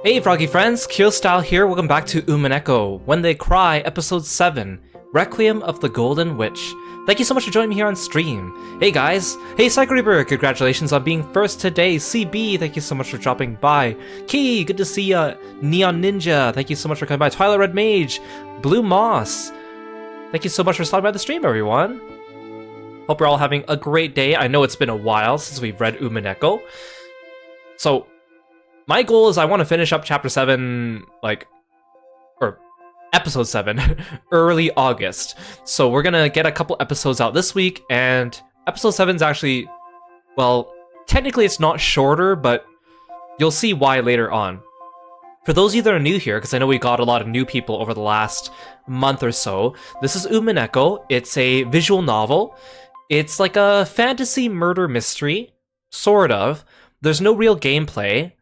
Hey Froggy friends, Kirostyle here, welcome back to Umineko When They Cry, Episode 7, Requiem of the Golden Witch. Thank you so much for joining me here on stream. Hey guys, hey Psycho Reaper, congratulations on being first today. CB, thank you so much for dropping by. Key, good to see ya. Neon Ninja, thank you so much for coming by. Twilight Red Mage, Blue Moss, thank you so much for stopping by the stream, everyone. Hope you're all having a great day. I know it's been a while since we've read Umineko. So, my goal is I want to finish up Chapter 7, or Episode 7, early August. So we're gonna get a couple episodes out this week, and Episode 7's actually, well, technically it's not shorter, but you'll see why later on. For those of you that are new here, because I know we got a lot of new people over the last month or so, this is Umineko. It's a visual novel. It's like a fantasy murder mystery, sort of. There's no real gameplay,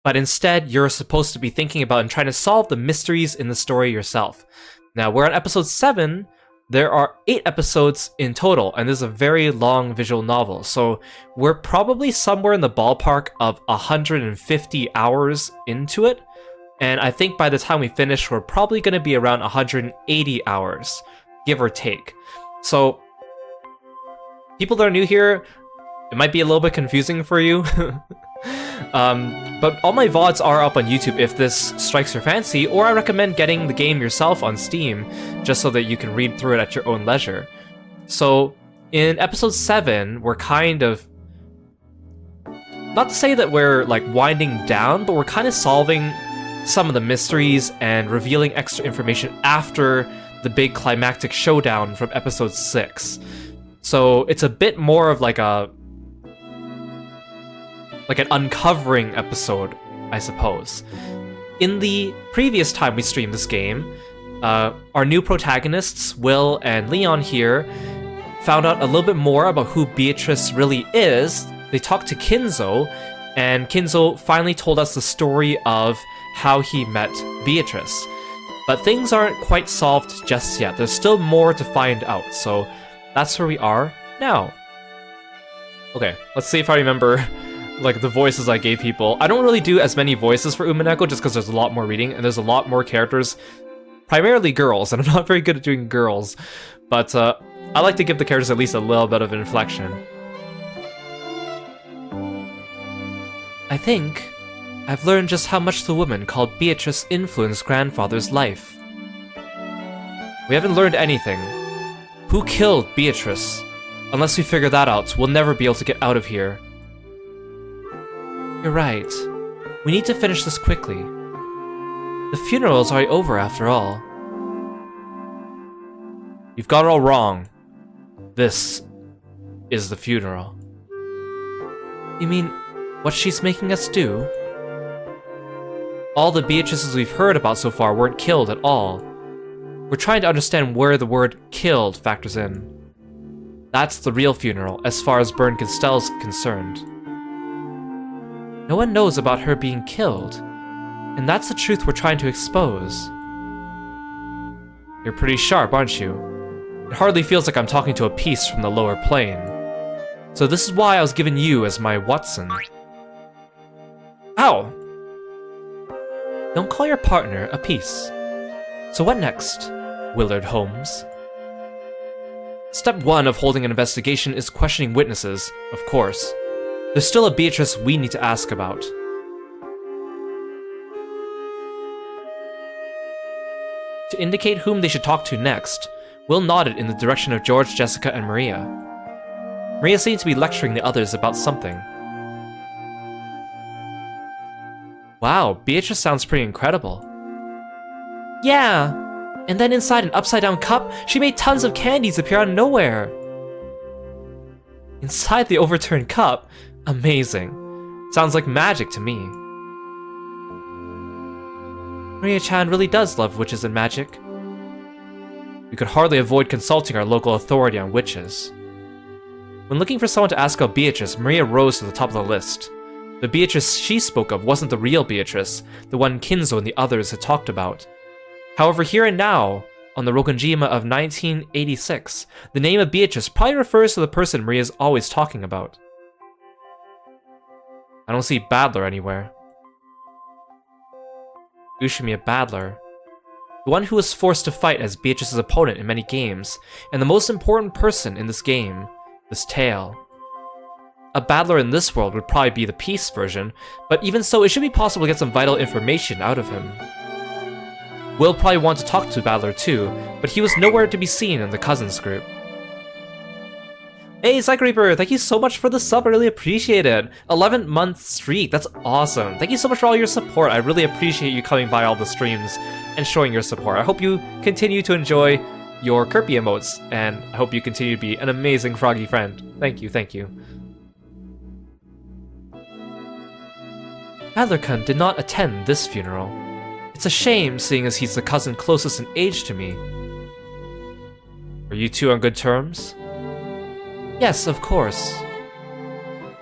but instead you're supposed to be thinking about and trying to solve the mysteries in the story yourself. Now, we're on episode 7. There are 8 episodes in total, and this is a very long visual novel, so we're probably somewhere in the ballpark of 150 hours into it, and I think by the time we finish, we're probably going to be around 180 hours, give or take. So, people that are new here, it might be a little bit confusing for you. But all my VODs are up on YouTube if this strikes your fancy, or I recommend getting the game yourself on Steam, just so that you can read through it at your own leisure. So, in episode 7, we're kind of... not to say that we're, winding down, but we're kind of solving some of the mysteries and revealing extra information after the big climactic showdown from episode 6. So, it's a bit more of an uncovering episode, I suppose. In the previous time we streamed this game, our new protagonists, Will and Leon here, found out a little bit more about who Beatrice really is. They talked to Kinzo, and Kinzo finally told us the story of how he met Beatrice. But things aren't quite solved just yet. There's still more to find out, so that's where we are now. Okay, let's see if I remember the voices I gave people. I don't really do as many voices for Umineko just because there's a lot more reading and there's a lot more characters, primarily girls, and I'm not very good at doing girls, but I like to give the characters at least a little bit of inflection. I think I've learned just how much the woman called Beatrice influenced grandfather's life. We haven't learned anything. Who killed Beatrice? Unless we figure that out, we'll never be able to get out of here. You're right. We need to finish this quickly. The funeral is already over after all. You've got it all wrong. This is the funeral. You mean what she's making us do? All the Beatrices we've heard about so far weren't killed at all. We're trying to understand where the word killed factors in. That's the real funeral, as far as Kirostyle is concerned. No one knows about her being killed, and that's the truth we're trying to expose. You're pretty sharp, aren't you? It hardly feels like I'm talking to a piece from the lower plane. So this is why I was given you as my Watson. Ow! Don't call your partner a piece. So what next, Willard Holmes? Step 1 of holding an investigation is questioning witnesses, of course. There's still a Beatrice we need to ask about. To indicate whom they should talk to next, Will nodded in the direction of George, Jessica, and Maria. Maria seemed to be lecturing the others about something. Wow, Beatrice sounds pretty incredible. Yeah, and then inside an upside-down cup, she made tons of candies appear out of nowhere. Inside the overturned cup? Amazing. Sounds like magic to me. Maria-chan really does love witches and magic. We could hardly avoid consulting our local authority on witches. When looking for someone to ask about Beatrice, Maria rose to the top of the list. The Beatrice she spoke of wasn't the real Beatrice, the one Kinzo and the others had talked about. However, here and now, on the Rokonjima of 1986, the name of Beatrice probably refers to the person Maria's always talking about. I don't see Badler anywhere. Ushimi a battler. The one who was forced to fight as Beatrice's opponent in many games, and the most important person in this game, this tale. A battler in this world would probably be the peace version, but even so, it should be possible to get some vital information out of him. Will probably want to talk to Battler too, but he was nowhere to be seen in the Cousins group. Hey, Psych Reaper, thank you so much for the sub, I really appreciate it. 11-month streak, that's awesome. Thank you so much for all your support, I really appreciate you coming by all the streams and showing your support. I hope you continue to enjoy your Kirby emotes, and I hope you continue to be an amazing froggy friend. Thank you, thank you. Adler-kun did not attend this funeral. It's a shame, seeing as he's the cousin closest in age to me. Are you two on good terms? Yes, of course.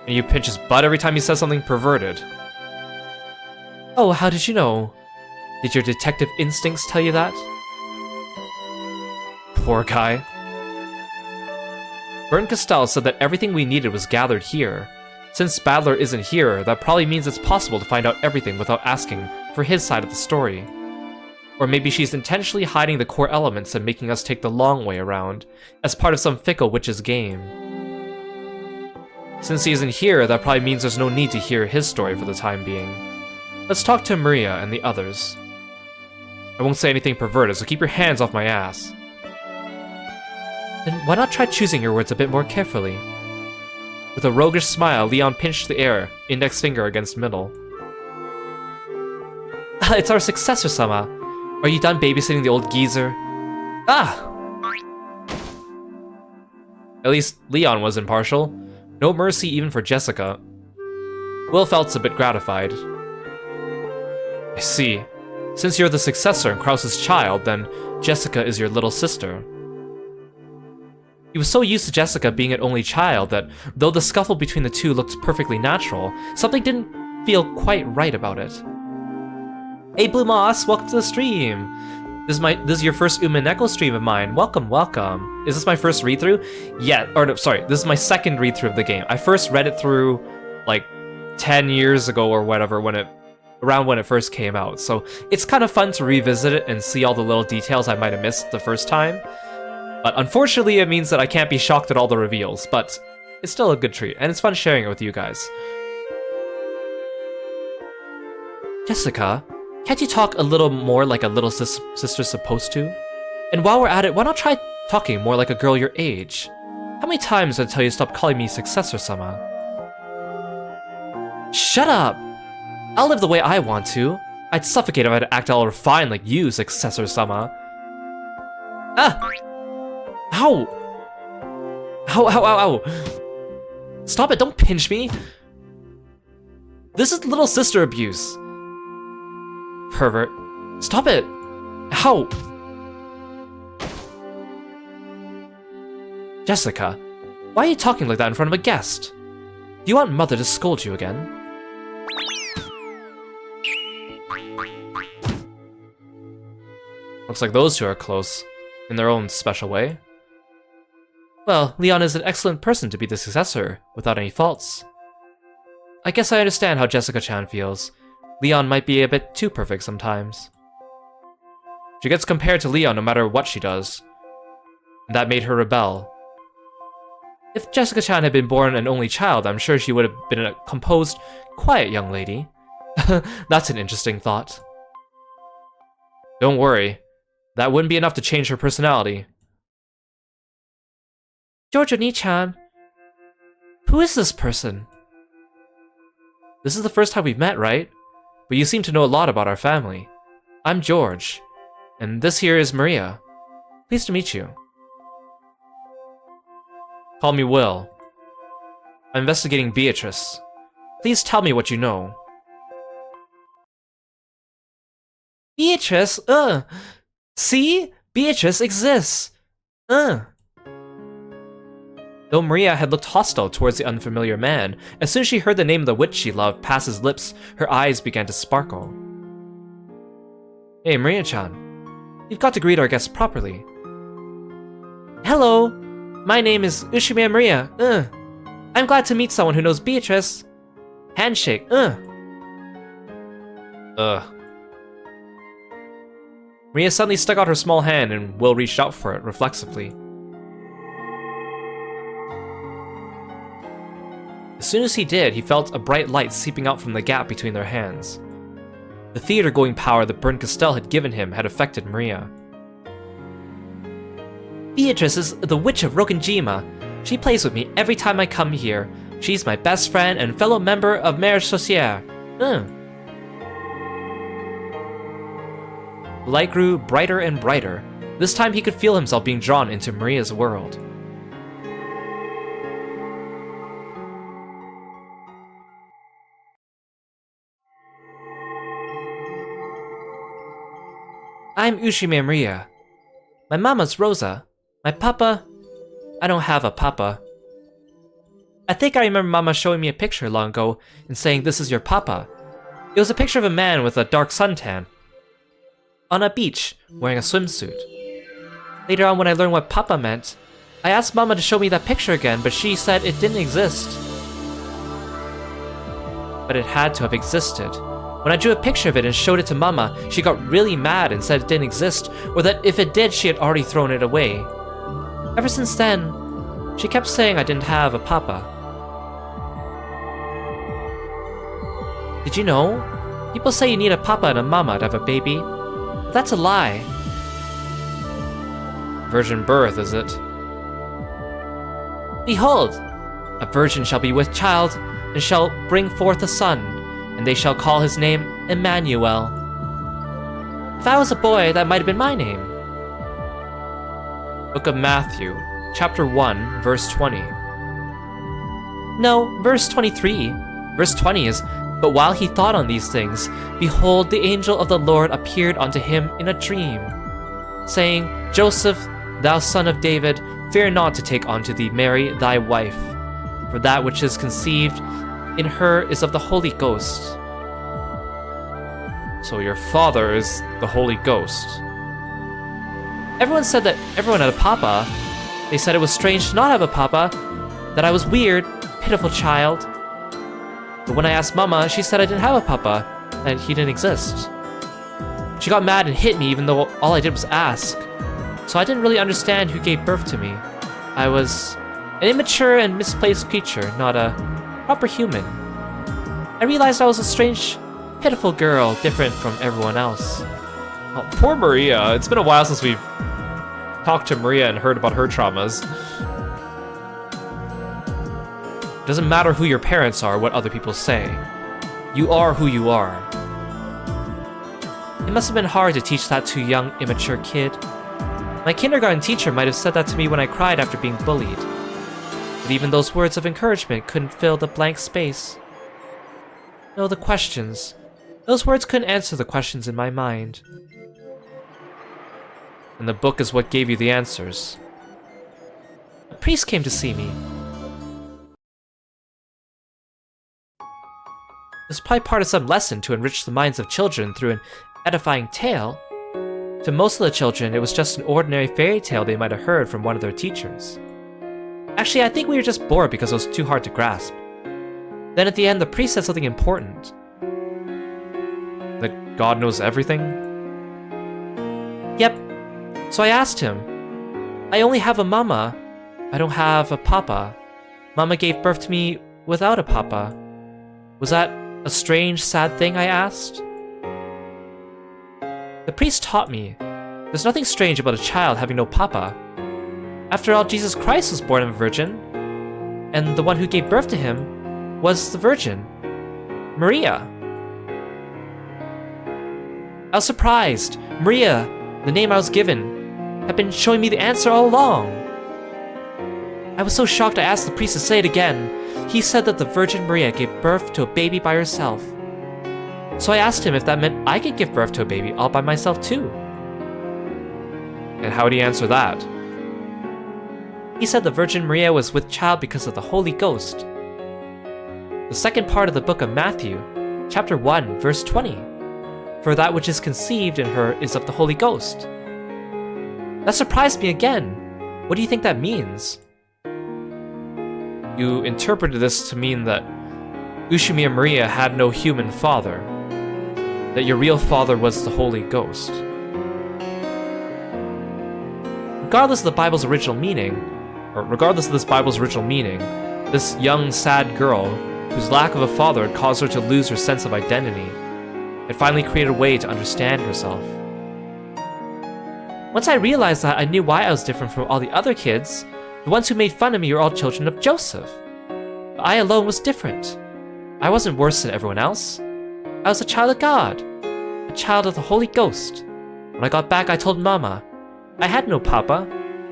And you pinch his butt every time he says something perverted. Oh, how did you know? Did your detective instincts tell you that? Poor guy. Bernd Castell said that everything we needed was gathered here. Since Battler isn't here, that probably means it's possible to find out everything without asking for his side of the story. Or maybe she's intentionally hiding the core elements and making us take the long way around, as part of some fickle witch's game. Since he isn't here, that probably means there's no need to hear his story for the time being. Let's talk to Maria and the others. I won't say anything perverted, so keep your hands off my ass. Then why not try choosing your words a bit more carefully? With a roguish smile, Leon pinched the air, index finger against middle. It's our successor, Sama. Are you done babysitting the old geezer? Ah! At least Leon was impartial. No mercy even for Jessica. Will felt a bit gratified. I see. Since you're the successor and Krause's child, then Jessica is your little sister. He was so used to Jessica being an only child that, though the scuffle between the two looked perfectly natural, something didn't feel quite right about it. Hey Blue Moss, welcome to the stream! This is your first Umineko stream of mine. Welcome, welcome. Is this my first read-through? Yeah, or no, sorry, this is my second read-through of the game. I first read it through, like, 10 years ago or whatever, around when it first came out. So it's kind of fun to revisit it and see all the little details I might have missed the first time. But unfortunately, it means that I can't be shocked at all the reveals, but it's still a good treat, and it's fun sharing it with you guys. Jessica, can't you talk a little more like a little sister's supposed to? And while we're at it, why not try talking more like a girl your age? How many times did I tell you to stop calling me Successor-sama? Shut up! I'll live the way I want to. I'd suffocate if I had to act all refined like you, Successor-sama. Ah! Ow! Ow, ow, ow, ow! Stop it, don't pinch me! This is little sister abuse. Pervert. Stop it! Ow! Jessica, why are you talking like that in front of a guest? Do you want Mother to scold you again? Looks like those two are close, in their own special way. Well, Leon is an excellent person to be the successor, without any faults. I guess I understand how Jessica-chan feels. Leon might be a bit too perfect sometimes. She gets compared to Leon no matter what she does, and that made her rebel. If Jessica-chan had been born an only child, I'm sure she would have been a composed, quiet young lady. That's an interesting thought. Don't worry, that wouldn't be enough to change her personality. Giorgio Ni-chan, who is this person? This is the first time we've met, right? But you seem to know a lot about our family. I'm George, and this here is Maria. Pleased to meet you. Call me Will. I'm investigating Beatrice. Please tell me what you know. Beatrice? See? Beatrice exists! Though Maria had looked hostile towards the unfamiliar man, as soon as she heard the name of the witch she loved pass his lips, her eyes began to sparkle. Hey, Maria-chan. You've got to greet our guests properly. Hello! My name is Ushimi Maria. I'm glad to meet someone who knows Beatrice. Handshake. Maria suddenly stuck out her small hand and Will reached out for it reflexively. As soon as he did, he felt a bright light seeping out from the gap between their hands. The theater-going power that Bernd Castell had given him had affected Maria. Beatrice is the Witch of Rokenjima. She plays with me every time I come here. She's my best friend and fellow member of Marriage Socière. The light grew brighter and brighter. This time he could feel himself being drawn into Maria's world. I'm Ushime Maria. My mama's Rosa. My papa... I don't have a papa. I think I remember Mama showing me a picture long ago and saying, "This is your papa." It was a picture of a man with a dark suntan on a beach wearing a swimsuit. Later on, when I learned what papa meant, I asked Mama to show me that picture again, but she said it didn't exist. But it had to have existed. When I drew a picture of it and showed it to Mama, she got really mad and said it didn't exist, or that if it did, she had already thrown it away. Ever since then, she kept saying I didn't have a papa. Did you know? People say you need a papa and a mama to have a baby. But that's a lie. Virgin birth, is it? Behold! A virgin shall be with child, and shall bring forth a son, and they shall call his name Emmanuel. If I was a boy, that might have been my name. Book of Matthew, chapter 1, verse 20. No, verse 23. Verse 20 is, "But while he thought on these things, behold, the angel of the Lord appeared unto him in a dream, saying, Joseph, thou son of David, fear not to take unto thee Mary thy wife, for that which is conceived in her is of the Holy Ghost." So your father is the Holy Ghost. Everyone said that everyone had a papa. They said it was strange to not have a papa, that I was weird, pitiful child. But when I asked Mama, she said I didn't have a papa, that he didn't exist. She got mad and hit me even though all I did was ask. So I didn't really understand who gave birth to me. I was an immature and misplaced creature, not a proper human. I realized I was a strange, pitiful girl, different from everyone else. Oh, poor Maria. It's been a while since we've talked to Maria and heard about her traumas. It doesn't matter who your parents are, what other people say. You are who you are. It must have been hard to teach that to a young, immature kid. My kindergarten teacher might have said that to me when I cried after being bullied. But even those words of encouragement couldn't fill the blank space. No, the questions. Those words couldn't answer the questions in my mind. And the book is what gave you the answers. A priest came to see me. It was probably part of some lesson to enrich the minds of children through an edifying tale. To most of the children, it was just an ordinary fairy tale they might have heard from one of their teachers. Actually, I think we were just bored because it was too hard to grasp. Then at the end, the priest said something important. That God knows everything? Yep. So I asked him, I only have a mama. I don't have a papa. Mama gave birth to me without a papa. Was that a strange, sad thing, I asked? The priest taught me, there's nothing strange about a child having no papa. After all, Jesus Christ was born of a virgin, and the one who gave birth to him was the virgin, Maria. I was surprised. Maria, the name I was given, had been showing me the answer all along. I was so shocked I asked the priest to say it again. He said that the Virgin Maria gave birth to a baby by herself. So I asked him if that meant I could give birth to a baby all by myself too. And how would he answer that? He said the Virgin Maria was with child because of the Holy Ghost. The second part of the book of Matthew, chapter 1, verse 20. For that which is conceived in her is of the Holy Ghost. That surprised me again. What do you think that means? You interpreted this to mean that Ushime Maria had no human father. That your real father was the Holy Ghost. regardless of this Bible's original meaning, this young, sad girl, whose lack of a father had caused her to lose her sense of identity, had finally created a way to understand herself. Once I realized that, I knew why I was different from all the other kids. The ones who made fun of me were all children of Joseph. But I alone was different. I wasn't worse than everyone else. I was a child of God, a child of the Holy Ghost. When I got back, I told Mama. I had no papa.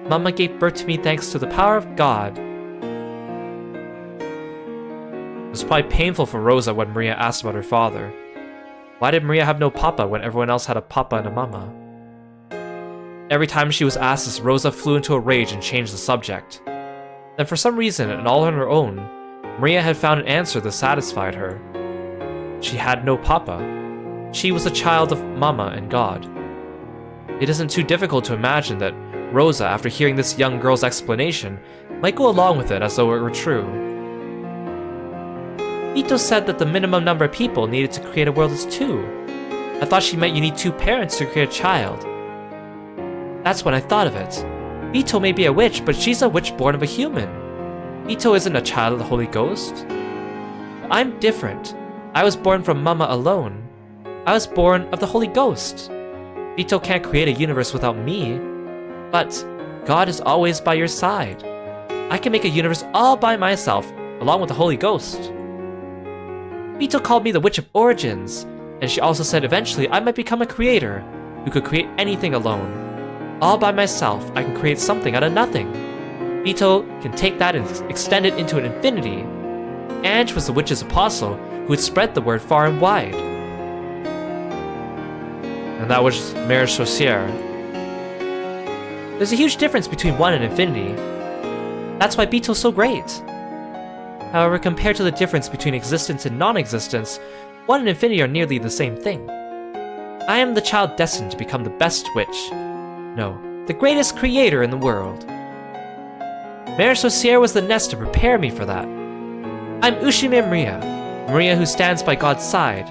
Mama gave birth to me thanks to the power of God. It was probably painful for Rosa when Maria asked about her father. Why did Maria have no papa when everyone else had a papa and a mama? Every time she was asked this, Rosa flew into a rage and changed the subject. Then for some reason, and all on her own, Maria had found an answer that satisfied her. She had no papa. She was a child of Mama and God. It isn't too difficult to imagine that Rosa, after hearing this young girl's explanation, might go along with it as though it were true. Ito said that the minimum number of people needed to create a world is 2. I thought she meant you need 2 parents to create a child. That's when I thought of it. Ito may be a witch, but she's a witch born of a human. Ito isn't a child of the Holy Ghost. I'm different. I was born from Mama alone. I was born of the Holy Ghost. Ito can't create a universe without me. But God is always by your side. I can make a universe all by myself, along with the Holy Ghost. Ito called me the Witch of Origins, and she also said eventually I might become a creator who could create anything alone. All by myself, I can create something out of nothing. Ito can take that and extend it into an infinity. Ange was the witch's apostle who had spread the word far and wide. And that was Mère Sorcière. There's a huge difference between 1 and infinity. That's why Bito's so great. However, compared to the difference between existence and non-existence, 1 and infinity are nearly the same thing. I am the child destined to become the best witch. No, the greatest creator in the world. Mère Sorcière was the nest to prepare me for that. I'm Ushime Maria, Maria who stands by God's side.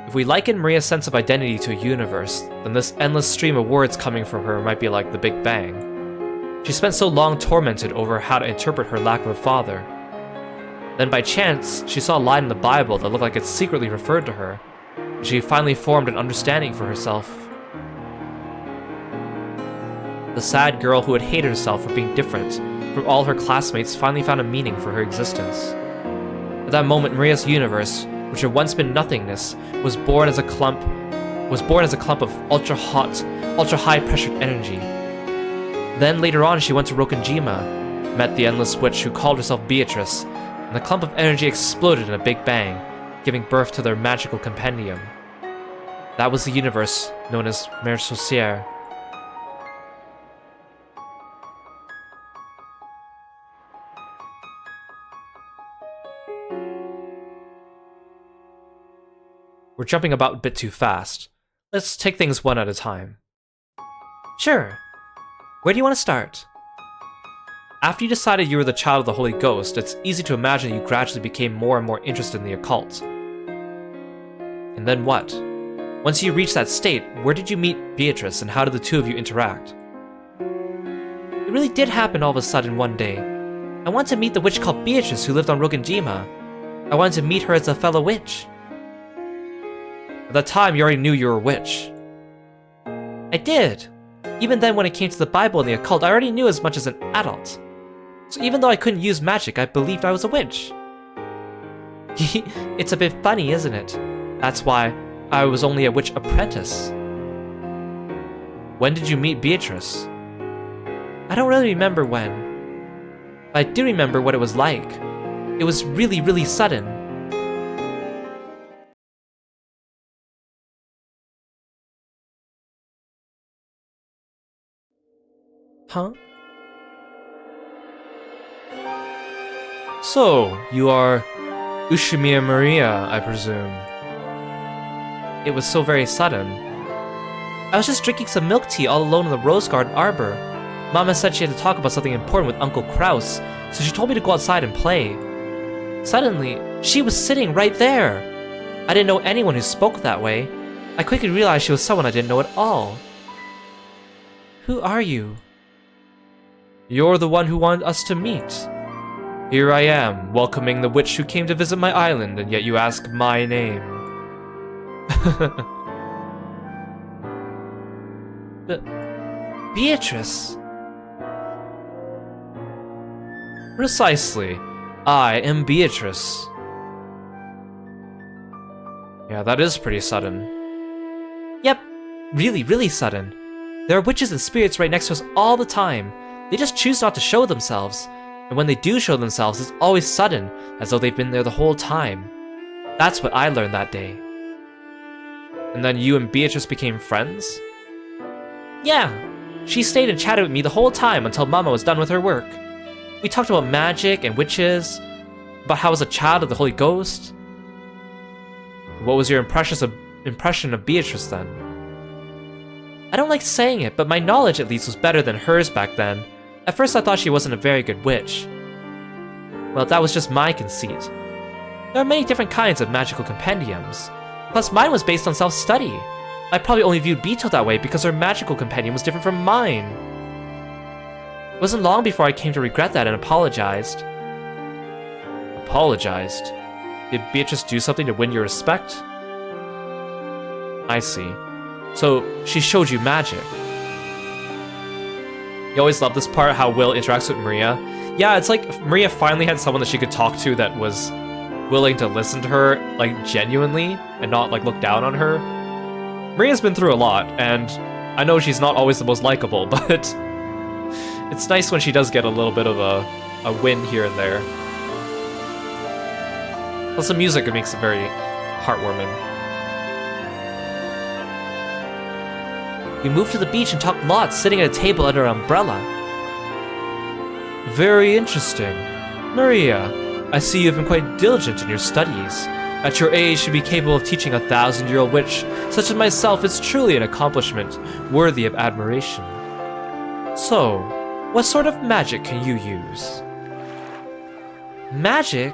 If we liken Maria's sense of identity to a universe, then this endless stream of words coming from her might be like the Big Bang. She spent so long tormented over how to interpret her lack of a father. Then by chance, she saw a line in the Bible that looked like it secretly referred to her. She finally formed an understanding for herself. The sad girl who had hated herself for being different from all her classmates finally found a meaning for her existence. At that moment, Maria's universe, which had once been nothingness, was born as a clump of ultra-hot, ultra-high-pressured energy. Then later on, she went to Rokonjima, met the endless witch who called herself Beatrice, and the clump of energy exploded in a big bang, giving birth to their magical compendium. That was the universe known as Mère Sorcière. We're jumping about a bit too fast. Let's take things one at a time. Sure. Where do you want to start? After you decided you were the child of the Holy Ghost, it's easy to imagine you gradually became more and more interested in the occult. And then what? Once you reached that state, where did you meet Beatrice and how did the two of you interact? It really did happen all of a sudden one day. I wanted to meet the witch called Beatrice who lived on Rokonjima. I wanted to meet her as a fellow witch. At that time, you already knew you were a witch. I did. Even then, when it came to the Bible and the occult, I already knew as much as an adult. So even though I couldn't use magic, I believed I was a witch. It's a bit funny, isn't it? That's why I was only a witch apprentice. When did you meet Beatrice? I don't really remember when. But I do remember what it was like. It was really, really sudden. Huh? So, you are Ushime Maria, I presume. It was so very sudden. I was just drinking some milk tea all alone in the rose garden arbor. Mama said she had to talk about something important with Uncle Kraus, so she told me to go outside and play. Suddenly, she was sitting right there. I didn't know anyone who spoke that way. I quickly realized she was someone I didn't know at all. Who are you? You're the one who wanted us to meet. Here I am, welcoming the witch who came to visit my island, and yet you ask my name. Beatrice. Precisely. I am Beatrice. Yeah, that is pretty sudden. Yep, really sudden. There are witches and spirits right next to us all the time. They just choose not to show themselves. And when they do show themselves, it's always sudden, as though they've been there the whole time. That's what I learned that day. And then you and Beatrice became friends? Yeah, she stayed and chatted with me the whole time until Mama was done with her work. We talked about magic and witches, about how I was a child of the Holy Ghost. What was your impression of Beatrice then? I don't like saying it, but my knowledge at least was better than hers back then. At first I thought she wasn't a very good witch. Well, that was just my conceit. There are many different kinds of magical compendiums. Plus mine was based on self-study. I probably only viewed Bito that way because her magical compendium was different from mine. It wasn't long before I came to regret that and apologized. Apologized? Did Beatrice do something to win your respect? I see. So, she showed you magic. You always love this part, how Will interacts with Maria. Yeah, it's like Maria finally had someone that she could talk to that was willing to listen to her, like, genuinely, and not, like, look down on her. Maria's been through a lot, and I know she's not always the most likable, but it's nice when she does get a little bit of a win here and there. Plus the music, it makes it very heartwarming. We moved to the beach and talked lots, sitting at a table under an umbrella. Very interesting. Maria, I see you've been quite diligent in your studies. At your age, to be capable of teaching a 1,000-year-old witch, such as myself, is truly an accomplishment worthy of admiration. So, what sort of magic can you use? Magic?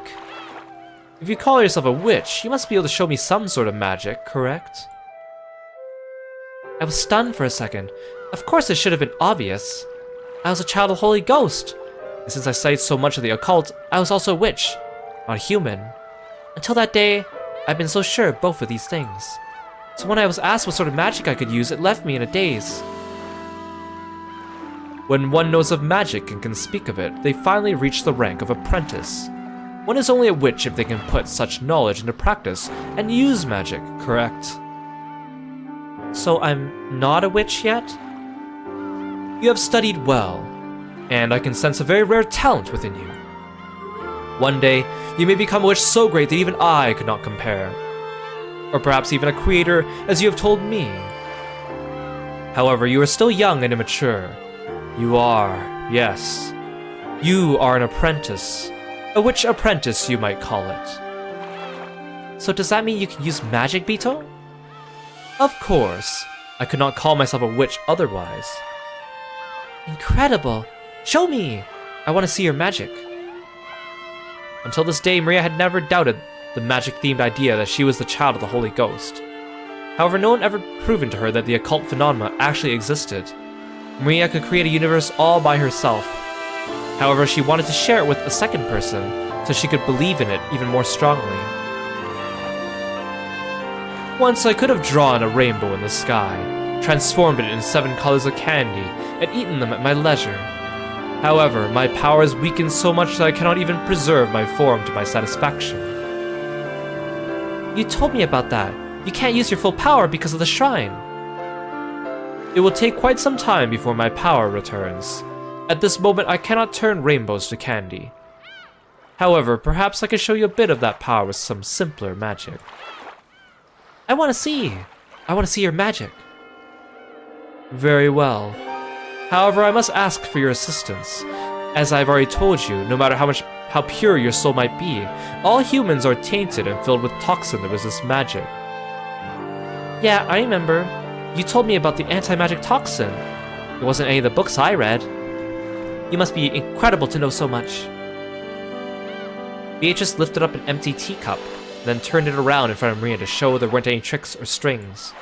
If you call yourself a witch, you must be able to show me some sort of magic, correct? I was stunned for a second. Of course it should have been obvious. I was a child of the Holy Ghost. And since I studied so much of the occult, I was also a witch, not a human. Until that day, I've been so sure of both of these things. So when I was asked what sort of magic I could use, it left me in a daze. When one knows of magic and can speak of it, they finally reach the rank of apprentice. One is only a witch if they can put such knowledge into practice and use magic, correct? So I'm not a witch yet? You have studied well, and I can sense a very rare talent within you. One day, you may become a witch so great that even I could not compare. Or perhaps even a creator, as you have told me. However, you are still young and immature. You are, yes. You are an apprentice. A witch apprentice, you might call it. So does that mean you can use magic, Bito? Of course. I could not call myself a witch otherwise. Incredible! Show me! I want to see your magic. Until this day, Maria had never doubted the magic-themed idea that she was the child of the Holy Ghost. However, no one ever proven to her that the occult phenomena actually existed. Maria could create a universe all by herself. However, she wanted to share it with a second person, so she could believe in it even more strongly. Once I could have drawn a rainbow in the sky, transformed it into 7 colors of candy, and eaten them at my leisure. However, my power is weakened so much that I cannot even preserve my form to my satisfaction. You told me about that. You can't use your full power because of the shrine. It will take quite some time before my power returns. At this moment, I cannot turn rainbows to candy. However, perhaps I can show you a bit of that power with some simpler magic. I want to see your magic. Very well. However, I must ask for your assistance. As I've already told you, no matter how pure your soul might be, all humans are tainted and filled with toxin that resist magic. Yeah, I remember. You told me about the anti-magic toxin. It wasn't any of the books I read. You must be incredible to know so much. Beatrice lifted up an empty teacup. then turned it around in front of Maria to show there weren't any tricks or strings.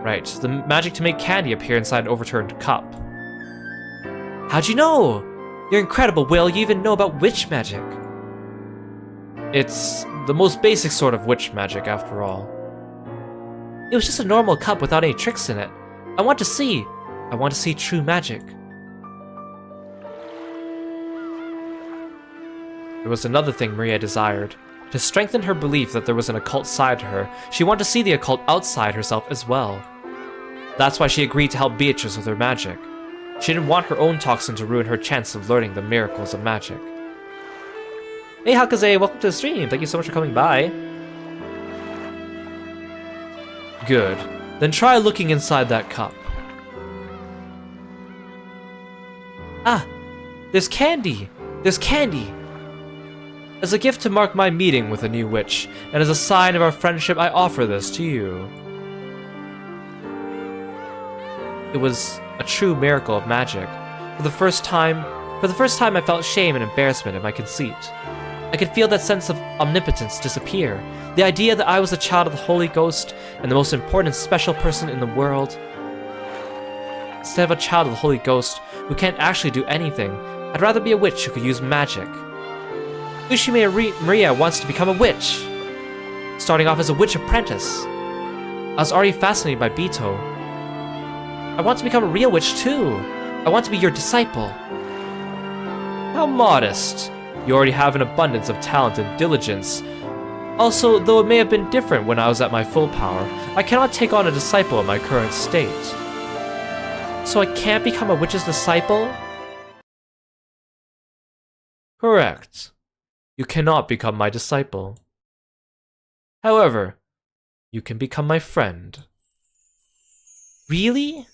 Right, the magic to make candy appear inside an overturned cup. How'd you know? You're incredible, Will. You even know about witch magic. It's the most basic sort of witch magic, after all. It was just a normal cup without any tricks in it. I want to see true magic. There was another thing Maria desired. To strengthen her belief that there was an occult side to her, she wanted to see the occult outside herself as well. That's why she agreed to help Beatrice with her magic. She didn't want her own toxin to ruin her chance of learning the miracles of magic. Hey Hakaze, welcome to the stream. Thank you so much for coming by. Good. Then try looking inside that cup. Ah! There's candy! There's candy! As a gift to mark my meeting with a new witch, and as a sign of our friendship, I offer this to you. It was a true miracle of magic. For the first time, I felt shame and embarrassment in my conceit. I could feel that sense of omnipotence disappear. The idea that I was a child of the Holy Ghost and the most important special person in the world. Instead of a child of the Holy Ghost who can't actually do anything, I'd rather be a witch who could use magic. Ushime Maria wants to become a witch. Starting off as a witch apprentice. I was already fascinated by Bito. I want to become a real witch too. I want to be your disciple. How modest. You already have an abundance of talent and diligence. Also, though it may have been different when I was at my full power, I cannot take on a disciple in my current state. So I can't become a witch's disciple? Correct. You cannot become my disciple. However, you can become my friend. Really?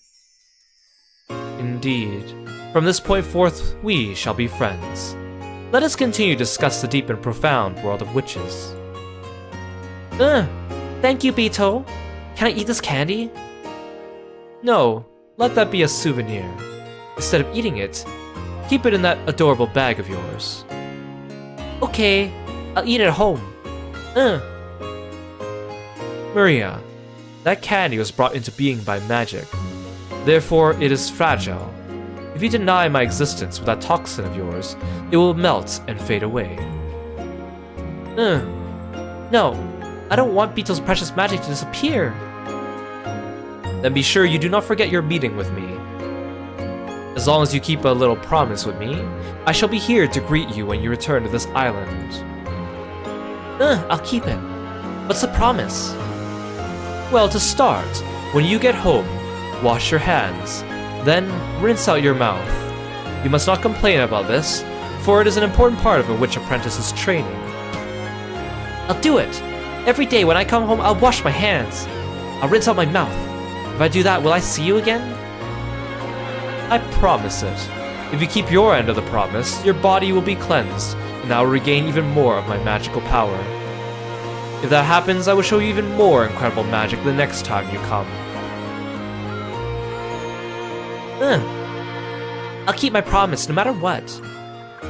Indeed. From this point forth, we shall be friends. Let us continue to discuss the deep and profound world of witches. Thank you, Bito. Can I eat this candy? No, let that be a souvenir. Instead of eating it, keep it in that adorable bag of yours. Okay, I'll eat it at home. Maria, that candy was brought into being by magic. Therefore, it is fragile. If you deny my existence with that toxin of yours, it will melt and fade away. No, I don't want Bito's precious magic to disappear. Then be sure you do not forget your meeting with me. As long as you keep a little promise with me, I shall be here to greet you when you return to this island. I'll keep it. What's the promise? Well, to start, when you get home, wash your hands, then rinse out your mouth. You must not complain about this, for it is an important part of a witch apprentice's training. I'll do it! Every day when I come home, I'll wash my hands. I'll rinse out my mouth. If I do that, will I see you again? I promise it. If you keep your end of the promise, your body will be cleansed, and I will regain even more of my magical power. If that happens, I will show you even more incredible magic the next time you come. I'll keep my promise no matter what.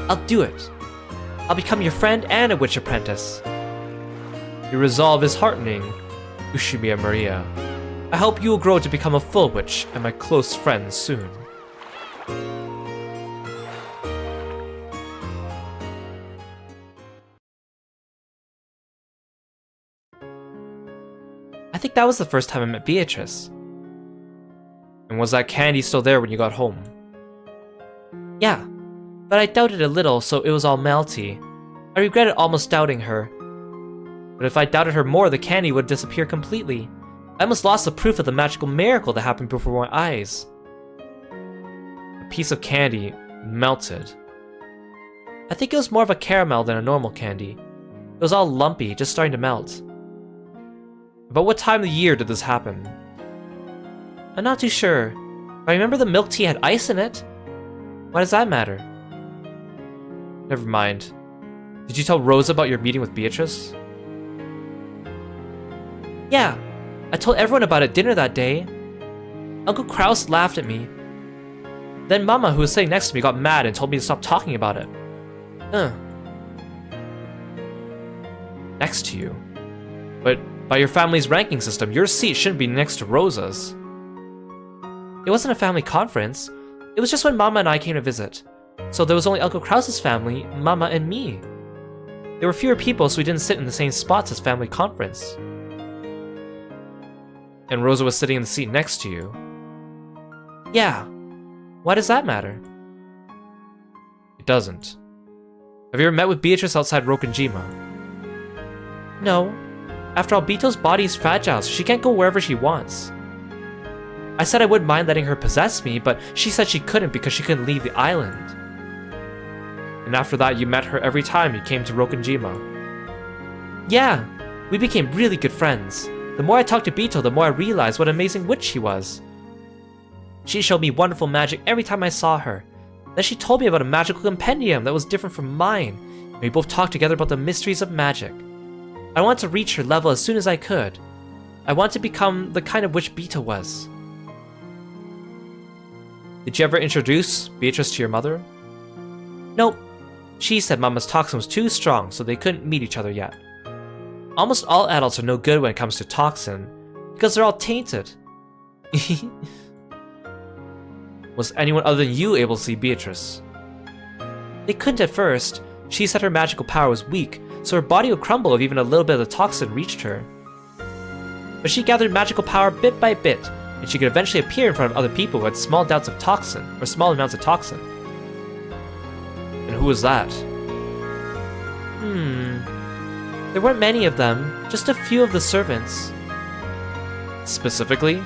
I'll do it. I'll become your friend and a witch apprentice. Your resolve is heartening, Ushime Maria. I hope you will grow to become a full witch and my close friend soon. I think that was the first time I met Beatrice. And was that candy still there when you got home? Yeah, but I doubted a little, so it was all melty. I regretted almost doubting her. But if I doubted her more, the candy would disappear completely. I almost lost the proof of the magical miracle that happened before my eyes. A piece of candy melted. I think it was more of a caramel than a normal candy. It was all lumpy, just starting to melt. About what time of the year did this happen? I'm not too sure, but I remember the milk tea had ice in it. Why does that matter? Never mind. Did you tell Rosa about your meeting with Beatrice? Yeah, I told everyone about it at dinner that day. Uncle Kraus laughed at me. Then Mama, who was sitting next to me, got mad and told me to stop talking about it. next to you. But by your family's ranking system, your seat shouldn't be next to Rosa's. It wasn't a family conference. It was just when Mama and I came to visit. So there was only Uncle Krause's family, Mama, and me. There were fewer people, so we didn't sit in the same spots as family conference. And Rosa was sitting in the seat next to you. Yeah. Why does that matter? It doesn't. Have you ever met with Beatrice outside Rokkenjima? No. After all, Bito's body is fragile, so she can't go wherever she wants. I said I wouldn't mind letting her possess me, but she said she couldn't because she couldn't leave the island. And after that, you met her every time you came to Rokkenjima. Yeah, we became really good friends. The more I talked to Bito, the more I realized what an amazing witch she was. She showed me wonderful magic every time I saw her. Then she told me about a magical compendium that was different from mine, and we both talked together about the mysteries of magic. I wanted to reach her level as soon as I could. I wanted to become the kind of witch Bito was. Did you ever introduce Beatrice to your mother? Nope. She said Mama's toxin was too strong, so they couldn't meet each other yet. Almost all adults are no good when it comes to toxin, because they're all tainted. Was anyone other than you able to see Beatrice? They couldn't at first. She said her magical power was weak, so her body would crumble if even a little bit of the toxin reached her. But she gathered magical power bit by bit, and she could eventually appear in front of other people who had small amounts of toxin. And who was that? There weren't many of them, just a few of the servants. Specifically?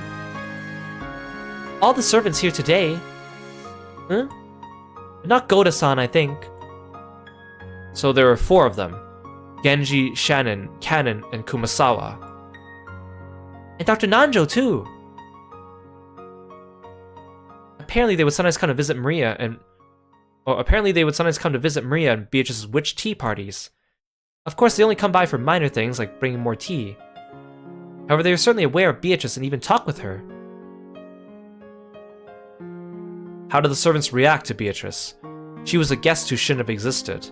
All the servants here today. Huh? Not Goda-san, I think. So there were 4 of them. Genji, Shannon, Kanon, and Kumasawa. And Dr. Nanjo, too! Apparently they would sometimes come to visit Maria and Beatrice's witch tea parties. Of course, they only come by for minor things like bringing more tea. However, they were certainly aware of Beatrice and even talked with her. How did the servants react to Beatrice? She was a guest who shouldn't have existed.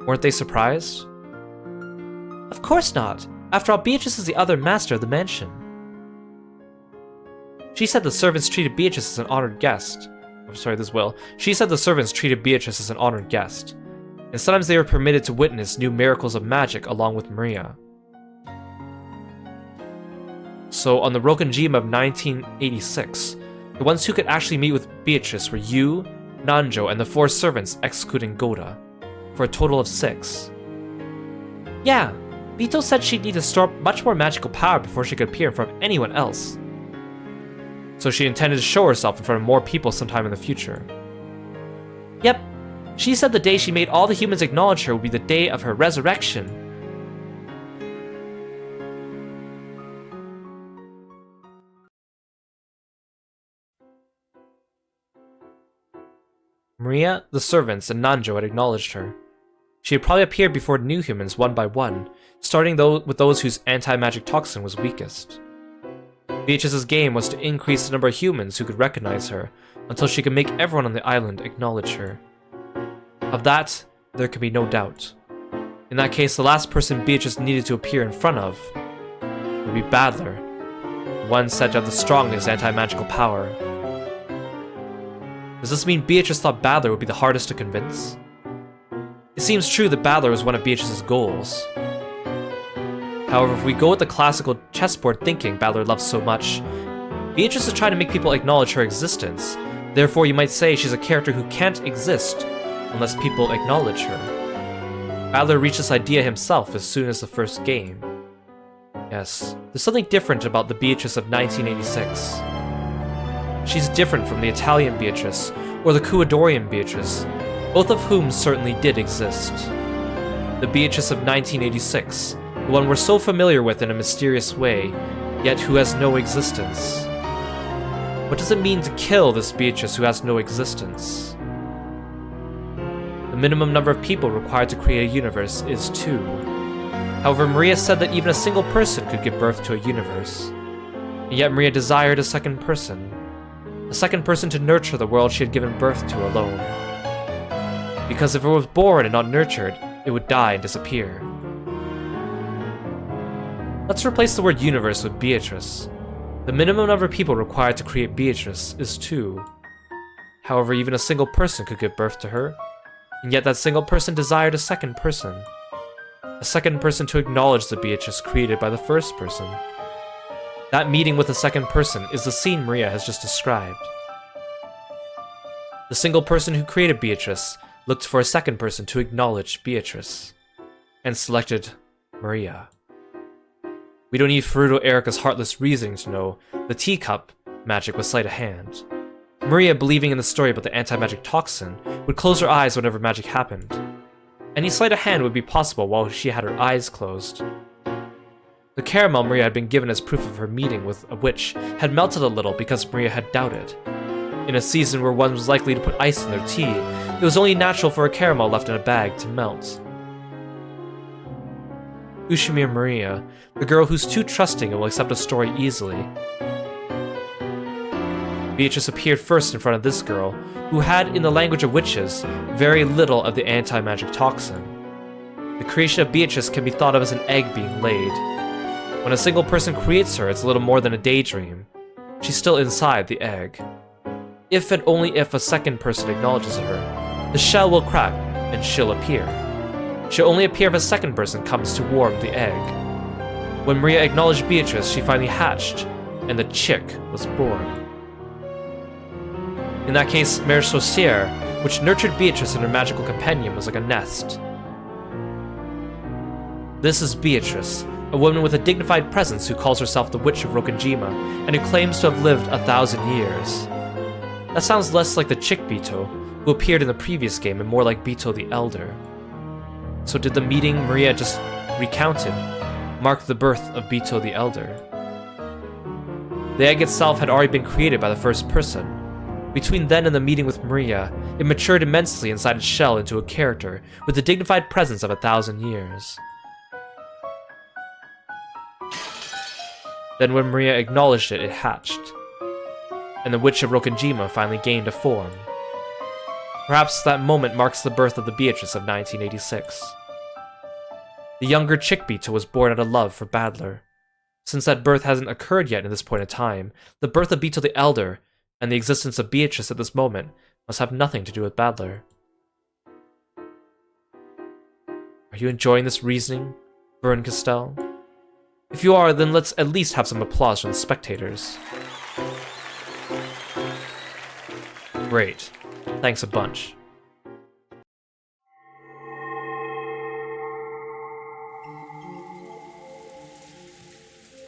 Weren't they surprised? Of course not. After all, Beatrice is the other master of the mansion. She said the servants treated Beatrice as an honored guest. She said the servants treated Beatrice as an honored guest. And sometimes they were permitted to witness new miracles of magic along with Maria. So on the Rokkenjima of 1986, the ones who could actually meet with Beatrice were you, Nanjo, and the 4 servants excluding Goda, for a total of 6. Yeah, Bito said she'd need to store up much more magical power before she could appear in front of anyone else. So she intended to show herself in front of more people sometime in the future. Yep, she said the day she made all the humans acknowledge her would be the day of her resurrection. Maria, the servants, and Nanjo had acknowledged her. She had probably appeared before new humans one by one, starting with those whose anti-magic toxin was weakest. Beatrice's game was to increase the number of humans who could recognize her, until she could make everyone on the island acknowledge her. Of that, there could be no doubt. In that case, the last person Beatrice needed to appear in front of would be Badler, one said to have the strongest anti-magical power. Does this mean Beatrice thought Badler would be the hardest to convince? It seems true that Badler was one of Beatrice's goals. However, if we go with the classical chessboard thinking Badler loves so much, Beatrice is trying to make people acknowledge her existence. Therefore, you might say she's a character who can't exist unless people acknowledge her. Badler reached this idea himself as soon as the first game. Yes, there's something different about the Beatrice of 1986. She's different from the Italian Beatrice or the Kuadorian Beatrice, both of whom certainly did exist. The Beatrice of 1986, the one we're so familiar with in a mysterious way, yet who has no existence. What does it mean to kill this Beatrice who has no existence? The minimum number of people required to create a universe is 2. However, Maria said that even a single person could give birth to a universe. And yet Maria desired a second person to nurture the world she had given birth to alone. Because if it was born and not nurtured, it would die and disappear. Let's replace the word universe with Beatrice. The minimum number of people required to create Beatrice is 2. However, even a single person could give birth to her, and yet that single person desired a second person. A second person to acknowledge the Beatrice created by the first person. That meeting with the second person is the scene Maria has just described. The single person who created Beatrice looked for a second person to acknowledge Beatrice, and selected Maria. We don't need Furuto Erika's heartless reasoning to know the teacup magic was sleight of hand. Maria, believing in the story about the anti-magic toxin, would close her eyes whenever magic happened. Any sleight of hand would be possible while she had her eyes closed. The caramel Maria had been given as proof of her meeting with a witch had melted a little because Maria had doubted. In a season where one was likely to put ice in their tea, it was only natural for a caramel left in a bag to melt. Ushimir Maria, the girl who's too trusting and will accept a story easily. Beatrice appeared first in front of this girl, who had, in the language of witches, very little of the anti-magic toxin. The creation of Beatrice can be thought of as an egg being laid. When a single person creates her, it's little more than a daydream. She's still inside the egg. If and only if a second person acknowledges her, the shell will crack and she'll appear. She'll only appear if a second person comes to warm the egg. When Maria acknowledged Beatrice, she finally hatched, and the chick was born. In that case, Mère Saucière, which nurtured Beatrice and her magical companion, was like a nest. This is Beatrice, a woman with a dignified presence who calls herself the Witch of Rokujima, and who claims to have lived 1,000 years. That sounds less like the chick Bito, who appeared in the previous game, and more like Bito the Elder. So did the meeting Maria just recounted mark the birth of Bito the Elder? The egg itself had already been created by the first person. Between then and the meeting with Maria, it matured immensely inside its shell into a character with the dignified presence of 1,000 years. Then when Maria acknowledged it, it hatched, and the Witch of Rokujima finally gained a form. Perhaps that moment marks the birth of the Beatrice of 1986. The younger chick Bito was born out of love for Badler. Since that birth hasn't occurred yet in this point in time, the birth of Bito the Elder and the existence of Beatrice at this moment must have nothing to do with Badler. Are you enjoying this reasoning, Burn Castell? If you are, then let's at least have some applause from the spectators. Great. Thanks a bunch.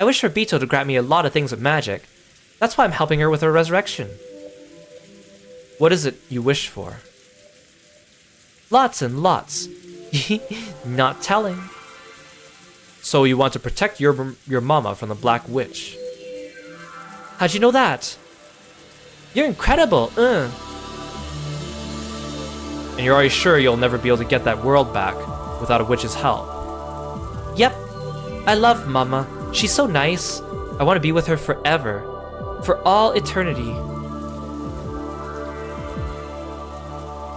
I wish for Bito to grant me a lot of things with magic. That's why I'm helping her with her resurrection. What is it you wish for? Lots and lots. Not telling. So you want to protect your mama from the Black Witch. How'd you know that? You're incredible, And you're already sure you'll never be able to get that world back without a witch's help? Yep. I love Mama. She's so nice. I want to be with her forever. For all eternity.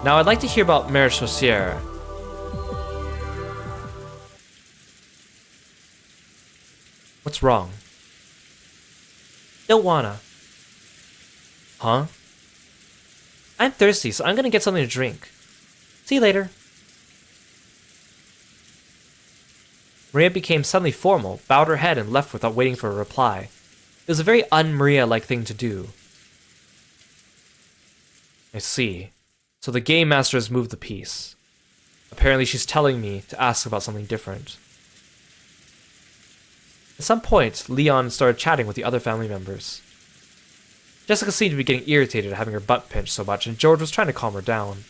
Now I'd like to hear about Mère Saucière. What's wrong? Don't wanna. Huh? I'm thirsty, so I'm gonna get something to drink. See you later. Maria became suddenly formal, bowed her head, and left without waiting for a reply. It was a very un-Maria-like thing to do. I see. So the game master has moved the piece. Apparently she's telling me to ask about something different. At some point, Leon started chatting with the other family members. Jessica seemed to be getting irritated at having her butt pinched so much, and George was trying to calm her down.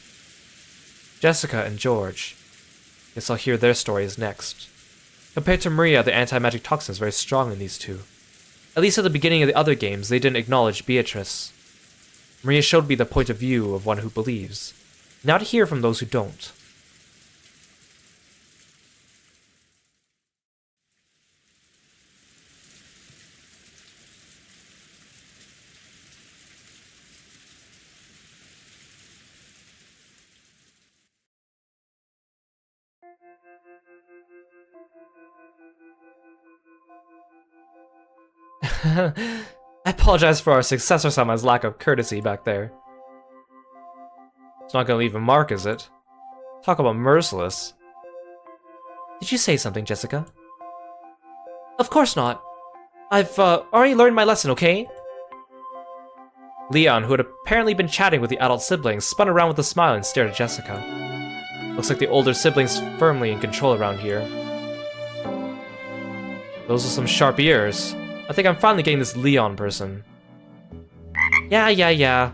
Jessica and George. Guess I'll hear their stories next. Compared to Maria, the anti-magic toxin is very strong in these two. At least at the beginning of the other games, they didn't acknowledge Beatrice. Maria showed me the point of view of one who believes. Now to hear from those who don't. I apologize for our successor-sama's lack of courtesy back there. It's not gonna leave a mark, is it? Talk about merciless. Did you say something, Jessica? Of course not. I've already learned my lesson, okay? Leon, who had apparently been chatting with the adult siblings, spun around with a smile and stared at Jessica. Looks like the older sibling's firmly in control around here. Those are some sharp ears. I think I'm finally getting this Leon person. Yeah.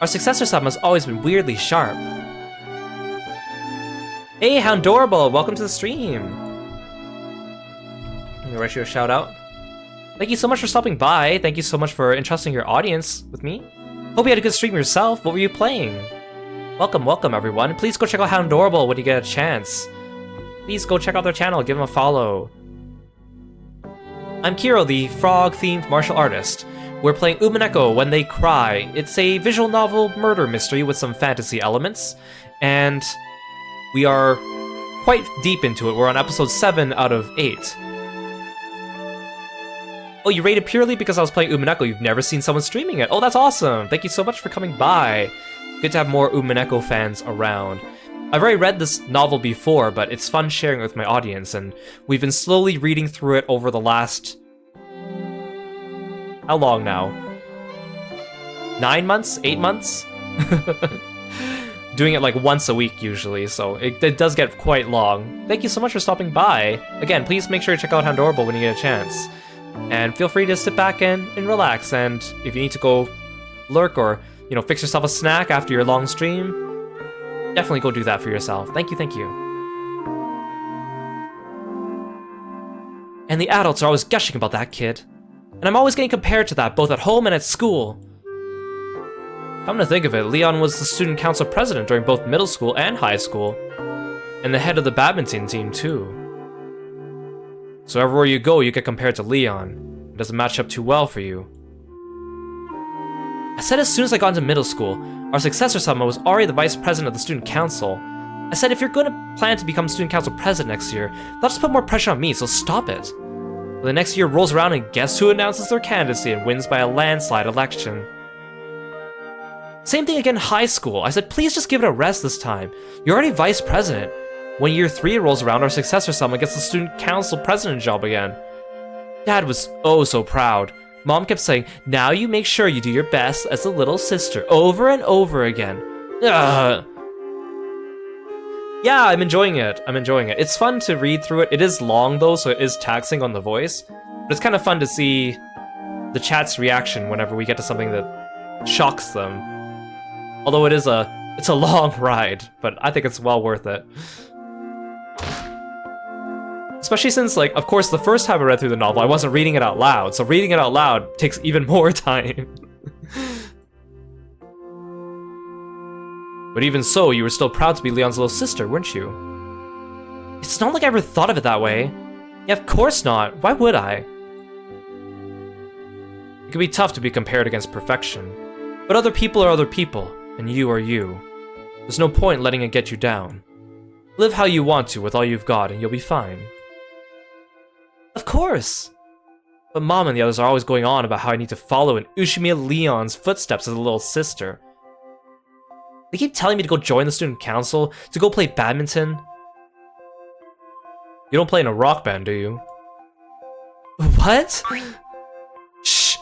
Our successor-sama's always been weirdly sharp. Hey, Houndorable! Welcome to the stream! Let me write you a shout out. Thank you so much for stopping by. Thank you so much for entrusting your audience with me. Hope you had a good stream yourself. What were you playing? Welcome everyone. Please go check out Houndorable when you get a chance. Please go check out their channel, give them a follow. I'm Kiro, the frog-themed martial artist. We're playing Umineko When They Cry. It's a visual novel murder mystery with some fantasy elements, and we are quite deep into it. We're on episode 7 out of 8. Oh, you rated purely because I was playing Umineko. You've never seen someone streaming it. Oh, that's awesome. Thank you so much for coming by. Good to have more Umineko fans around. I've already read this novel before, but it's fun sharing it with my audience, and we've been slowly reading through it over the last... How long now? 9 months? 8 months? Doing it like once a week usually, so it does get quite long. Thank you so much for stopping by. Again, please make sure to check out Houndorable when you get a chance. And feel free to sit back and relax, and if you need to go lurk or, you know, fix yourself a snack after your long stream, definitely go do that for yourself. Thank you. And the adults are always gushing about that kid. And I'm always getting compared to that, both at home and at school. Come to think of it, Leon was the student council president during both middle school and high school. And the head of the badminton team, too. So everywhere you go, you get compared to Leon. It doesn't match up too well for you. I said as soon as I got into middle school, our successor-sama was already the vice president of the student council. I said, if you're going to plan to become student council president next year, that'll just put more pressure on me, so stop it. Well, the next year rolls around and guess who announces their candidacy and wins by a landslide election? Same thing again in high school. I said, please just give it a rest this time. You're already vice president. When year 3 rolls around, our successor-sama gets the student council president job again. Dad was oh so proud. Mom kept saying, now you make sure you do your best as a little sister, over and over again. Ugh. Yeah, I'm enjoying it. It's fun to read through it. It is long though, so it is taxing on the voice. But it's kind of fun to see the chat's reaction whenever we get to something that shocks them. Although it's a long ride, but I think it's well worth it. Especially since, like, of course, the first time I read through the novel, I wasn't reading it out loud, so reading it out loud takes even more time. But even so, you were still proud to be Leon's little sister, weren't you? It's not like I ever thought of it that way. Yeah, of course not. Why would I? It can be tough to be compared against perfection. But other people are other people, and you are you. There's no point in letting it get you down. Live how you want to with all you've got, and you'll be fine. Of course! But Mom and the others are always going on about how I need to follow in Ushimiya Leon's footsteps as a little sister. They keep telling me to go join the student council, to go play badminton. You don't play in a rock band, do you? What? Shh!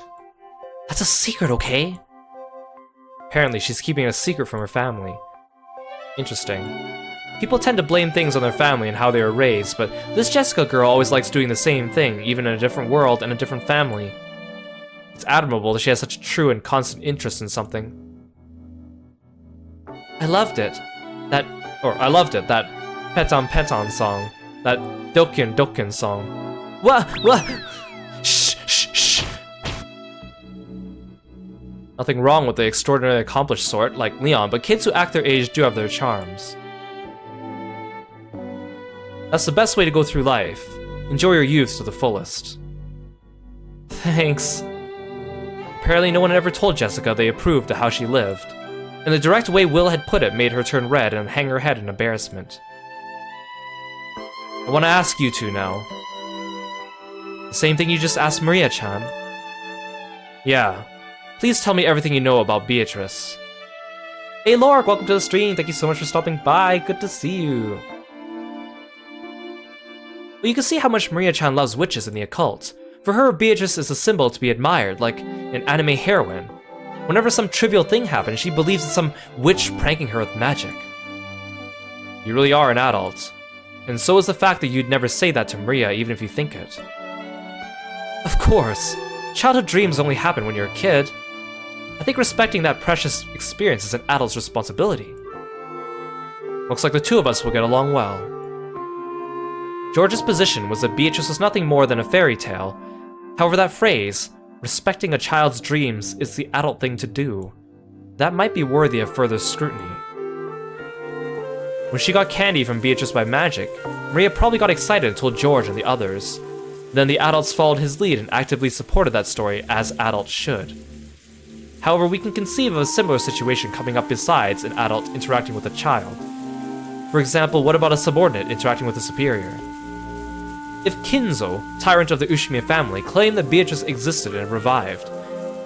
That's a secret, okay? Apparently, she's keeping a secret from her family. Interesting. People tend to blame things on their family and how they were raised, but this Jessica girl always likes doing the same thing, even in a different world and a different family. It's admirable that she has such a true and constant interest in something. I loved it. That Peton Peton song. That Dokken Dokken song. What? Shh. Nothing wrong with the extraordinarily accomplished sort, like Leon, but kids who act their age do have their charms. That's the best way to go through life. Enjoy your youth to the fullest. Thanks. Apparently no one had ever told Jessica they approved of how she lived, and the direct way Will had put it made her turn red and hang her head in embarrassment. I want to ask you two now. The Same thing you just asked Maria-chan. Yeah. Please tell me everything you know about Beatrice. Hey Lork, welcome to the stream. Thank you so much for stopping by. Good to see you. Well, you can see how much Maria-chan loves witches and the occult. For her, Beatrice is a symbol to be admired, like an anime heroine. Whenever some trivial thing happens, she believes it's some witch pranking her with magic. You really are an adult. And so is the fact that you'd never say that to Maria, even if you think it. Of course. Childhood dreams only happen when you're a kid. I think respecting that precious experience is an adult's responsibility. Looks like the two of us will get along well. George's position was that Beatrice was nothing more than a fairy tale. However, that phrase, respecting a child's dreams, is the adult thing to do. That might be worthy of further scrutiny. When she got candy from Beatrice by magic, Maria probably got excited and told George and the others. Then the adults followed his lead and actively supported that story, as adults should. However, we can conceive of a similar situation coming up besides an adult interacting with a child. For example, what about a subordinate interacting with a superior? If Kinzo, tyrant of the Ushimiya family, claimed that Beatrice existed and revived,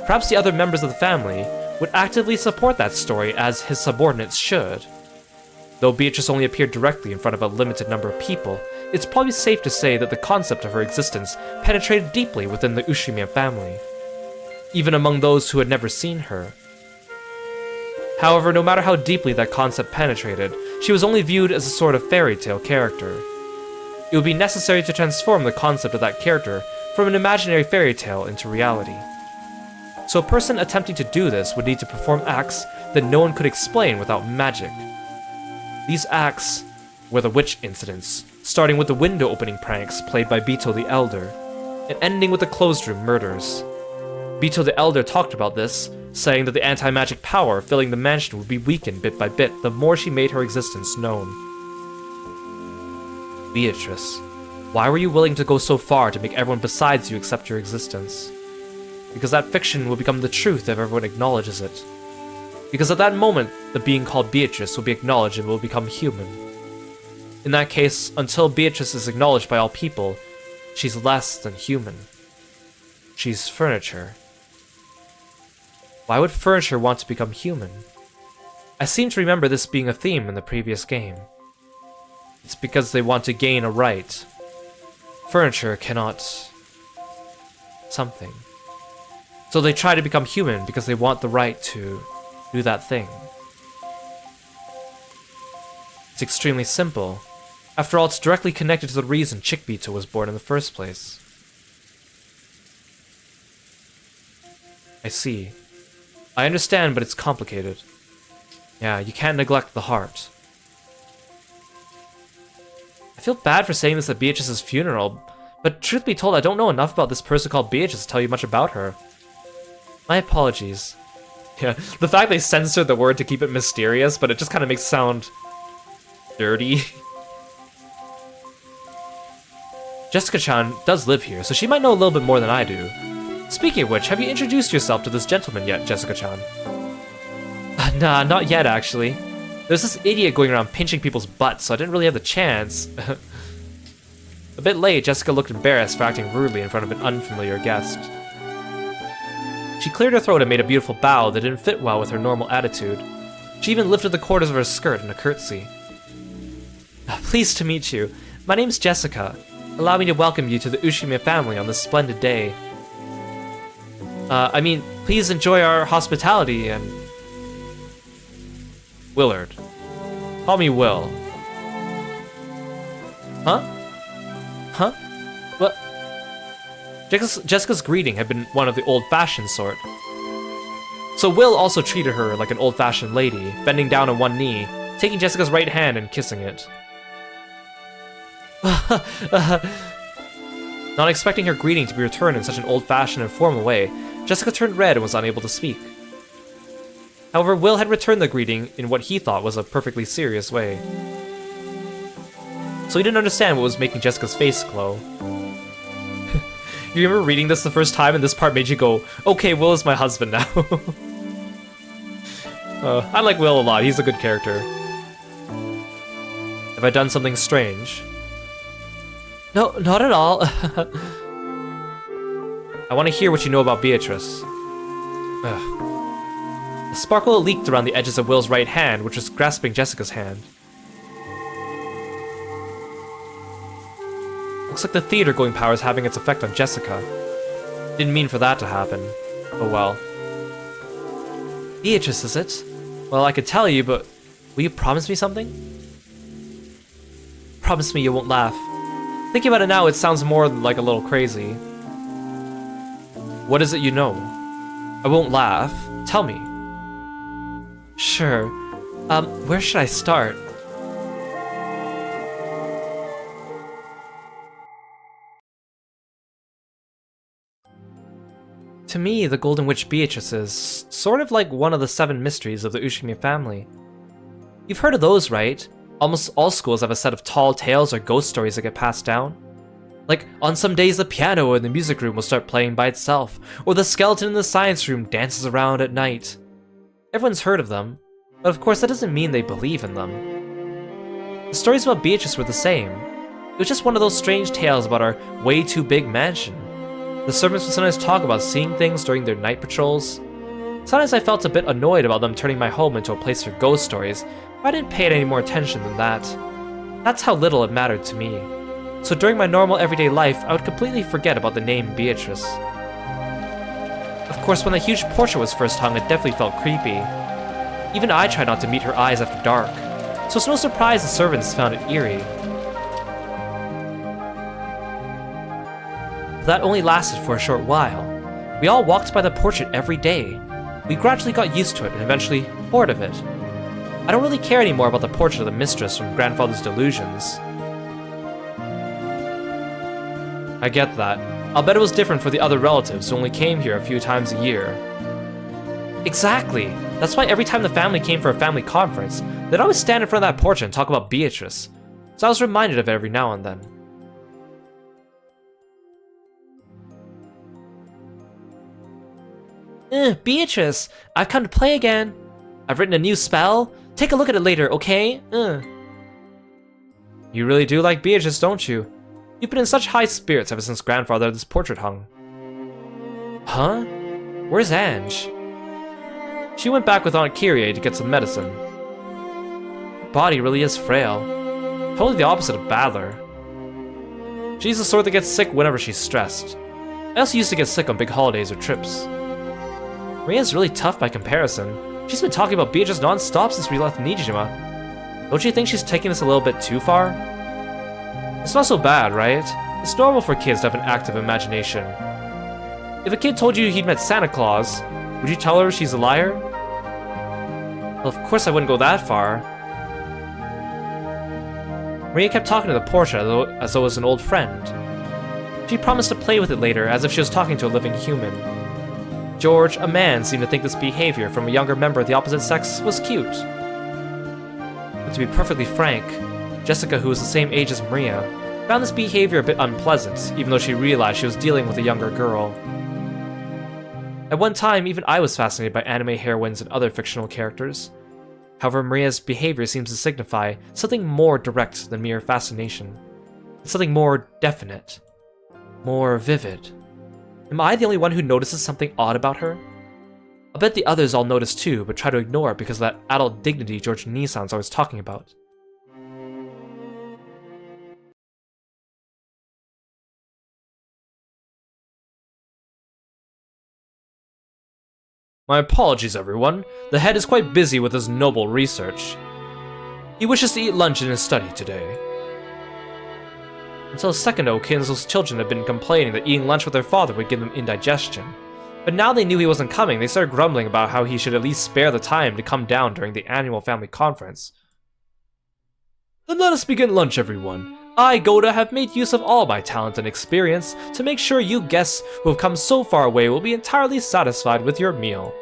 perhaps the other members of the family would actively support that story as his subordinates should. Though Beatrice only appeared directly in front of a limited number of people, it's probably safe to say that the concept of her existence penetrated deeply within the Ushimiya family, even among those who had never seen her. However, no matter how deeply that concept penetrated, she was only viewed as a sort of fairy tale character. It would be necessary to transform the concept of that character from an imaginary fairy tale into reality. So a person attempting to do this would need to perform acts that no one could explain without magic. These acts were the witch incidents, starting with the window opening pranks played by Bito the Elder, and ending with the closed room murders. Bito the Elder talked about this, saying that the anti-magic power filling the mansion would be weakened bit by bit the more she made her existence known. Beatrice, why were you willing to go so far to make everyone besides you accept your existence? Because that fiction will become the truth if everyone acknowledges it. Because at that moment, the being called Beatrice will be acknowledged and will become human. In that case, until Beatrice is acknowledged by all people, she's less than human. She's furniture. Why would furniture want to become human? I seem to remember this being a theme in the previous game. It's because they want to gain a right. Furniture cannot... something. So they try to become human because they want the right to do that thing. It's extremely simple. After all, it's directly connected to the reason Chickbito was born in the first place. I see. I understand, but it's complicated. Yeah, you can't neglect the heart. I feel bad for saying this at Beatrice's funeral, but truth be told, I don't know enough about this person called Beatrice to tell you much about her. My apologies. Yeah, the fact they censored the word to keep it mysterious, but it just kind of makes it sound dirty. Jessica-chan does live here, so she might know a little bit more than I do. Speaking of which, have you introduced yourself to this gentleman yet, Jessica-chan? Nah, not yet, actually. There's this idiot going around pinching people's butts, so I didn't really have the chance. A bit late, Jessica looked embarrassed for acting rudely in front of an unfamiliar guest. She cleared her throat and made a beautiful bow that didn't fit well with her normal attitude. She even lifted the corners of her skirt in a curtsy. Pleased to meet you. My name's Jessica. Allow me to welcome you to the Ushimiya family on this splendid day. Please enjoy our hospitality and... Willard. Call me Will. Huh? Huh? What? Jessica's greeting had been one of the old-fashioned sort. So Will also treated her like an old-fashioned lady, bending down on one knee, taking Jessica's right hand and kissing it. Not expecting her greeting to be returned in such an old-fashioned and formal way, Jessica turned red and was unable to speak. However, Will had returned the greeting in what he thought was a perfectly serious way. So he didn't understand what was making Jessica's face glow. You remember reading this the first time and this part made you go, okay, Will is my husband now. I like Will a lot, he's a good character. Have I done something strange? No, not at all. I want to hear what you know about Beatrice. Ugh. A sparkle leaked around the edges of Will's right hand, which was grasping Jessica's hand. Looks like the theater-going power is having its effect on Jessica. Didn't mean for that to happen. Oh well. Beatrice, is it? Well, I could tell you, but will you promise me something? Promise me you won't laugh. Thinking about it now, it sounds more like a little crazy. What is it you know? I won't laugh. Tell me. Sure. Where should I start? To me, the Golden Witch Beatrice is sort of like one of the 7 mysteries of the Ushimi family. You've heard of those, right? Almost all schools have a set of tall tales or ghost stories that get passed down. Like, on some days the piano in the music room will start playing by itself, or the skeleton in the science room dances around at night. Everyone's heard of them, but of course that doesn't mean they believe in them. The stories about Beatrice were the same. It was just one of those strange tales about our way too big mansion. The servants would sometimes talk about seeing things during their night patrols. Sometimes I felt a bit annoyed about them turning my home into a place for ghost stories, but I didn't pay it any more attention than that. That's how little it mattered to me. So during my normal everyday life, I would completely forget about the name Beatrice. Of course, when the huge portrait was first hung, it definitely felt creepy. Even I tried not to meet her eyes after dark, so it's no surprise the servants found it eerie. That only lasted for a short while. We all walked by the portrait every day. We gradually got used to it and eventually bored of it. I don't really care anymore about the portrait of the mistress from Grandfather's Delusions. I get that. I'll bet it was different for the other relatives who only came here a few times a year. Exactly! That's why every time the family came for a family conference, they'd always stand in front of that portrait and talk about Beatrice. So I was reminded of it every now and then. Beatrice! I've come to play again! I've written a new spell. Take a look at it later, okay? You really do like Beatrice, don't you? You've been in such high spirits ever since Grandfather had this portrait hung. Huh? Where's Ange? She went back with Aunt Kyrie to get some medicine. Her body really is frail. Totally the opposite of Badler. She's the sort that gets sick whenever she's stressed. I also used to get sick on big holidays or trips. Maria's really tough by comparison. She's been talking about Beatrice non-stop since we left Nijima. Don't you think she's taking this a little bit too far? It's not so bad, right? It's normal for kids to have an active imagination. If a kid told you he'd met Santa Claus, would you tell her she's a liar? Well, of course I wouldn't go that far. Maria kept talking to the portrait as though it was an old friend. She promised to play with it later, as if she was talking to a living human. George, a man, seemed to think this behavior from a younger member of the opposite sex was cute. But to be perfectly frank, Jessica, who was the same age as Maria, found this behavior a bit unpleasant, even though she realized she was dealing with a younger girl. At one time, even I was fascinated by anime heroines and other fictional characters. However, Maria's behavior seems to signify something more direct than mere fascination. It's something more definite, more vivid. Am I the only one who notices something odd about her? I bet the others all notice too, but try to ignore it because of that adult dignity George Nissan's always talking about. My apologies, everyone. The head is quite busy with his noble research. He wishes to eat lunch in his study today. Until a second ago, Kinzo's children had been complaining that eating lunch with their father would give them indigestion. But now they knew he wasn't coming, they started grumbling about how he should at least spare the time to come down during the annual family conference. Then let us begin lunch, everyone. I, Goda, have made use of all my talent and experience to make sure you guests who have come so far away will be entirely satisfied with your meal.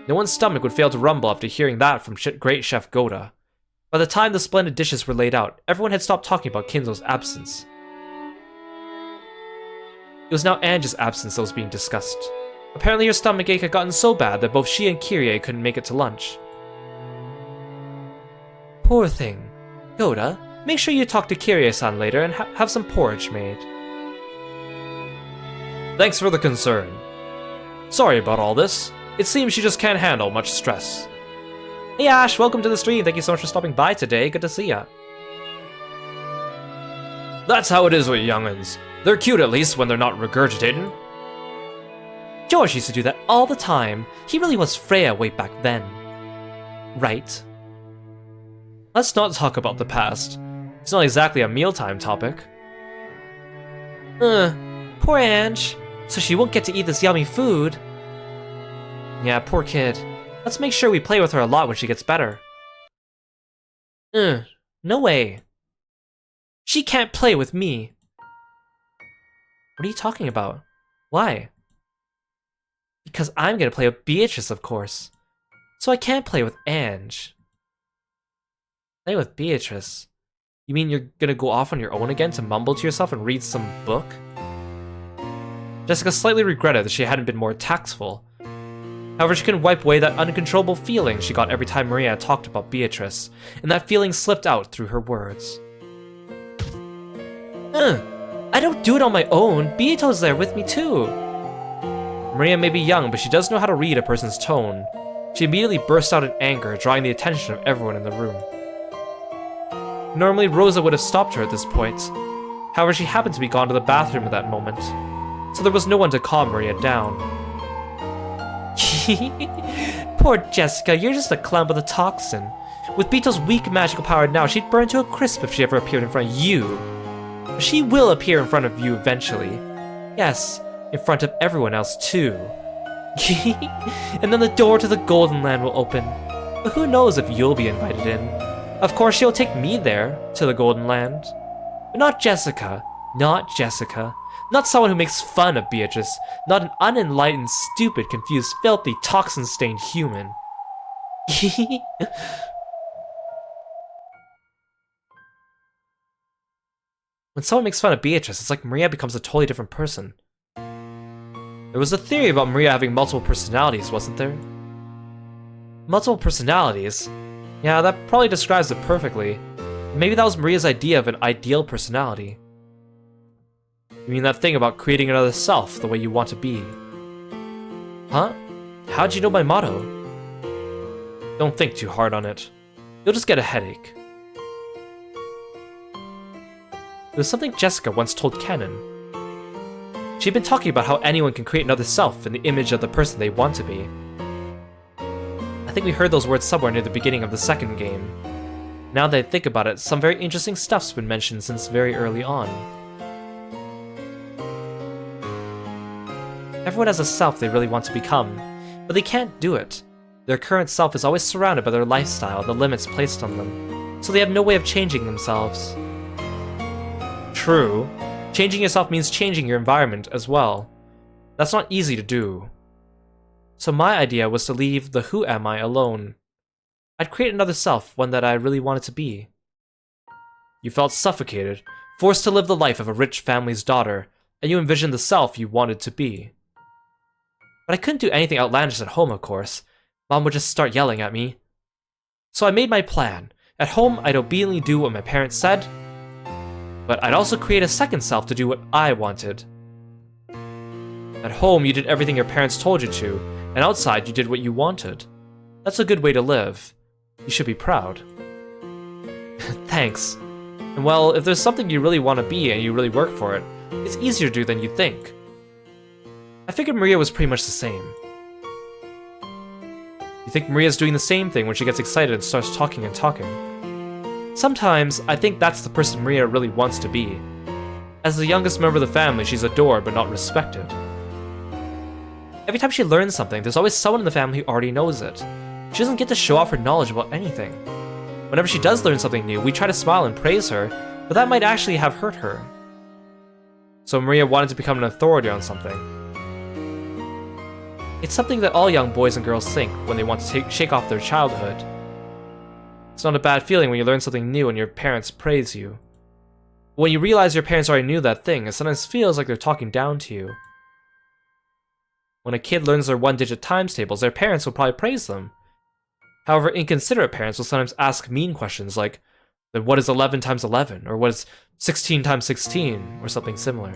No one's stomach would fail to rumble after hearing that from great Chef Goda. By the time the splendid dishes were laid out, everyone had stopped talking about Kinzo's absence. It was now Ange's absence that was being discussed. Apparently her stomachache had gotten so bad that both she and Kyrie couldn't make it to lunch. Poor thing. Goda, make sure you talk to Kyrie-san later and have some porridge made. Thanks for the concern. Sorry about all this. It seems she just can't handle much stress. Hey Ash, welcome to the stream. Thank you so much for stopping by today. Good to see ya. That's how it is with young'uns. They're cute at least when they're not regurgitating. George used to do that all the time. He really was Freya way back then. Right. Let's not talk about the past. It's not exactly a mealtime topic. Poor Ange. So she won't get to eat this yummy food. Yeah, poor kid. Let's make sure we play with her a lot when she gets better. No way. She can't play with me. What are you talking about? Why? Because I'm gonna play with Beatrice, of course. So I can't play with Ange. Play with Beatrice? You mean you're gonna go off on your own again to mumble to yourself and read some book? Jessica slightly regretted that she hadn't been more tactful. However, she couldn't wipe away that uncontrollable feeling she got every time Maria talked about Beatrice, and that feeling slipped out through her words. I don't do it on my own. Beato's there with me too. Maria may be young, but she does know how to read a person's tone. She immediately burst out in anger, drawing the attention of everyone in the room. Normally, Rosa would have stopped her at this point. However, she happened to be gone to the bathroom at that moment, so there was no one to calm Maria down. Poor Jessica, you're just a clump of the toxin. With Beeto's weak magical power now, she'd burn to a crisp if she ever appeared in front of you. But she will appear in front of you eventually. Yes, in front of everyone else too. And then the door to the Golden Land will open. But who knows if you'll be invited in. Of course, she'll take me there, to the Golden Land. But not Jessica. Not Jessica. Not someone who makes fun of Beatrice. Not an unenlightened, stupid, confused, filthy, toxin-stained human. When someone makes fun of Beatrice, it's like Maria becomes a totally different person. There was a theory about Maria having multiple personalities, wasn't there? Multiple personalities? Yeah, that probably describes it perfectly. Maybe that was Maria's idea of an ideal personality. You mean that thing about creating another self the way you want to be? Huh? How'd you know my motto? Don't think too hard on it. You'll just get a headache. It was something Jessica once told Kennen. She'd been talking about how anyone can create another self in the image of the person they want to be. I think we heard those words somewhere near the beginning of the second game. Now that I think about it, some very interesting stuff's been mentioned since very early on. Everyone has a self they really want to become, but they can't do it. Their current self is always surrounded by their lifestyle and the limits placed on them, so they have no way of changing themselves. True. Changing yourself means changing your environment as well. That's not easy to do. So my idea was to leave the who am I alone. I'd create another self, one that I really wanted to be. You felt suffocated, forced to live the life of a rich family's daughter, and you envisioned the self you wanted to be. But I couldn't do anything outlandish at home, of course. Mom would just start yelling at me. So I made my plan. At home, I'd obediently do what my parents said, but I'd also create a second self to do what I wanted. At home, you did everything your parents told you to, and outside, you did what you wanted. That's a good way to live. You should be proud. Thanks. And well, if there's something you really want to be and you really work for it, it's easier to do than you think. I figured Maria was pretty much the same. You think Maria's doing the same thing when she gets excited and starts talking and talking? Sometimes, I think that's the person Maria really wants to be. As the youngest member of the family, she's adored but not respected. Every time she learns something, there's always someone in the family who already knows it. She doesn't get to show off her knowledge about anything. Whenever she does learn something new, we try to smile and praise her, but that might actually have hurt her. So Maria wanted to become an authority on something. It's something that all young boys and girls think when they want to shake off their childhood. It's not a bad feeling when you learn something new and your parents praise you. But when you realize your parents already knew that thing, it sometimes feels like they're talking down to you. When a kid learns their one-digit times tables, their parents will probably praise them. However, inconsiderate parents will sometimes ask mean questions like, then what is 11 times 11? Or what is 16 times 16? Or something similar.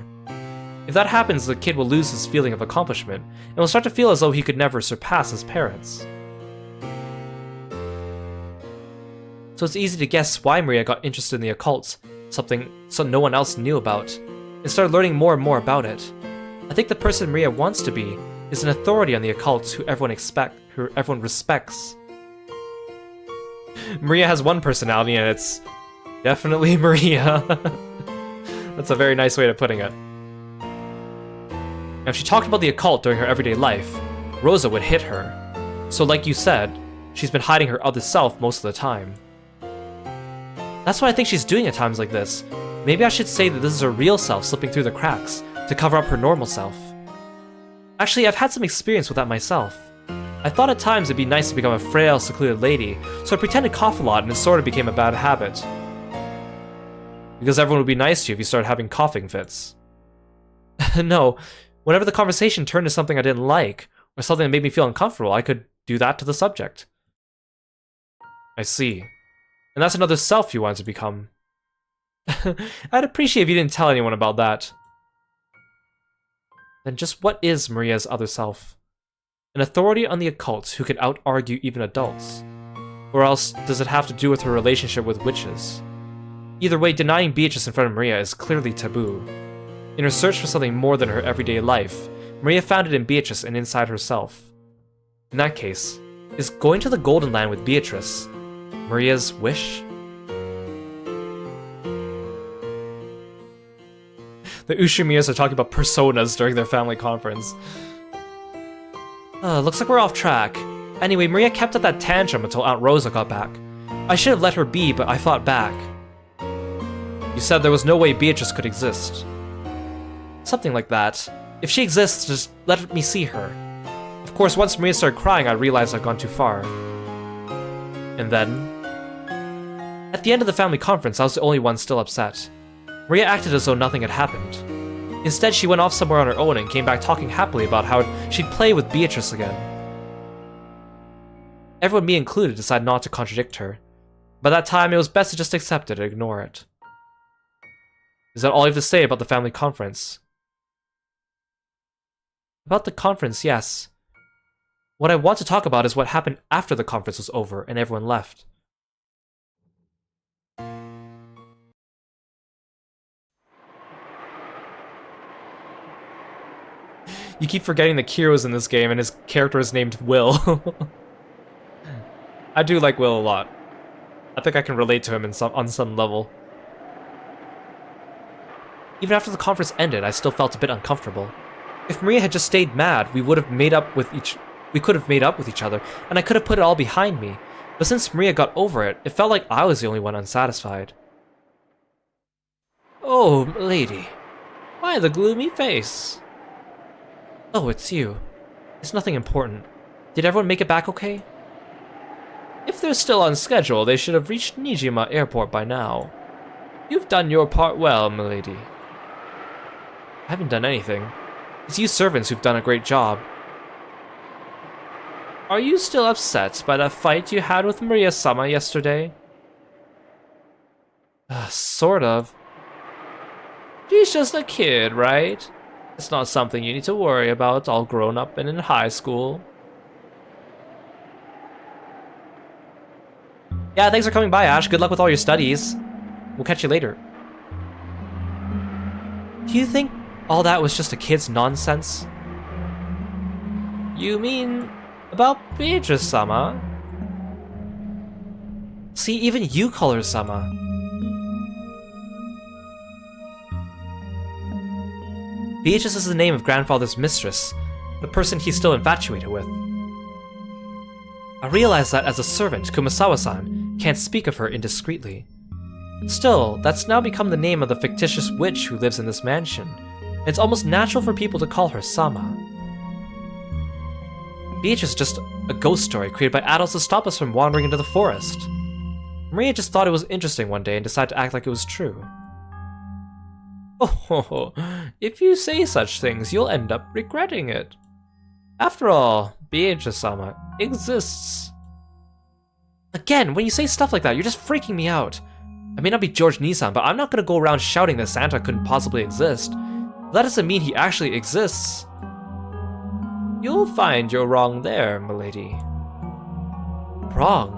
If that happens, the kid will lose his feeling of accomplishment, and will start to feel as though he could never surpass his parents. So it's easy to guess why Maria got interested in the occult, something no one else knew about, and started learning more and more about it. I think the person Maria wants to be is an authority on the occult who everyone respects. Maria has one personality, and it's definitely Maria. That's a very nice way of putting it. Now, if she talked about the occult during her everyday life, Rosa would hit her. So like you said, she's been hiding her other self most of the time. That's what I think she's doing at times like this. Maybe I should say that this is her real self slipping through the cracks to cover up her normal self. Actually, I've had some experience with that myself. I thought at times it'd be nice to become a frail, secluded lady, so I pretended to cough a lot and it sort of became a bad habit. Because everyone would be nice to you if you started having coughing fits. No, whenever the conversation turned to something I didn't like, or something that made me feel uncomfortable, I could do that to the subject. I see. And that's another self you wanted to become. I'd appreciate if you didn't tell anyone about that. Then just what is Maria's other self? An authority on the occult who can out-argue even adults? Or else does it have to do with her relationship with witches? Either way, denying Beatrice in front of Maria is clearly taboo. In her search for something more than her everyday life, Maria found it in Beatrice and inside herself. In that case, is going to the Golden Land with Beatrice Maria's wish? The Ushimiyas are talking about personas during their family conference. Looks like we're off track. Anyway, Maria kept at that tantrum until Aunt Rosa got back. I should have let her be, but I fought back. You said there was no way Beatrice could exist. Something like that. If she exists, just let me see her. Of course, once Maria started crying, I realized I'd gone too far. And then... At the end of the family conference, I was the only one still upset. Maria acted as though nothing had happened. Instead, she went off somewhere on her own and came back talking happily about how she'd play with Beatrice again. Everyone, me included, decided not to contradict her. By that time, it was best to just accept it and ignore it. Is that all you have to say about the family conference? About the conference, yes. What I want to talk about is what happened after the conference was over and everyone left. You keep forgetting that Kiro's in this game and his character is named Will. I do like Will a lot. I think I can relate to him on some level. Even after the conference ended, I still felt a bit uncomfortable. If Maria had just stayed mad, we could have made up with each other, and I could have put it all behind me. But since Maria got over it, it felt like I was the only one unsatisfied. Oh, lady. Why the gloomy face? Oh, it's you. It's nothing important. Did everyone make it back okay? If they're still on schedule, they should have reached Nijima Airport by now. You've done your part well, milady. I haven't done anything. It's you servants who've done a great job. Are you still upset by that fight you had with Maria-sama yesterday? Sort of. She's just a kid, right? It's not something you need to worry about all grown up and in high school. Yeah, thanks for coming by, Ash. Good luck with all your studies. We'll catch you later. Do you think all that was just a kid's nonsense? You mean about Beatrice-sama? See, even you call her Sama. Beatrice is the name of grandfather's mistress, the person he's still infatuated with. I realize that as a servant, Kumasawa-san can't speak of her indiscreetly. Still, that's now become the name of the fictitious witch who lives in this mansion. It's almost natural for people to call her Sama. Beatrice is just a ghost story created by adults to stop us from wandering into the forest. Maria just thought it was interesting one day and decided to act like it was true. Oh, if you say such things, you'll end up regretting it. After all, Beatrice-sama exists. Again, when you say stuff like that, you're just freaking me out. I may not be George Nissan, but I'm not gonna go around shouting that Santa couldn't possibly exist. That doesn't mean he actually exists. You'll find you're wrong there, milady. Wrong?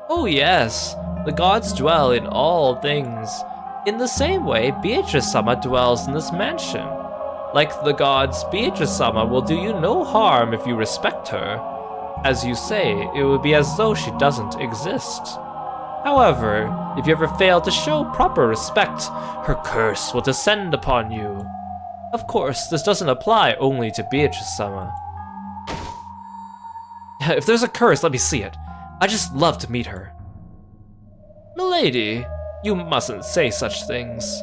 Oh yes, the gods dwell in all things. In the same way, Beatrice-sama dwells in this mansion. Like the gods, Beatrice-sama will do you no harm if you respect her. As you say, it would be as though she doesn't exist. However, if you ever fail to show proper respect, her curse will descend upon you. Of course, this doesn't apply only to Beatrice-sama. If there's a curse, let me see it. I just love to meet her. Milady, you mustn't say such things.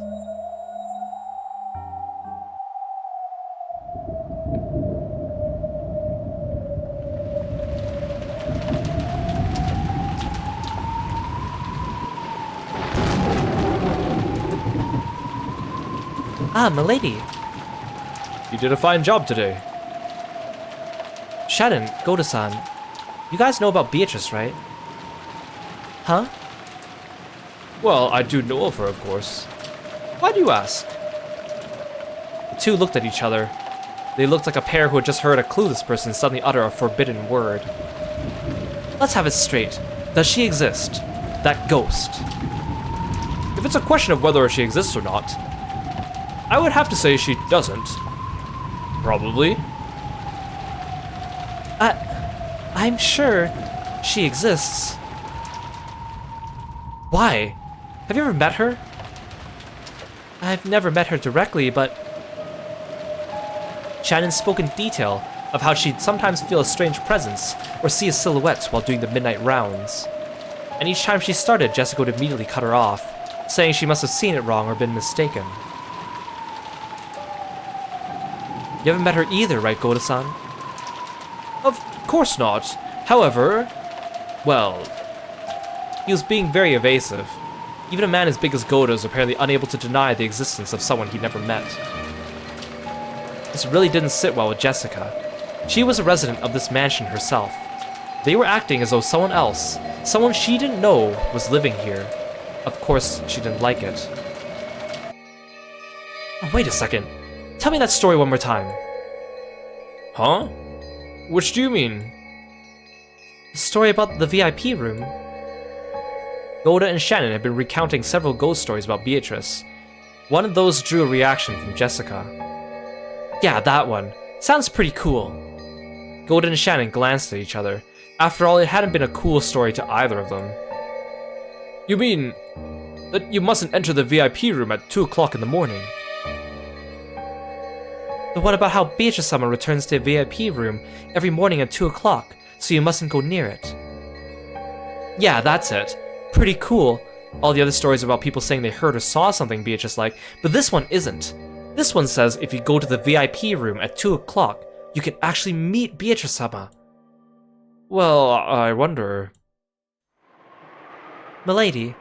Ah, milady. You did a fine job today. Shannon, Goda-san, you guys know about Beatrice, right? Huh? Well, I do know of her, of course. Why do you ask? The two looked at each other. They looked like a pair who had just heard a clueless person suddenly utter a forbidden word. Let's have it straight. Does she exist? That ghost? If it's a question of whether she exists or not, I would have to say she doesn't. Probably. I'm sure she exists. Why? Have you ever met her? I've never met her directly, but... Shannon spoke in detail of how she'd sometimes feel a strange presence or see a silhouette while doing the midnight rounds. And each time she started, Jessica would immediately cut her off, saying she must have seen it wrong or been mistaken. You haven't met her either, right, Goda-san? Of course not. However, well, he was being very evasive. Even a man as big as Goda is apparently unable to deny the existence of someone he'd never met. This really didn't sit well with Jessica. She was a resident of this mansion herself. They were acting as though someone else, someone she didn't know, was living here. Of course, she didn't like it. Oh, wait a second. Tell me that story one more time. Huh? Which do you mean? The story about the VIP room. Goda and Shannon had been recounting several ghost stories about Beatrice. One of those drew a reaction from Jessica. Yeah, that one. Sounds pretty cool. Goda and Shannon glanced at each other. After all, it hadn't been a cool story to either of them. You mean that you mustn't enter the VIP room at 2 o'clock in the morning? The one about how Beatrice-sama returns to the VIP room every morning at 2 o'clock, so you mustn't go near it. Yeah, that's it. Pretty cool. All the other stories about people saying they heard or saw something Beatrice like, but this one isn't. This one says if you go to the VIP room at 2 o'clock, you can actually meet Beatrice-sama. Well, I wonder... Milady,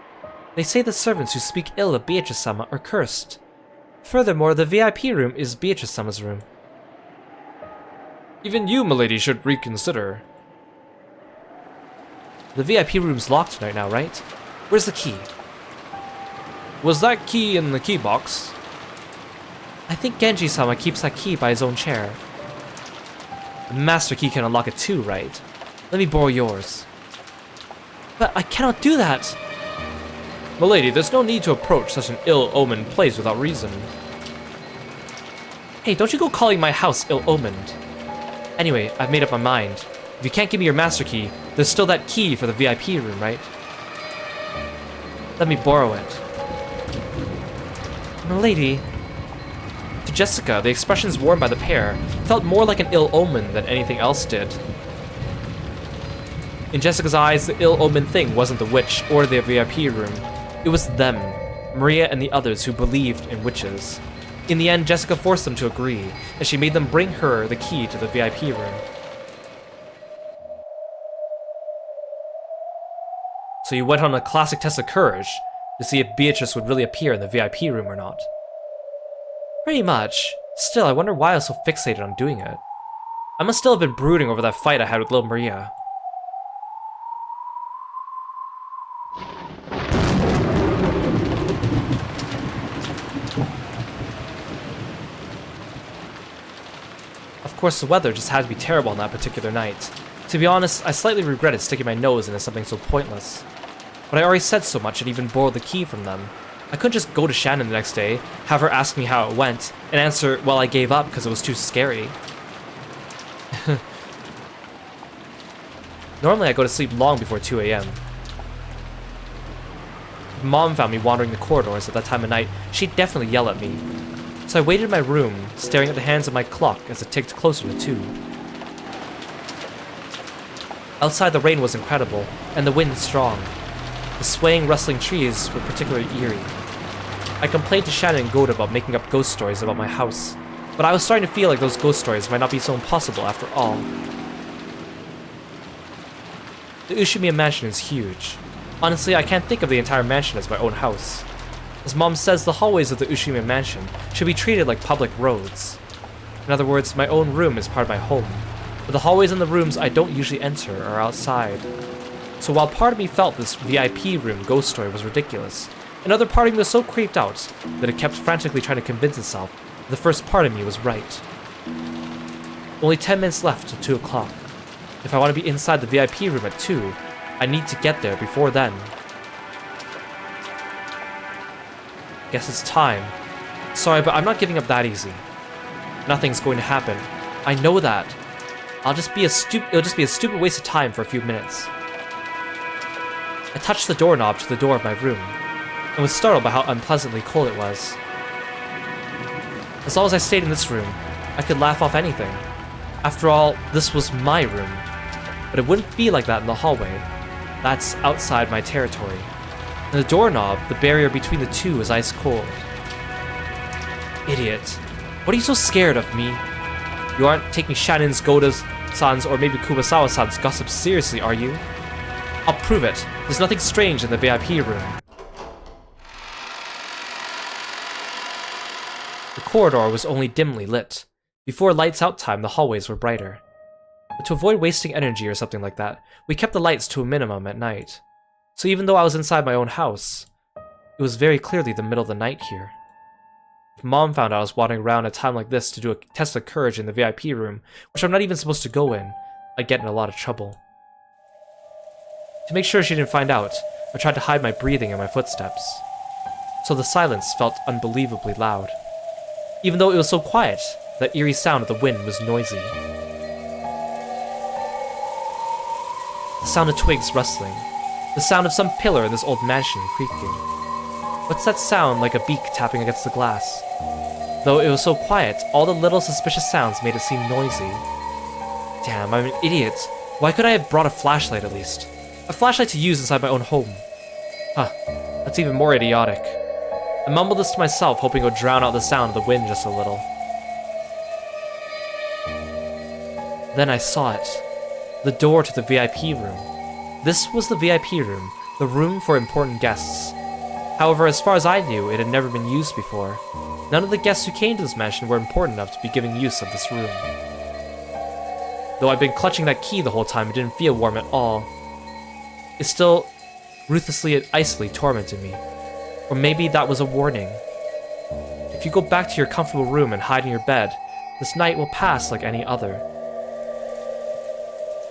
they say the servants who speak ill of Beatrice-sama are cursed. Furthermore, the VIP room is Beatrice-sama's room. Even you, milady, should reconsider. The VIP room's locked tonight now, right? Where's the key? Was that key in the key box? I think Genji-sama keeps that key by his own chair. The master key can unlock it too, right? Let me borrow yours. But I cannot do that! Milady, there's no need to approach such an ill-omened place without reason. Hey, don't you go calling my house ill-omened. Anyway, I've made up my mind. If you can't give me your master key, there's still that key for the VIP room, right? Let me borrow it. Milady... To Jessica, the expressions worn by the pair felt more like an ill omen than anything else did. In Jessica's eyes, the ill-omened thing wasn't the witch or the VIP room. It was them, Maria and the others who believed in witches. In the end, Jessica forced them to agree, and she made them bring her the key to the VIP room. So you went on a classic test of courage to see if Beatrice would really appear in the VIP room or not. Pretty much. Still, I wonder why I was so fixated on doing it. I must still have been brooding over that fight I had with little Maria. course, the weather just had to be terrible on that particular night. To be honest, I slightly regretted sticking my nose into something so pointless. But I already said so much and even borrowed the key from them. I couldn't just go to Shannon the next day, have her ask me how it went, and answer, well, I gave up because it was too scary. Normally I go to sleep long before 2 AM. If Mom found me wandering the corridors at that time of night, she'd definitely yell at me. So I waited in my room, staring at the hands of my clock as it ticked closer to 2. Outside the rain was incredible, and the wind strong. The swaying, rustling trees were particularly eerie. I complained to Shannon and Goda about making up ghost stories about my house, but I was starting to feel like those ghost stories might not be so impossible after all. The Ushimiya mansion is huge. Honestly, I can't think of the entire mansion as my own house. As Mom says, the hallways of the Ushimiya mansion should be treated like public roads. In other words, my own room is part of my home, but the hallways and the rooms I don't usually enter are outside. So while part of me felt this VIP room ghost story was ridiculous, another part of me was so creeped out that it kept frantically trying to convince itself that the first part of me was right. Only 10 minutes left till 2 o'clock. If I want to be inside the VIP room at 2, I need to get there before then. Guess it's time. Sorry, but I'm not giving up that easy. Nothing's going to happen. I know that. It'll just be a stupid waste of time for a few minutes. I touched the doorknob to the door of my room, and was startled by how unpleasantly cold it was. As long as I stayed in this room, I could laugh off anything. After all, this was my room. But it wouldn't be like that in the hallway. That's outside my territory. And the doorknob, the barrier between the two, is ice cold. Idiot. What are you so scared of me? You aren't taking Shannon's, Goda's-san's, or maybe Kumasawa-san's gossip seriously, are you? I'll prove it. There's nothing strange in the VIP room. The corridor was only dimly lit. Before lights out time, the hallways were brighter. But to avoid wasting energy or something like that, we kept the lights to a minimum at night. So even though I was inside my own house, it was very clearly the middle of the night here. If Mom found out I was wandering around at a time like this to do a test of courage in the VIP room, which I'm not even supposed to go in, I'd get in a lot of trouble. To make sure she didn't find out, I tried to hide my breathing and my footsteps. So the silence felt unbelievably loud. Even though it was so quiet, that eerie sound of the wind was noisy. The sound of twigs rustling. The sound of some pillar in this old mansion creaking. What's that sound like a beak tapping against the glass? Though it was so quiet, all the little suspicious sounds made it seem noisy. Damn, I'm an idiot. Why couldn't I have brought a flashlight at least? A flashlight to use inside my own home. Huh, that's even more idiotic. I mumbled this to myself, hoping it would drown out the sound of the wind just a little. Then I saw it. The door to the VIP room. This was the VIP room, the room for important guests. However, as far as I knew, it had never been used before. None of the guests who came to this mansion were important enough to be giving use of this room. Though I'd been clutching that key the whole time, it didn't feel warm at all. It still ruthlessly and icily tormented me. Or maybe that was a warning. If you go back to your comfortable room and hide in your bed, this night will pass like any other.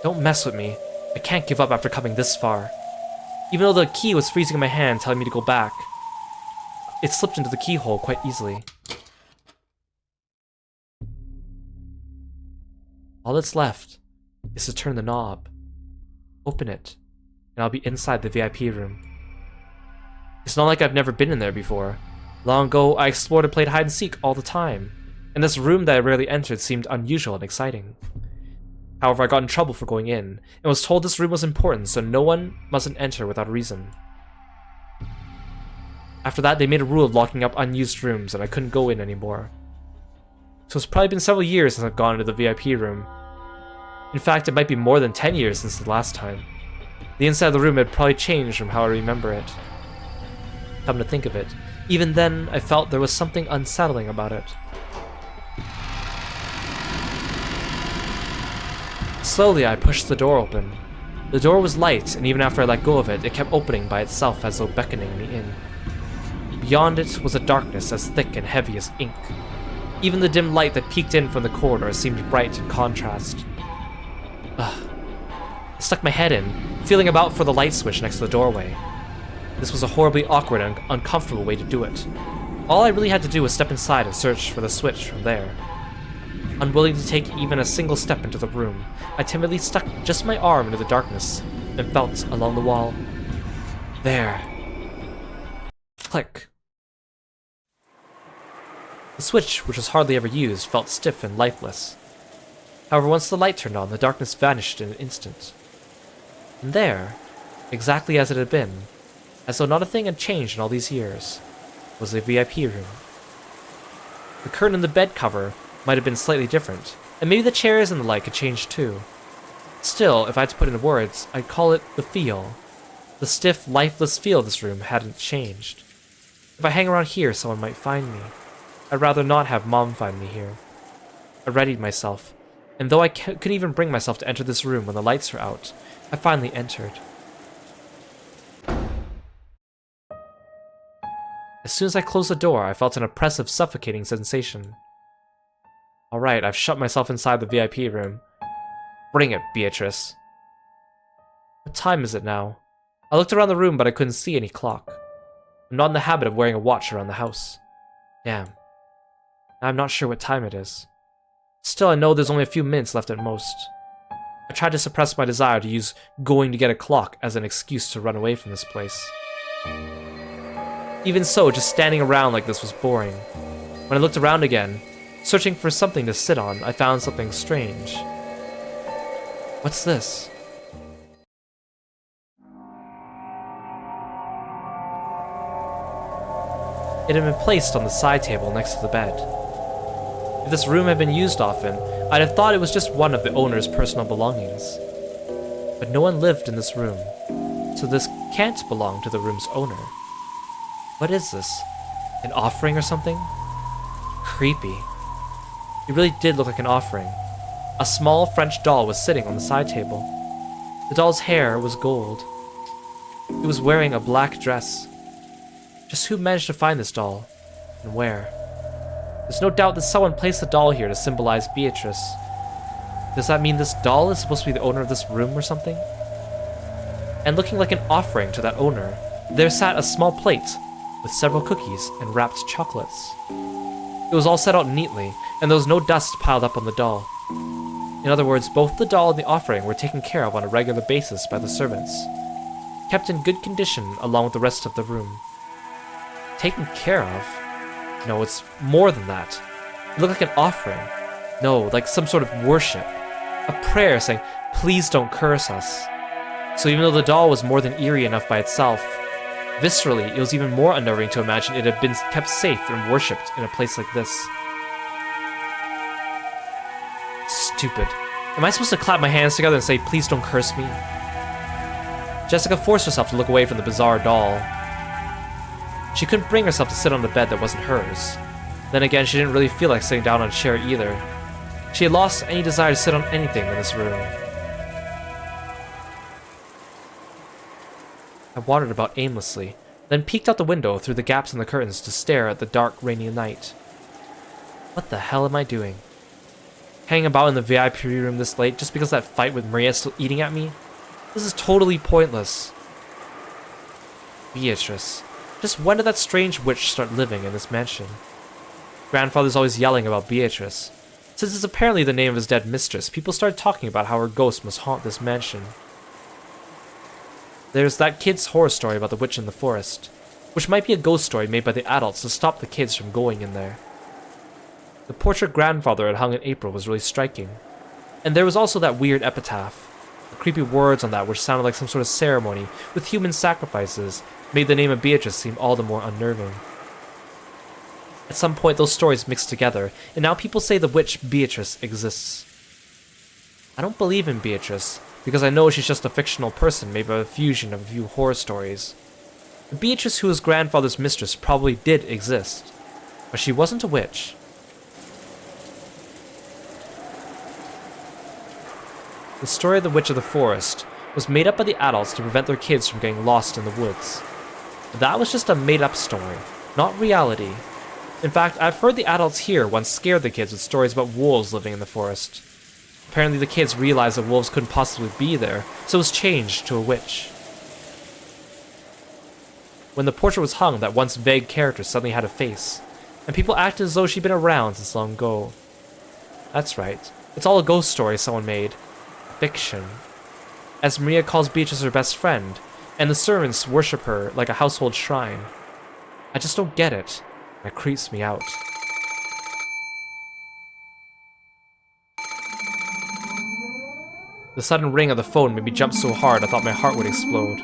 Don't mess with me. I can't give up after coming this far. Even though the key was freezing in my hand, telling me to go back, it slipped into the keyhole quite easily. All that's left is to turn the knob, open it, and I'll be inside the VIP room. It's not like I've never been in there before. Long ago, I explored and played hide and seek all the time, and this room that I rarely entered seemed unusual and exciting. However, I got in trouble for going in, and was told this room was important, so no one mustn't enter without a reason. After that, they made a rule of locking up unused rooms, and I couldn't go in anymore. So it's probably been several years since I've gone into the VIP room. In fact, it might be more than 10 years since the last time. The inside of the room had probably changed from how I remember it. Come to think of it, even then, I felt there was something unsettling about it. Slowly, I pushed the door open. The door was light, and even after I let go of it, it kept opening by itself as though beckoning me in. Beyond it was a darkness as thick and heavy as ink. Even the dim light that peeked in from the corridor seemed bright in contrast. Ugh. I stuck my head in, feeling about for the light switch next to the doorway. This was a horribly awkward and uncomfortable way to do it. All I really had to do was step inside and search for the switch from there. Unwilling to take even a single step into the room, I timidly stuck just my arm into the darkness and felt along the wall. There. Click. The switch, which was hardly ever used, felt stiff and lifeless. However, once the light turned on, the darkness vanished in an instant. And there, exactly as it had been, as though not a thing had changed in all these years, was the VIP room. The curtain in the bed cover might have been slightly different, and maybe the chairs and the like had changed too. Still, if I had to put it in words, I'd call it the feel. The stiff, lifeless feel of this room hadn't changed. If I hang around here, someone might find me. I'd rather not have Mom find me here. I readied myself, and though I couldn't even bring myself to enter this room when the lights were out, I finally entered. As soon as I closed the door, I felt an oppressive, suffocating sensation. Alright, I've shut myself inside the VIP room. Bring it, Beatrice. What time is it now? I looked around the room, but I couldn't see any clock. I'm not in the habit of wearing a watch around the house. Damn. I'm not sure what time it is. Still, I know there's only a few minutes left at most. I tried to suppress my desire to use going to get a clock as an excuse to run away from this place. Even so, just standing around like this was boring. When I looked around again, searching for something to sit on, I found something strange. What's this? It had been placed on the side table next to the bed. If this room had been used often, I'd have thought it was just one of the owner's personal belongings. But no one lived in this room, so this can't belong to the room's owner. What is this? An offering or something? Creepy. It really did look like an offering. A small French doll was sitting on the side table. The doll's hair was gold. It was wearing a black dress. Just who managed to find this doll, and where? There's no doubt that someone placed the doll here to symbolize Beatrice. Does that mean this doll is supposed to be the owner of this room or something? And looking like an offering to that owner, there sat a small plate with several cookies and wrapped chocolates. It was all set out neatly, and there was no dust piled up on the doll. In other words, both the doll and the offering were taken care of on a regular basis by the servants, kept in good condition along with the rest of the room. Taken care of? No, it's more than that. It looked like an offering. No, like some sort of worship. A prayer saying, please don't curse us. So even though the doll was more than eerie enough by itself, viscerally, it was even more unnerving to imagine it had been kept safe and worshipped in a place like this. Stupid. Am I supposed to clap my hands together and say, please don't curse me? Jessica forced herself to look away from the bizarre doll. She couldn't bring herself to sit on the bed that wasn't hers. Then again, she didn't really feel like sitting down on a chair either. She had lost any desire to sit on anything in this room. I wandered about aimlessly, then peeked out the window through the gaps in the curtains to stare at the dark, rainy night. What the hell am I doing? Hanging about in the VIP room this late just because that fight with Maria is still eating at me? This is totally pointless. Beatrice. Just when did that strange witch start living in this mansion? Grandfather's always yelling about Beatrice. Since it's apparently the name of his dead mistress, people started talking about how her ghost must haunt this mansion. There's that kid's horror story about the witch in the forest, which might be a ghost story made by the adults to stop the kids from going in there. The portrait grandfather had hung in April was really striking. And there was also that weird epitaph. The creepy words on that which sounded like some sort of ceremony with human sacrifices made the name of Beatrice seem all the more unnerving. At some point those stories mixed together, and now people say the witch Beatrice exists. I don't believe in Beatrice, because I know she's just a fictional person made by a fusion of a few horror stories. The Beatrice who was grandfather's mistress probably did exist, but she wasn't a witch. The story of the Witch of the Forest was made up by the adults to prevent their kids from getting lost in the woods. But that was just a made-up story, not reality. In fact, I've heard the adults here once scared the kids with stories about wolves living in the forest. Apparently the kids realized that wolves couldn't possibly be there, so it was changed to a witch. When the portrait was hung, that once vague character suddenly had a face, and people acted as though she'd been around since long ago. That's right, it's all a ghost story someone made. Fiction. As Maria calls Beatrice her best friend, and the servants worship her like a household shrine. I just don't get it. It creeps me out. The sudden ring of the phone made me jump so hard I thought my heart would explode.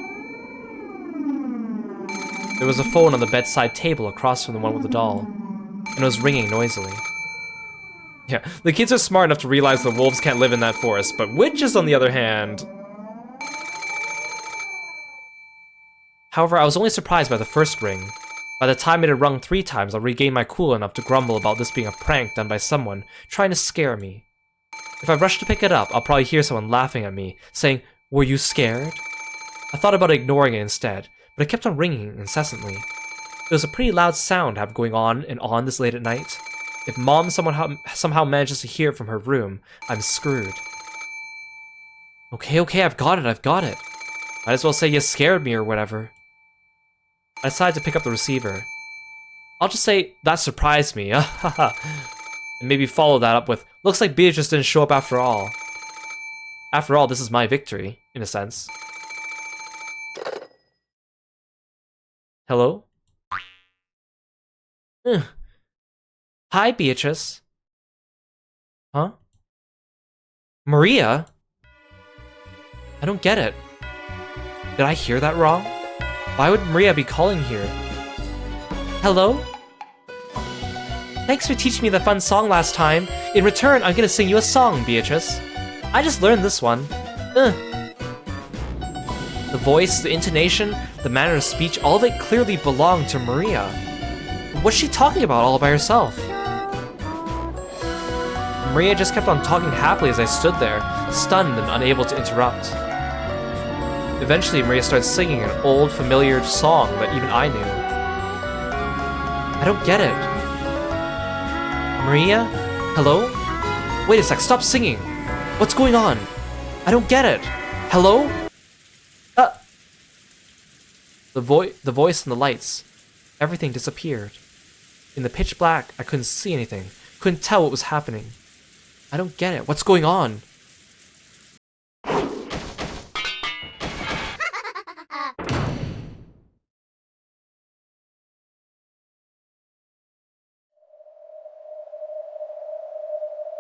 There was a phone on the bedside table across from the one with the doll, and it was ringing noisily. Yeah, the kids are smart enough to realize the wolves can't live in that forest, but witches on the other hand... However, I was only surprised by the first ring. By the time it had rung 3 times, I regained my cool enough to grumble about this being a prank done by someone trying to scare me. If I rush to pick it up, I'll probably hear someone laughing at me, saying, "Were you scared?" I thought about ignoring it instead, but it kept on ringing incessantly. It was a pretty loud sound to have going on and on this late at night. If Mom somehow manages to hear it from her room, I'm screwed. Okay, I've got it. Might as well say you scared me or whatever. I decided to pick up the receiver. I'll just say, that surprised me, and maybe follow that up with, looks like Beatrice didn't show up after all. After all, this is my victory, in a sense. Hello? Hi, Beatrice. Huh? Maria? I don't get it. Did I hear that wrong? Why would Maria be calling here? Hello? Thanks for teaching me the fun song last time. In return, I'm gonna sing you a song, Beatrice. I just learned this one. The voice, the intonation, the manner of speech, all of it clearly belonged to Maria. What's she talking about all by herself? Maria just kept on talking happily as I stood there, stunned and unable to interrupt. Eventually, Maria started singing an old, familiar song that even I knew. I don't get it. Maria? Hello? Wait a sec, stop singing! What's going on? I don't get it! Hello? The voice and the lights. Everything disappeared. In the pitch black, I couldn't see anything. Couldn't tell what was happening. I don't get it. What's going on?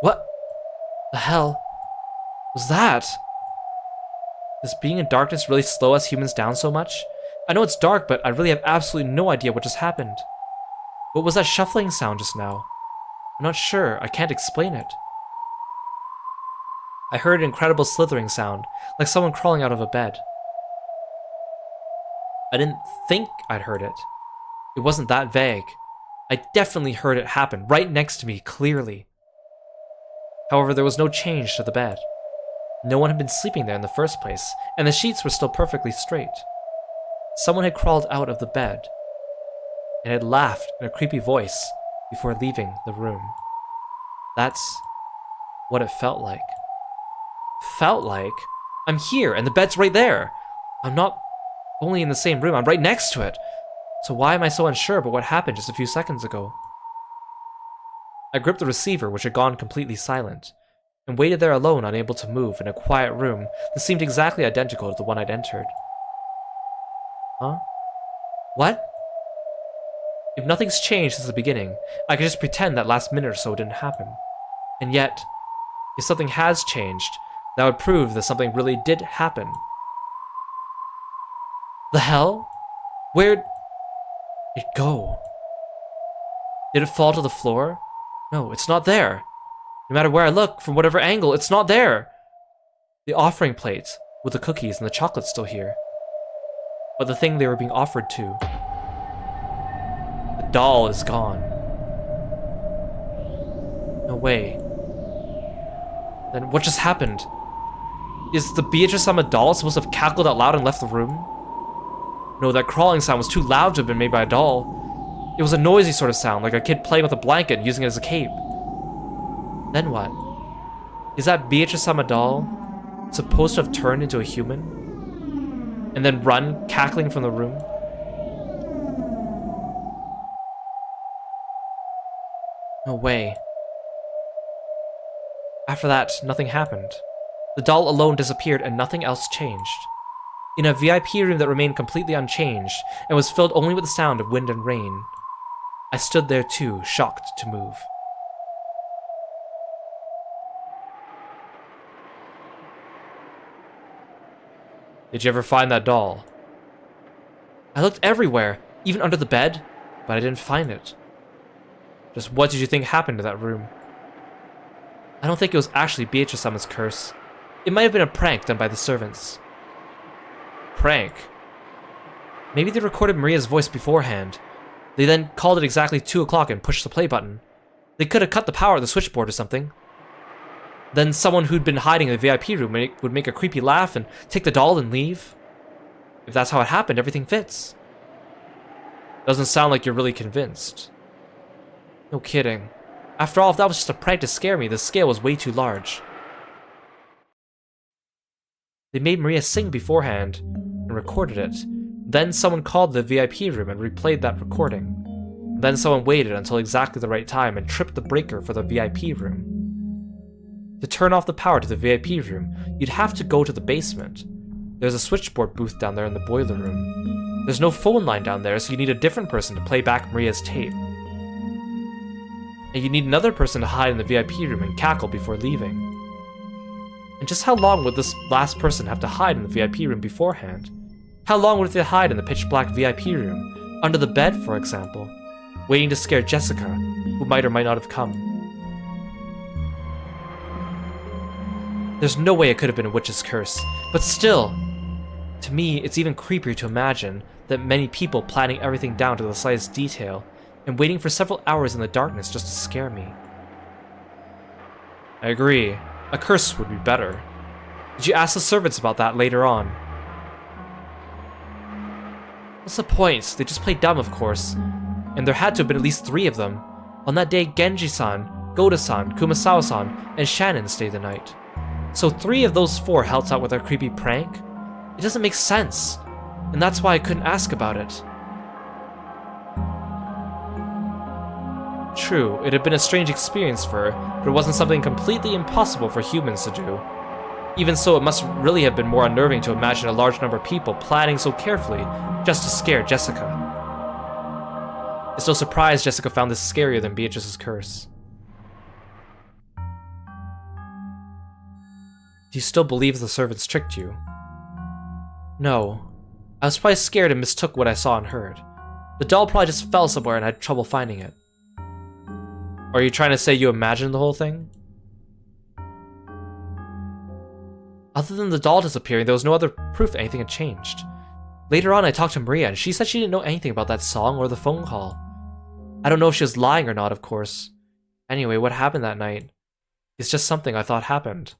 What the hell was that? Does being in darkness really slow us humans down so much? I know it's dark, but I really have absolutely no idea what just happened. What was that shuffling sound just now? I'm not sure. I can't explain it. I heard an incredible slithering sound, like someone crawling out of a bed. I didn't think I'd heard it. It wasn't that vague. I definitely heard it happen right next to me, clearly. However, there was no change to the bed. No one had been sleeping there in the first place, and the sheets were still perfectly straight. Someone had crawled out of the bed and had laughed in a creepy voice before leaving the room. That's what it felt like. Felt like? I'm here, and the bed's right there. I'm not only in the same room, I'm right next to it. So why am I so unsure about what happened just a few seconds ago? I gripped the receiver, which had gone completely silent, and waited there alone, unable to move, in a quiet room that seemed exactly identical to the one I'd entered. Huh? What? If nothing's changed since the beginning, I could just pretend that last minute or so didn't happen. And yet, if something has changed, that would prove that something really did happen. The hell? Where'd it go? Did it fall to the floor? No, it's not there. No matter where I look, from whatever angle, it's not there. The offering plate, with the cookies and the chocolate's still here. But the thing they were being offered to, the doll is gone. No way. Then what just happened? Is the Beatrice-sama doll supposed to have cackled out loud and left the room? No, that crawling sound was too loud to have been made by a doll. It was a noisy sort of sound, like a kid playing with a blanket and using it as a cape. Then what? Is that Beatrice-sama doll supposed to have turned into a human? And then run, cackling from the room? No way. After that, nothing happened. The doll alone disappeared and nothing else changed. In a VIP room that remained completely unchanged and was filled only with the sound of wind and rain, I stood there too, shocked to move. Did you ever find that doll? I looked everywhere, even under the bed, but I didn't find it. Just what did you think happened to that room? I don't think it was actually Beatrice-sama's curse. It might have been a prank done by the servants. Prank? Maybe they recorded Maria's voice beforehand. They then called it exactly 2 o'clock and pushed the play button. They could have cut the power of the switchboard or something. Then someone who'd been hiding in the VIP room would make a creepy laugh and take the doll and leave. If that's how it happened, everything fits. Doesn't sound like you're really convinced. No kidding. After all, if that was just a prank to scare me, the scale was way too large. They made Maria sing beforehand and recorded it. Then someone called the VIP room and replayed that recording. Then someone waited until exactly the right time and tripped the breaker for the VIP room. To turn off the power to the VIP room, you'd have to go to the basement. There's a switchboard booth down there in the boiler room. There's no phone line down there, so you need a different person to play back Maria's tape. And you need another person to hide in the VIP room and cackle before leaving. And just how long would this last person have to hide in the VIP room beforehand? How long would they hide in the pitch black VIP room? Under the bed, for example, waiting to scare Jessica, who might or might not have come. There's no way it could have been a witch's curse, but still, to me, it's even creepier to imagine that many people planning everything down to the slightest detail and waiting for several hours in the darkness just to scare me. I agree. A curse would be better. Did you ask the servants about that later on? What's the point? They just played dumb, of course. And there had to have been at least 3 of them. On that day, Genji-san, Goda-san, Kumasawa-san, and Shannon stayed the night. So 3 of those 4 helped out with our creepy prank? It doesn't make sense. And that's why I couldn't ask about it. True, it had been a strange experience for her, but it wasn't something completely impossible for humans to do. Even so, it must really have been more unnerving to imagine a large number of people planning so carefully just to scare Jessica. It's no surprise Jessica found this scarier than Beatrice's curse. Do you still believe the servants tricked you? No. I was probably scared and mistook what I saw and heard. The doll probably just fell somewhere and I had trouble finding it. Or are you trying to say you imagined the whole thing? Other than the doll disappearing, there was no other proof anything had changed. Later on, I talked to Maria, and she said she didn't know anything about that song or the phone call. I don't know if she was lying or not, of course. Anyway, what happened that night? It's just something I thought happened.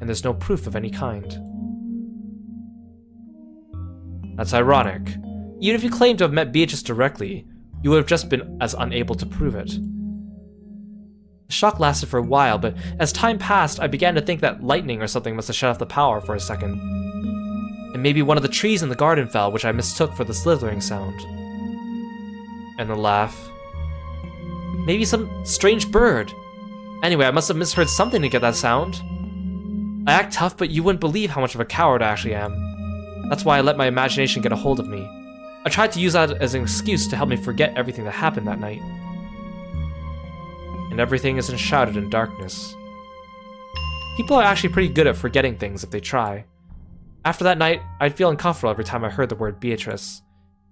And there's no proof of any kind. That's ironic. Even if you claimed to have met Beatrice directly, you would have just been as unable to prove it. The shock lasted for a while, but as time passed, I began to think that lightning or something must have shut off the power for a second. And maybe one of the trees in the garden fell, which I mistook for the slithering sound. And the laugh. Maybe some strange bird. Anyway, I must have misheard something to get that sound. I act tough, but you wouldn't believe how much of a coward I actually am. That's why I let my imagination get a hold of me. I tried to use that as an excuse to help me forget everything that happened that night. And everything is enshrouded in darkness. People are actually pretty good at forgetting things if they try. After that night, I'd feel uncomfortable every time I heard the word Beatrice,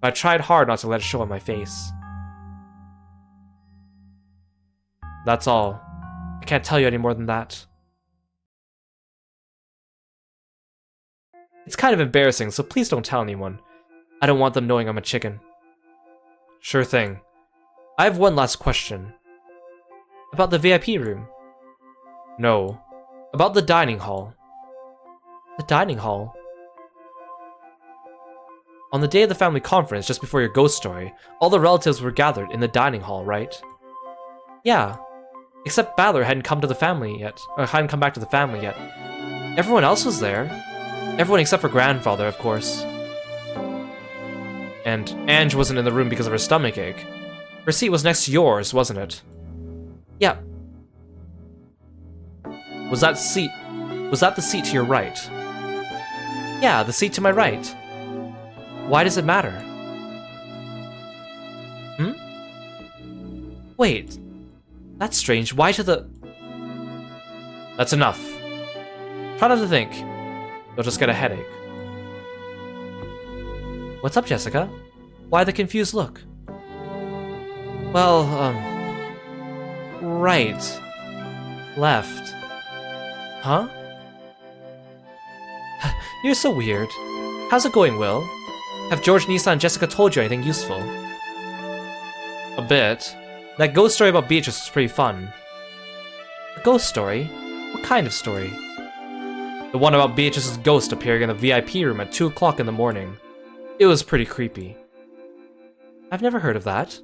but I tried hard not to let it show on my face. That's all. I can't tell you any more than that. It's kind of embarrassing, so please don't tell anyone. I don't want them knowing I'm a chicken. Sure thing. I have one last question. About the VIP room? No. About the dining hall. The dining hall? On the day of the family conference, just before your ghost story, all the relatives were gathered in the dining hall, right? Yeah. Except Balor hadn't come to the family yet, or hadn't come back to the family yet. Everyone else was there. Everyone except for grandfather, of course. And Ange wasn't in the room because of her stomach ache. Her seat was next to yours, wasn't it? Yeah. Was that the seat to your right? Yeah, the seat to my right. Why does it matter? Wait. That's strange. Why to the... That's enough. Try not to think. You'll just get a headache. What's up, Jessica? Why the confused look? Well, right. Left. Huh? You're so weird. How's it going, Will? Have George, Nisa, and Jessica told you anything useful? A bit. That ghost story about Beatrice was pretty fun. A ghost story? What kind of story? The one about Beatrice's ghost appearing in the VIP room at 2 o'clock in the morning. It was pretty creepy. I've never heard of that.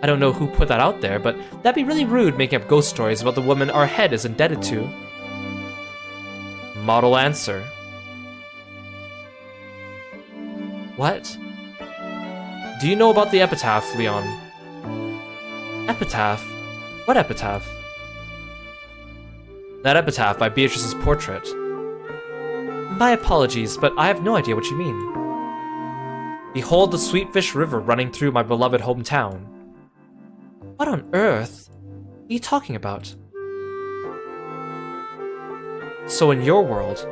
I don't know who put that out there, but that'd be really rude making up ghost stories about the woman our head is indebted to. Model answer. What? Do you know about the epitaph, Leon? Epitaph? What epitaph? That epitaph by Beatrice's portrait. My apologies, but I have no idea what you mean. Behold the Sweetfish River running through my beloved hometown. What on earth are you talking about? So in your world,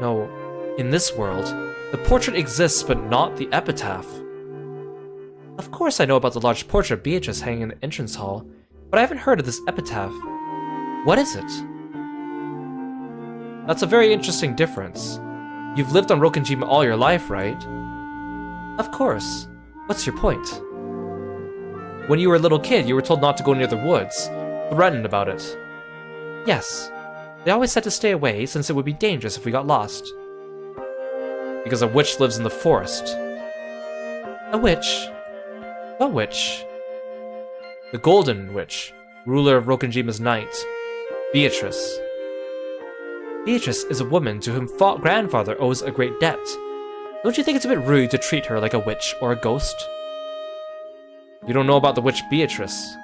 no, in this world, the portrait exists but not the epitaph. Of course I know about the large portrait of Beatrice hanging in the entrance hall, but I haven't heard of this epitaph. What is it? That's a very interesting difference. You've lived on Rokenjima all your life, right? Of course. What's your point? When you were a little kid, you were told not to go near the woods, threatened about it. Yes. They always said to stay away since it would be dangerous if we got lost. Because a witch lives in the forest. A witch? What witch? The Golden Witch, ruler of Rokenjima's night, Beatrice. Beatrice is a woman to whom grandfather owes a great debt. Don't you think it's a bit rude to treat her like a witch or a ghost? You don't know about the witch Beatrice.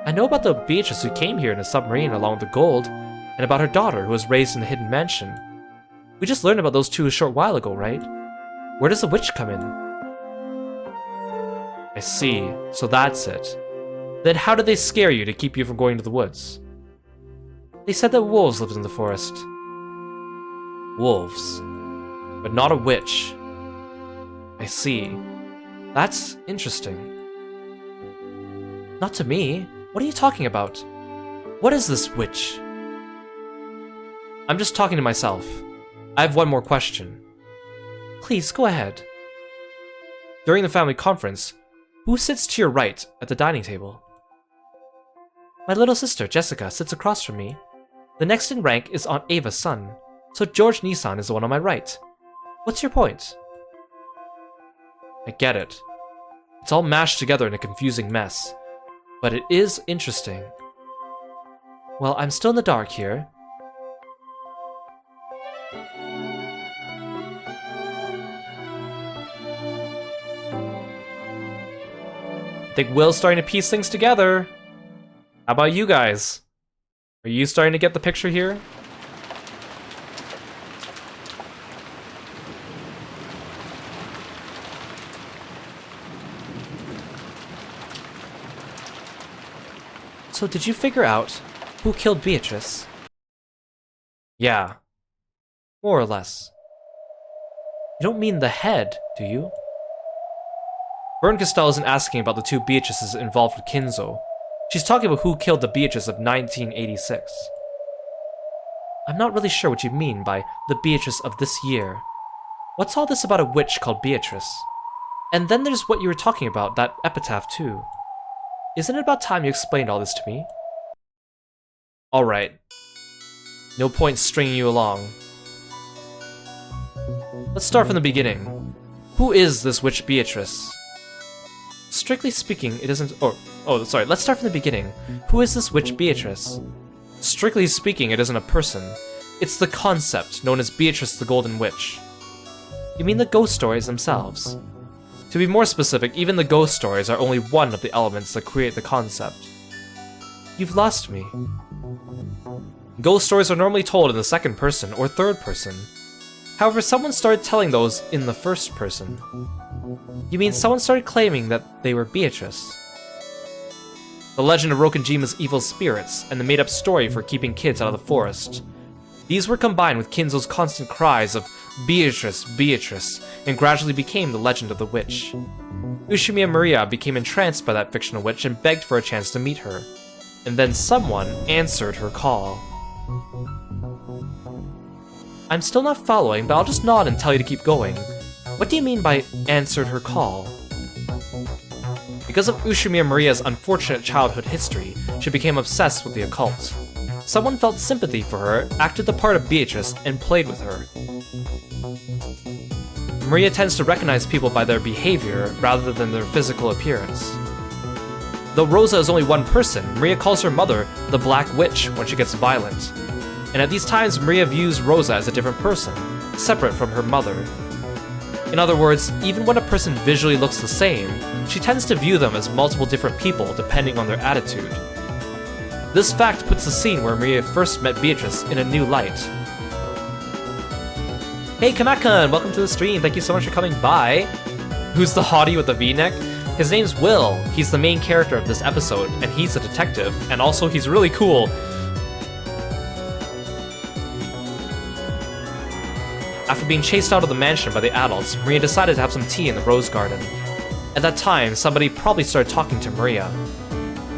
I know about the Beatrice who came here in a submarine along with the gold, and about her daughter who was raised in the hidden mansion. We just learned about those two a short while ago, right? Where does the witch come in? I see, so that's it. Then how did they scare you to keep you from going to the woods? They said that wolves lived in the forest. Wolves. But not a witch. I see. That's interesting. Not to me. What are you talking about? What is this witch? I'm just talking to myself. I have one more question. Please, go ahead. During the family conference, who sits to your right at the dining table? My little sister, Jessica, sits across from me. The next in rank is Aunt Ava's son, so George Nissan is the one on my right. What's your point? I get it. It's all mashed together in a confusing mess, but it is interesting. Well, I'm still in the dark here. I think Will's starting to piece things together. How about you guys? Are you starting to get the picture here? So did you figure out who killed Beatrice? Yeah. More or less. You don't mean the head, do you? Bernkastel isn't asking about the two Beatrices involved with Kinzo. She's talking about who killed the Beatrice of 1986. I'm not really sure what you mean by the Beatrice of this year. What's all this about a witch called Beatrice? And then there's what you were talking about, that epitaph too. Isn't it about time you explained all this to me? Alright. No point stringing you along. Let's start from the beginning. Who is this witch Beatrice? Strictly speaking, it isn't... Oh, sorry, let's start from the beginning. Who is this witch Beatrice? Strictly speaking, it isn't a person. It's the concept known as Beatrice the Golden Witch. You mean the ghost stories themselves? To be more specific, even the ghost stories are only one of the elements that create the concept. You've lost me. Ghost stories are normally told in the second person or third person. However, someone started telling those in the first person. You mean someone started claiming that they were Beatrice? The legend of Rokonjima's evil spirits and the made-up story for keeping kids out of the forest. These were combined with Kinzo's constant cries of Beatrice, Beatrice, and gradually became the legend of the witch. Ushimiya Maria became entranced by that fictional witch and begged for a chance to meet her. And then someone answered her call. I'm still not following, but I'll just nod and tell you to keep going. What do you mean by answered her call? Because of Ushimiya Maria's unfortunate childhood history, she became obsessed with the occult. Someone felt sympathy for her, acted the part of Beatrice, and played with her. Maria tends to recognize people by their behavior rather than their physical appearance. Though Rosa is only one person, Maria calls her mother the Black Witch when she gets violent. And at these times, Maria views Rosa as a different person, separate from her mother. In other words, even when a person visually looks the same, she tends to view them as multiple different people depending on their attitude. This fact puts the scene where Maria first met Beatrice in a new light. Hey Kamakun, welcome to the stream, thank you so much for coming by. Who's the hottie with the V-neck? His name's Will, he's the main character of this episode, and he's a detective, and also he's really cool. After being chased out of the mansion by the adults, Maria decided to have some tea in the rose garden. At that time, somebody probably started talking to Maria.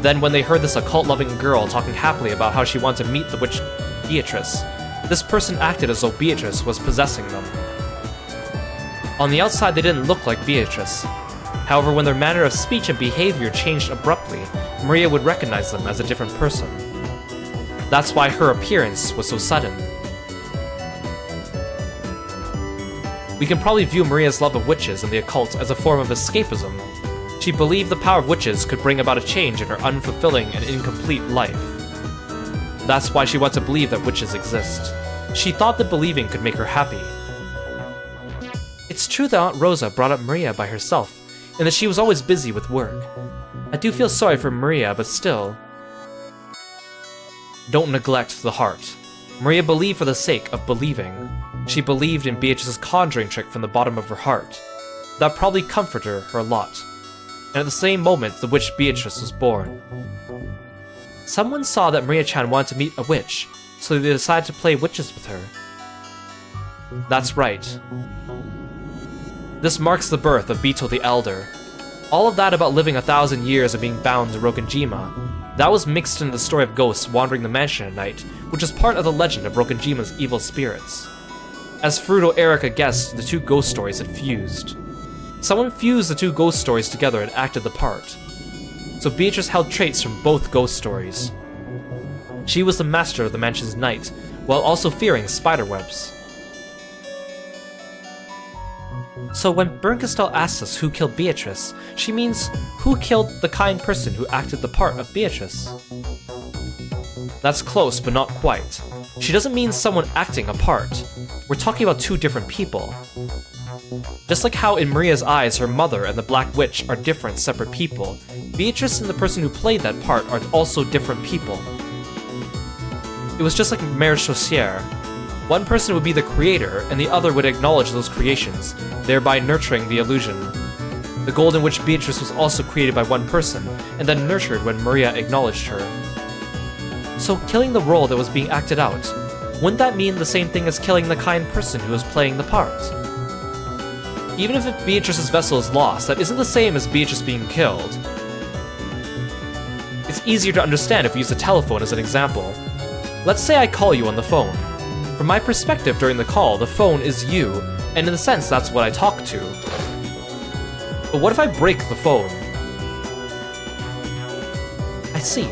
Then when they heard this occult-loving girl talking happily about how she wanted to meet the witch Beatrice, this person acted as though Beatrice was possessing them. On the outside, they didn't look like Beatrice. However, when their manner of speech and behavior changed abruptly, Maria would recognize them as a different person. That's why her appearance was so sudden. We can probably view Maria's love of witches and the occult as a form of escapism. She believed the power of witches could bring about a change in her unfulfilling and incomplete life. That's why she wanted to believe that witches exist. She thought that believing could make her happy. It's true that Aunt Rosa brought up Maria by herself, and that she was always busy with work. I do feel sorry for Maria, but still... Don't neglect the heart. Maria believed for the sake of believing. She believed in Beatrice's conjuring trick from the bottom of her heart. That probably comforted her a lot. And at the same moment, the witch Beatrice was born. Someone saw that Maria-chan wanted to meet a witch, so they decided to play witches with her. That's right. This marks the birth of Bito the Elder. All of that about living 1,000 years and being bound to Rokonjima, that was mixed into the story of ghosts wandering the mansion at night, which is part of the legend of Rokonjima's evil spirits. As Furuto Erika guessed, the two ghost stories had fused. Someone fused the two ghost stories together and acted the part. So Beatrice held traits from both ghost stories. She was the master of the mansion's night, while also fearing spiderwebs. So when Bernkastel asks us who killed Beatrice, she means who killed the kind person who acted the part of Beatrice. That's close, but not quite. She doesn't mean someone acting a part. We're talking about two different people. Just like how in Maria's eyes her mother and the Black Witch are different, separate people, Beatrice and the person who played that part are also different people. It was just like Mère Chaussière. One person would be the creator, and the other would acknowledge those creations, thereby nurturing the illusion. The Golden Witch Beatrice was also created by one person, and then nurtured when Maria acknowledged her. So killing the role that was being acted out, wouldn't that mean the same thing as killing the kind person who was playing the part? Even if Beatrice's vessel is lost, that isn't the same as Beatrice being killed. It's easier to understand if we use the telephone as an example. Let's say I call you on the phone. From my perspective during the call, the phone is you, and in a sense that's what I talk to. But what if I break the phone? I see.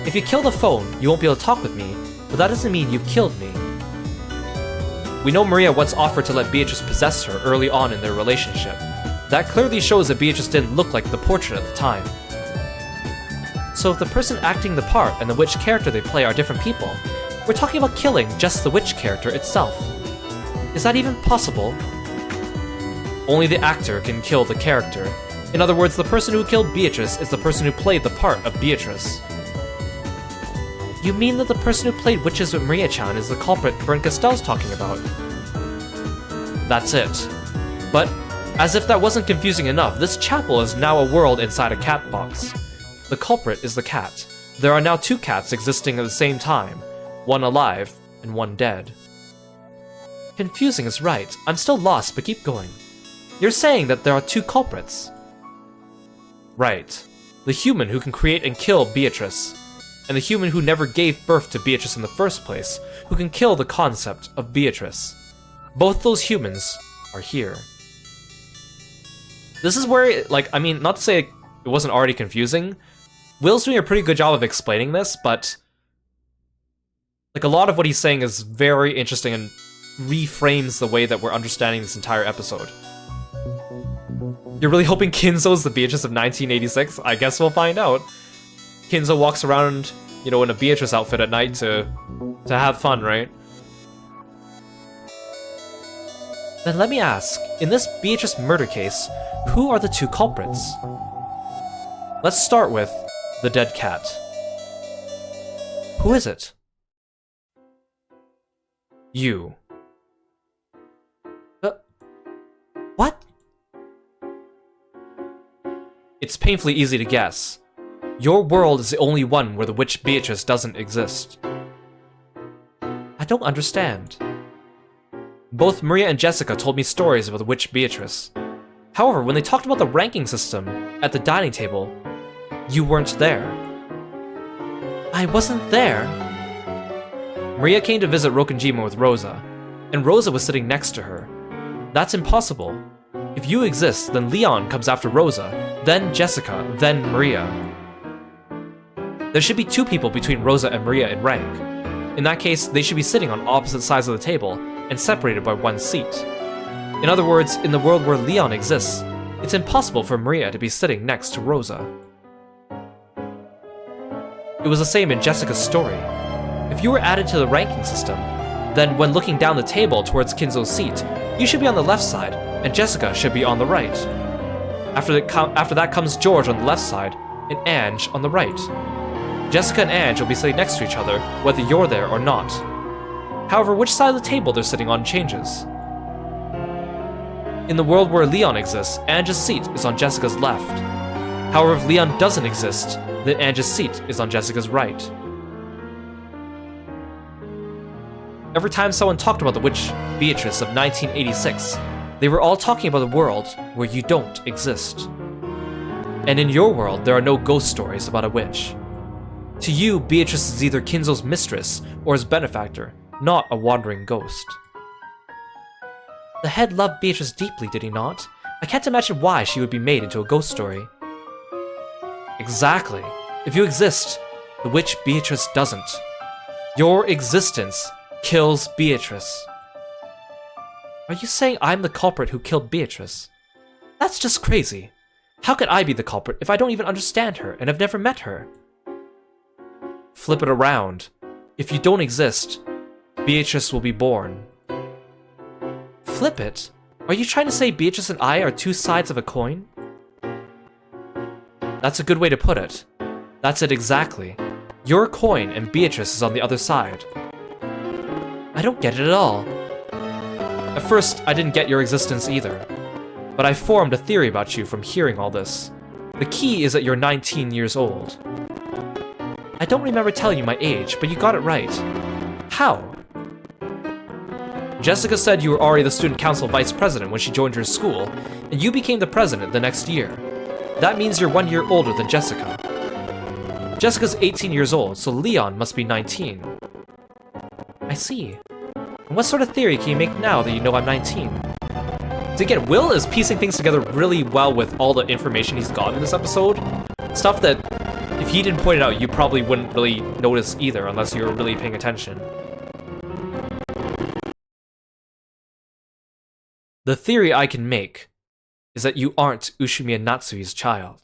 If you kill the phone, you won't be able to talk with me, but that doesn't mean you've killed me. We know Maria once offered to let Beatrice possess her early on in their relationship. That clearly shows that Beatrice didn't look like the portrait at the time. So if the person acting the part and the witch character they play are different people, we're talking about killing just the witch character itself. Is that even possible? Only the actor can kill the character. In other words, the person who killed Beatrice is the person who played the part of Beatrice. You mean that the person who played Witches with Maria-chan is the culprit Bern Castell's talking about? That's it. But, as if that wasn't confusing enough, this chapel is now a world inside a cat box. The culprit is the cat. There are now 2 cats existing at the same time, one alive and one dead. Confusing is right. I'm still lost, but keep going. You're saying that there are 2 culprits. Right. The human who can create and kill Beatrice, and the human who never gave birth to Beatrice in the first place, who can kill the concept of Beatrice. Both those humans are here. This is where, like, I mean, not to say it wasn't already confusing, Will's doing a pretty good job of explaining this, but like a lot of what he's saying is very interesting and reframes the way that we're understanding this entire episode. You're really hoping Kinzo's the Beatrice of 1986? I guess we'll find out. Kinzo walks around, you know, in a Beatrice outfit at night to have fun, right? Then let me ask, in this Beatrice murder case, who are the 2 culprits? Let's start with the dead cat. Who is it? You. What? It's painfully easy to guess. Your world is the only one where the witch Beatrice doesn't exist. I don't understand. Both Maria and Jessica told me stories about the witch Beatrice. However, when they talked about the ranking system at the dining table, you weren't there. I wasn't there. Maria came to visit Rokkenjima with Rosa, and Rosa was sitting next to her. That's impossible. If you exist, then Leon comes after Rosa, then Jessica, then Maria. There should be 2 people between Rosa and Maria in rank. In that case, they should be sitting on opposite sides of the table and separated by 1 seat. In other words, in the world where Leon exists, it's impossible for Maria to be sitting next to Rosa. It was the same in Jessica's story. If you were added to the ranking system, then when looking down the table towards Kinzo's seat, you should be on the left side, and Jessica should be on the right. After that comes George on the left side, and Ange on the right. Jessica and Ange will be sitting next to each other, whether you're there or not. However, which side of the table they're sitting on changes. In the world where Leon exists, Ange's seat is on Jessica's left. However, if Leon doesn't exist, then Ange's seat is on Jessica's right. Every time someone talked about the witch Beatrice of 1986, they were all talking about a world where you don't exist. And in your world, there are no ghost stories about a witch. To you, Beatrice is either Kinzo's mistress or his benefactor, not a wandering ghost. The head loved Beatrice deeply, did he not? I can't imagine why she would be made into a ghost story. Exactly. If you exist, the witch Beatrice doesn't. Your existence kills Beatrice. Are you saying I'm the culprit who killed Beatrice? That's just crazy. How could I be the culprit if I don't even understand her and have never met her? Flip it around. If you don't exist, Beatrice will be born. Flip it? Are you trying to say Beatrice and I are 2 sides of a coin? That's a good way to put it. That's it exactly. You're a coin and Beatrice is on the other side. I don't get it at all. At first, I didn't get your existence either. But I formed a theory about you from hearing all this. The key is that you're 19 years old. I don't remember telling you my age, but you got it right. How? Jessica said you were already the student council vice president when she joined her school, and you became the president the next year. That means you're 1 year older than Jessica. Jessica's 18 years old, so Leon must be 19. I see. And what sort of theory can you make now that you know I'm 19? So again, Will is piecing things together really well with all the information he's got in this episode. Stuff that, if he didn't point it out, you probably wouldn't really notice either, unless you were really paying attention. The theory I can make is that you aren't Ushimi and Natsui's child.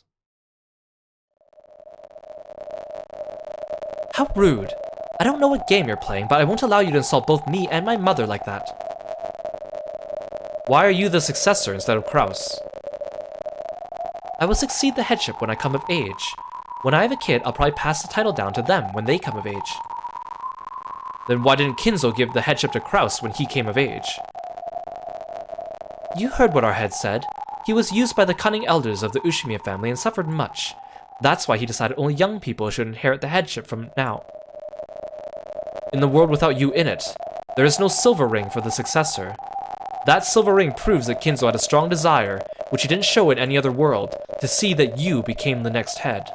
How rude. I don't know what game you're playing, but I won't allow you to insult both me and my mother like that. Why are you the successor instead of Kraus? I will succeed the headship when I come of age. When I have a kid, I'll probably pass the title down to them when they come of age. Then why didn't Kinzo give the headship to Kraus when he came of age? You heard what our head said. He was used by the cunning elders of the Ushimiya family and suffered much. That's why he decided only young people should inherit the headship from now. In the world without you in it, there is no silver ring for the successor. That silver ring proves that Kinzo had a strong desire, which he didn't show in any other world, to see that you became the next head.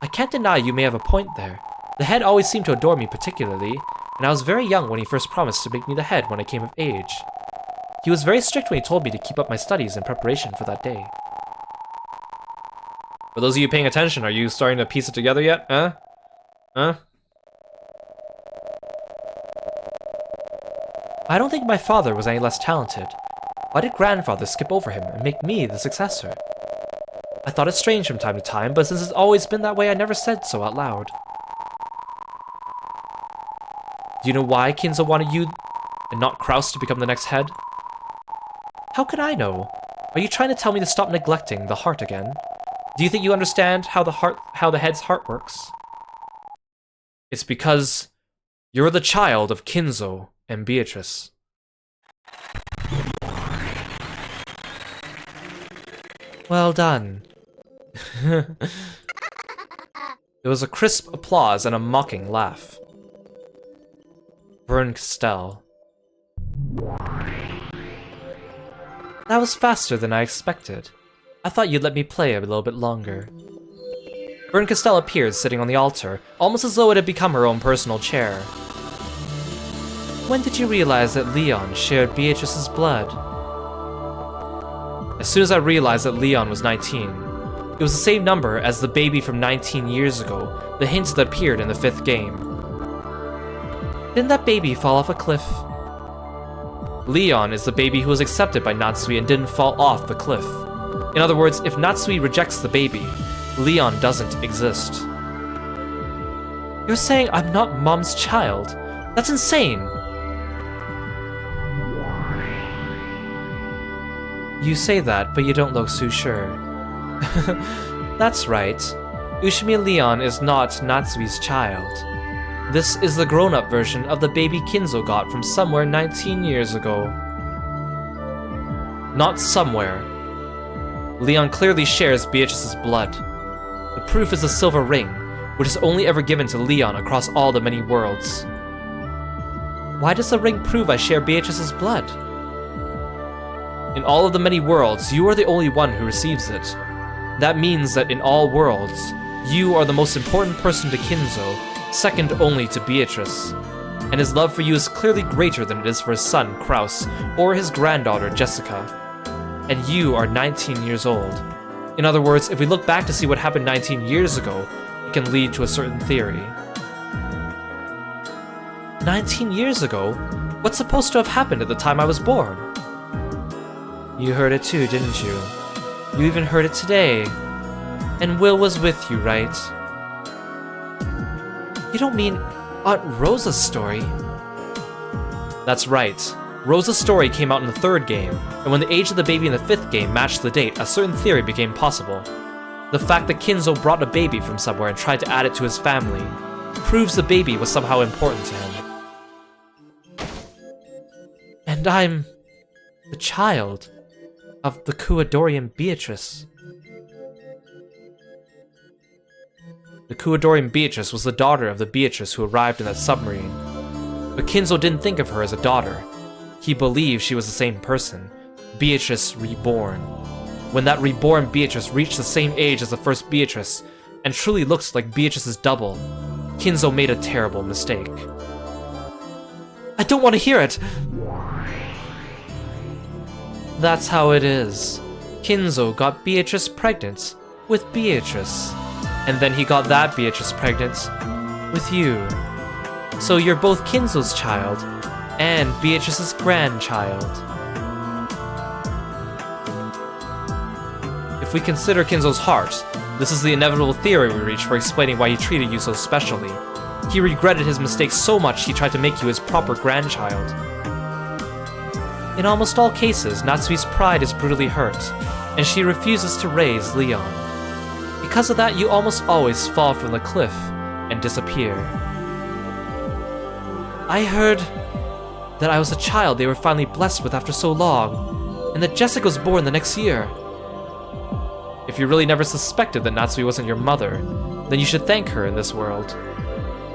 I can't deny you may have a point there. The head always seemed to adore me particularly, and I was very young when he first promised to make me the head when I came of age. He was very strict when he told me to keep up my studies in preparation for that day. For those of you paying attention, are you starting to piece it together yet? Huh? I don't think my father was any less talented. Why did grandfather skip over him and make me the successor? I thought it strange from time to time, but since it's always been that way, I never said so out loud. Do you know why Kinzo wanted you and not Kraus to become the next head? How could I know? Are you trying to tell me to stop neglecting the heart again? Do you think you understand how the head's heart works? It's because you're the child of Kinzo and Beatrice. Well done. There was a crisp applause and a mocking laugh. Castell. That was faster than I expected. I thought you'd let me play a little bit longer. Castell appeared sitting on the altar, almost as though it had become her own personal chair. When did you realize that Leon shared Beatrice's blood? As soon as I realized that Leon was 19. It was the same number as the baby from 19 years ago, the hint that appeared in the 5th game. Didn't that baby fall off a cliff? Leon is the baby who was accepted by Natsui and didn't fall off the cliff. In other words, if Natsui rejects the baby, Leon doesn't exist. You're saying I'm not Mom's child? That's insane! You say that, but you don't look so sure. That's right. Ushimi Leon is not Natsui's child. This is the grown-up version of the baby Kinzo got from somewhere 19 years ago. Not somewhere. Leon clearly shares Beatrice's blood. The proof is a silver ring, which is only ever given to Leon across all the many worlds. Why does the ring prove I share Beatrice's blood? In all of the many worlds, you are the only one who receives it. That means that in all worlds, you are the most important person to Kinzo, second only to Beatrice. And his love for you is clearly greater than it is for his son, Kraus, or his granddaughter, Jessica. And you are 19 years old. In other words, if we look back to see what happened 19 years ago, it can lead to a certain theory. 19 years ago? What's supposed to have happened at the time I was born? You heard it too, didn't you? You even heard it today. And Will was with you, right? You don't mean Aunt Rosa's story? That's right. Rosa's story came out in the 3rd game, and when the age of the baby in the 5th game matched the date, a certain theory became possible. The fact that Kinzo brought a baby from somewhere and tried to add it to his family proves the baby was somehow important to him. And I'm the child of the Kuadorian Beatrice. The Kuadorian Beatrice was the daughter of the Beatrice who arrived in that submarine. But Kinzo didn't think of her as a daughter. He believed she was the same person, Beatrice reborn. When that reborn Beatrice reached the same age as the first Beatrice, and truly looked like Beatrice's double, Kinzo made a terrible mistake. I don't want to hear it! That's how it is. Kinzo got Beatrice pregnant with Beatrice. And then he got that Beatrice pregnant with you. So you're both Kinzo's child and Beatrice's grandchild. If we consider Kinzo's heart, this is the inevitable theory we reach for explaining why he treated you so specially. He regretted his mistake so much he tried to make you his proper grandchild. In almost all cases, Natsui's pride is brutally hurt, and she refuses to raise Leon. Because of that, you almost always fall from the cliff and disappear. I heard that I was a child they were finally blessed with after so long, and that Jessica was born the next year. If you really never suspected that Natsui wasn't your mother, then you should thank her in this world.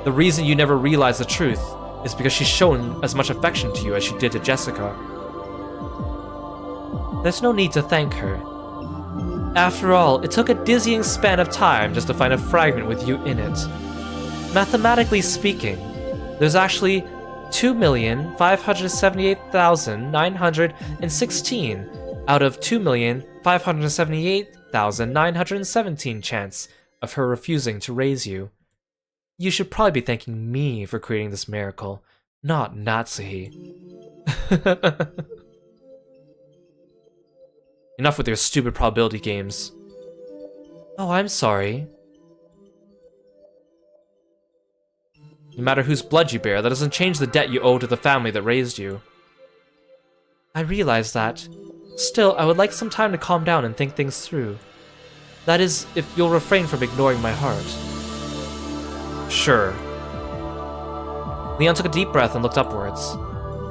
The reason you never realized the truth is because she's shown as much affection to you as she did to Jessica. There's no need to thank her. After all, it took a dizzying span of time just to find a fragment with you in it. Mathematically speaking, there's actually 2,578,916 out of 2,578,917 chance of her refusing to raise you. You should probably be thanking me for creating this miracle, not Natsuhi. Enough with your stupid probability games. Oh, I'm sorry. No matter whose blood you bear, that doesn't change the debt you owe to the family that raised you. I realize that. Still, I would like some time to calm down and think things through. That is, if you'll refrain from ignoring my heart. Sure. Leon took a deep breath and looked upwards.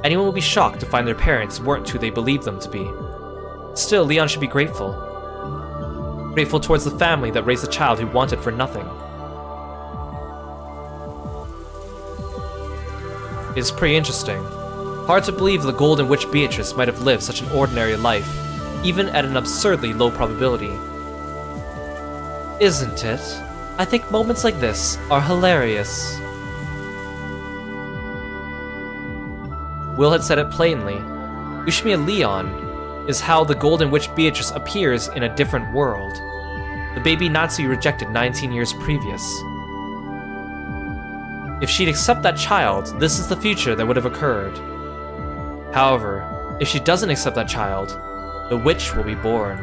Anyone would be shocked to find their parents weren't who they believed them to be. Still, Leon should be grateful. Grateful towards the family that raised a child he wanted for nothing. It's pretty interesting. Hard to believe the Golden Witch Beatrice might have lived such an ordinary life, even at an absurdly low probability. Isn't it? I think moments like this are hilarious. Will had said it plainly. Ushimiya Leon is how the Golden Witch Beatrice appears in a different world. The baby Natsui rejected 19 years previous. If she'd accept that child, this is the future that would have occurred. However, if she doesn't accept that child, the witch will be born.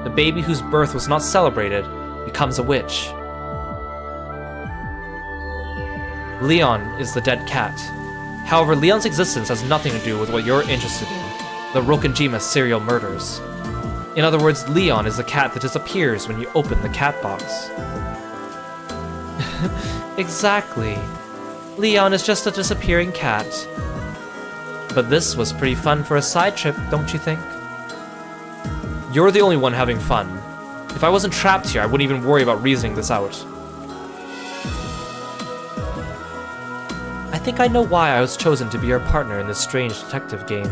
The baby whose birth was not celebrated becomes a witch. Leon is the dead cat. However, Leon's existence has nothing to do with what you're interested in, the Rokenjima serial murders. In other words, Leon is the cat that disappears when you open the cat box. Exactly. Leon is just a disappearing cat. But this was pretty fun for a side trip, don't you think? You're the only one having fun. If I wasn't trapped here, I wouldn't even worry about reasoning this out. I think I know why I was chosen to be your partner in this strange detective game.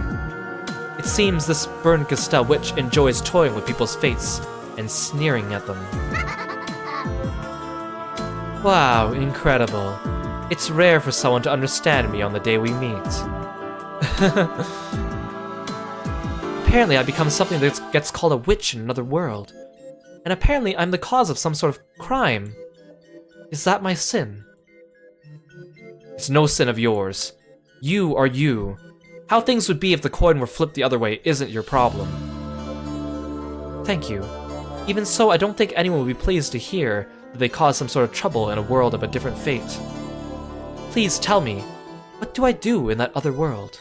It seems this Bernkastel witch enjoys toying with people's fates and sneering at them. Wow, incredible. It's rare for someone to understand me on the day we meet. Apparently I become something that gets called a witch in another world. And apparently I'm the cause of some sort of crime. Is that my sin? It's no sin of yours. You are you. How things would be if the coin were flipped the other way isn't your problem. Thank you. Even so, I don't think anyone would be pleased to hear that they caused some sort of trouble in a world of a different fate. Please tell me, what do I do in that other world?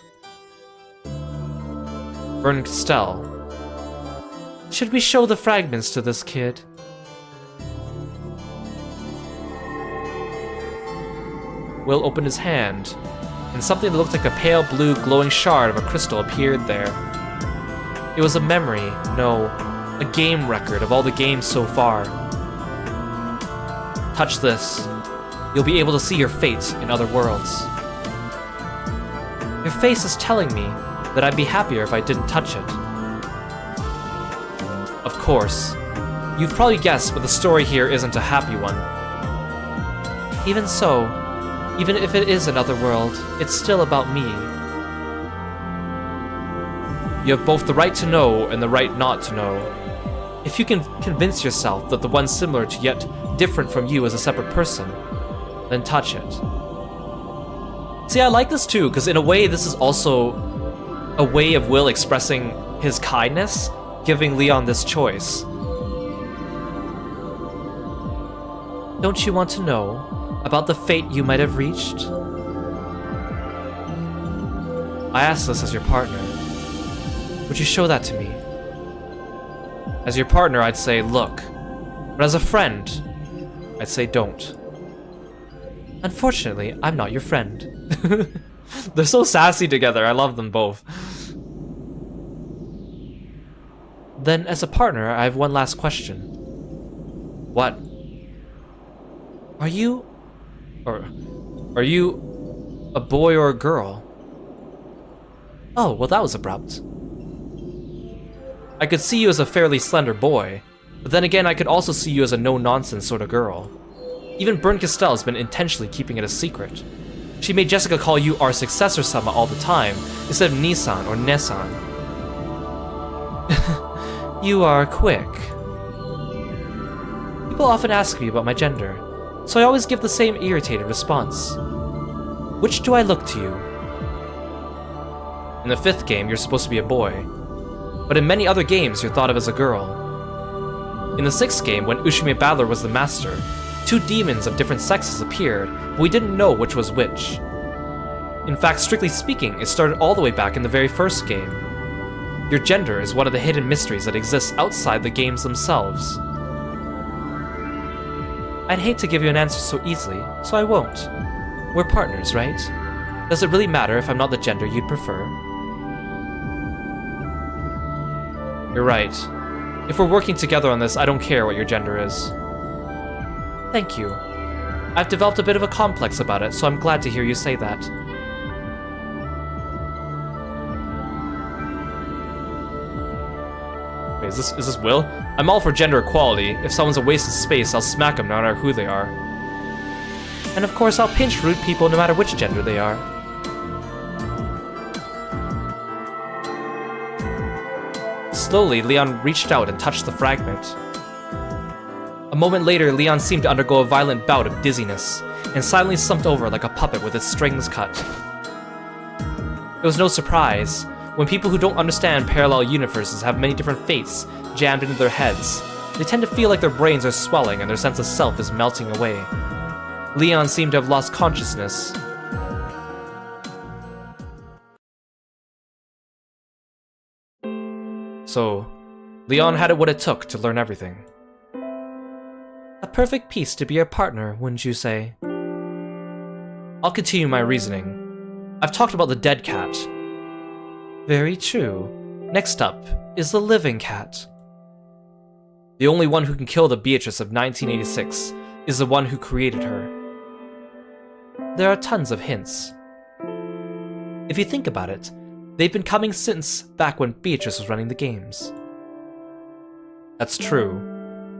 Bernkastel. Should we show the fragments to this kid? Will opened his hand, and something that looked like a pale blue glowing shard of a crystal appeared there. It was a memory, no, a game record of all the games so far. Touch this. You'll be able to see your fate in other worlds. Your face is telling me that I'd be happier if I didn't touch it. Of course. You've probably guessed, but the story here isn't a happy one. Even so, even if it is another world, it's still about me. You have both the right to know and the right not to know. If you can convince yourself that the one similar to yet different from you is a separate person, then touch it. See, I like this too, because in a way this is also a way of Will expressing his kindness, giving Leon this choice. Don't you want to know about the fate you might have reached? I ask this as your partner. Would you show that to me? As your partner, I'd say, look. But as a friend, I'd say, don't. Unfortunately, I'm not your friend. They're so sassy together, I love them both. Then, as a partner, I have one last question. What? Are you a boy or a girl? Oh, well that was abrupt. I could see you as a fairly slender boy, but then again I could also see you as a no-nonsense sort of girl. Even Bern Castell has been intentionally keeping it a secret. She made Jessica call you our successor-sama all the time, instead of Nissan or Nessan. You are quick. People often ask me about my gender, so I always give the same irritated response. Which do I look to you? In the 5th game, you're supposed to be a boy, but in many other games, you're thought of as a girl. In the 6th game, when Ushime Battler was the master, 2 demons of different sexes appeared, but we didn't know which was which. In fact, strictly speaking, it started all the way back in the very first game. Your gender is one of the hidden mysteries that exists outside the games themselves. I'd hate to give you an answer so easily, so I won't. We're partners, right? Does it really matter if I'm not the gender you'd prefer? You're right. If we're working together on this, I don't care what your gender is. Thank you. I've developed a bit of a complex about it, so I'm glad to hear you say that. Wait, is this Will? I'm all for gender equality. If someone's a waste of space, I'll smack them no matter who they are. And of course, I'll pinch rude people no matter which gender they are. Slowly, Leon reached out and touched the fragment. A moment later, Leon seemed to undergo a violent bout of dizziness, and silently slumped over like a puppet with its strings cut. It was no surprise. When people who don't understand parallel universes have many different fates jammed into their heads, they tend to feel like their brains are swelling and their sense of self is melting away. Leon seemed to have lost consciousness. So, Leon had it what it took to learn everything. A perfect piece to be your partner, wouldn't you say? I'll continue my reasoning. I've talked about the dead cat. Very true. Next up is the living cat. The only one who can kill the Beatrice of 1986 is the one who created her. There are tons of hints. If you think about it, they've been coming since back when Beatrice was running the games. That's true.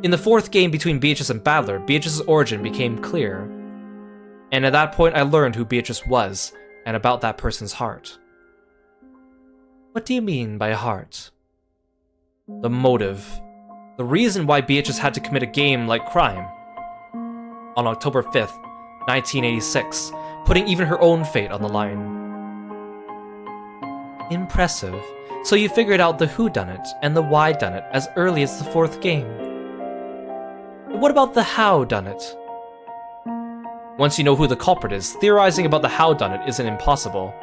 In the 4th game between Beatrice and Battler, Beatrice's origin became clear. And at that point I learned who Beatrice was, and about that person's heart. What do you mean by heart? The motive. The reason why Beatrice had to commit a game like crime. On October 5th, 1986, putting even her own fate on the line. Impressive. So you figured out the whodunit and the why-done-it as early as the 4th game. But what about the how-done-it? Once you know who the culprit is, theorizing about the how-done-it isn't impossible.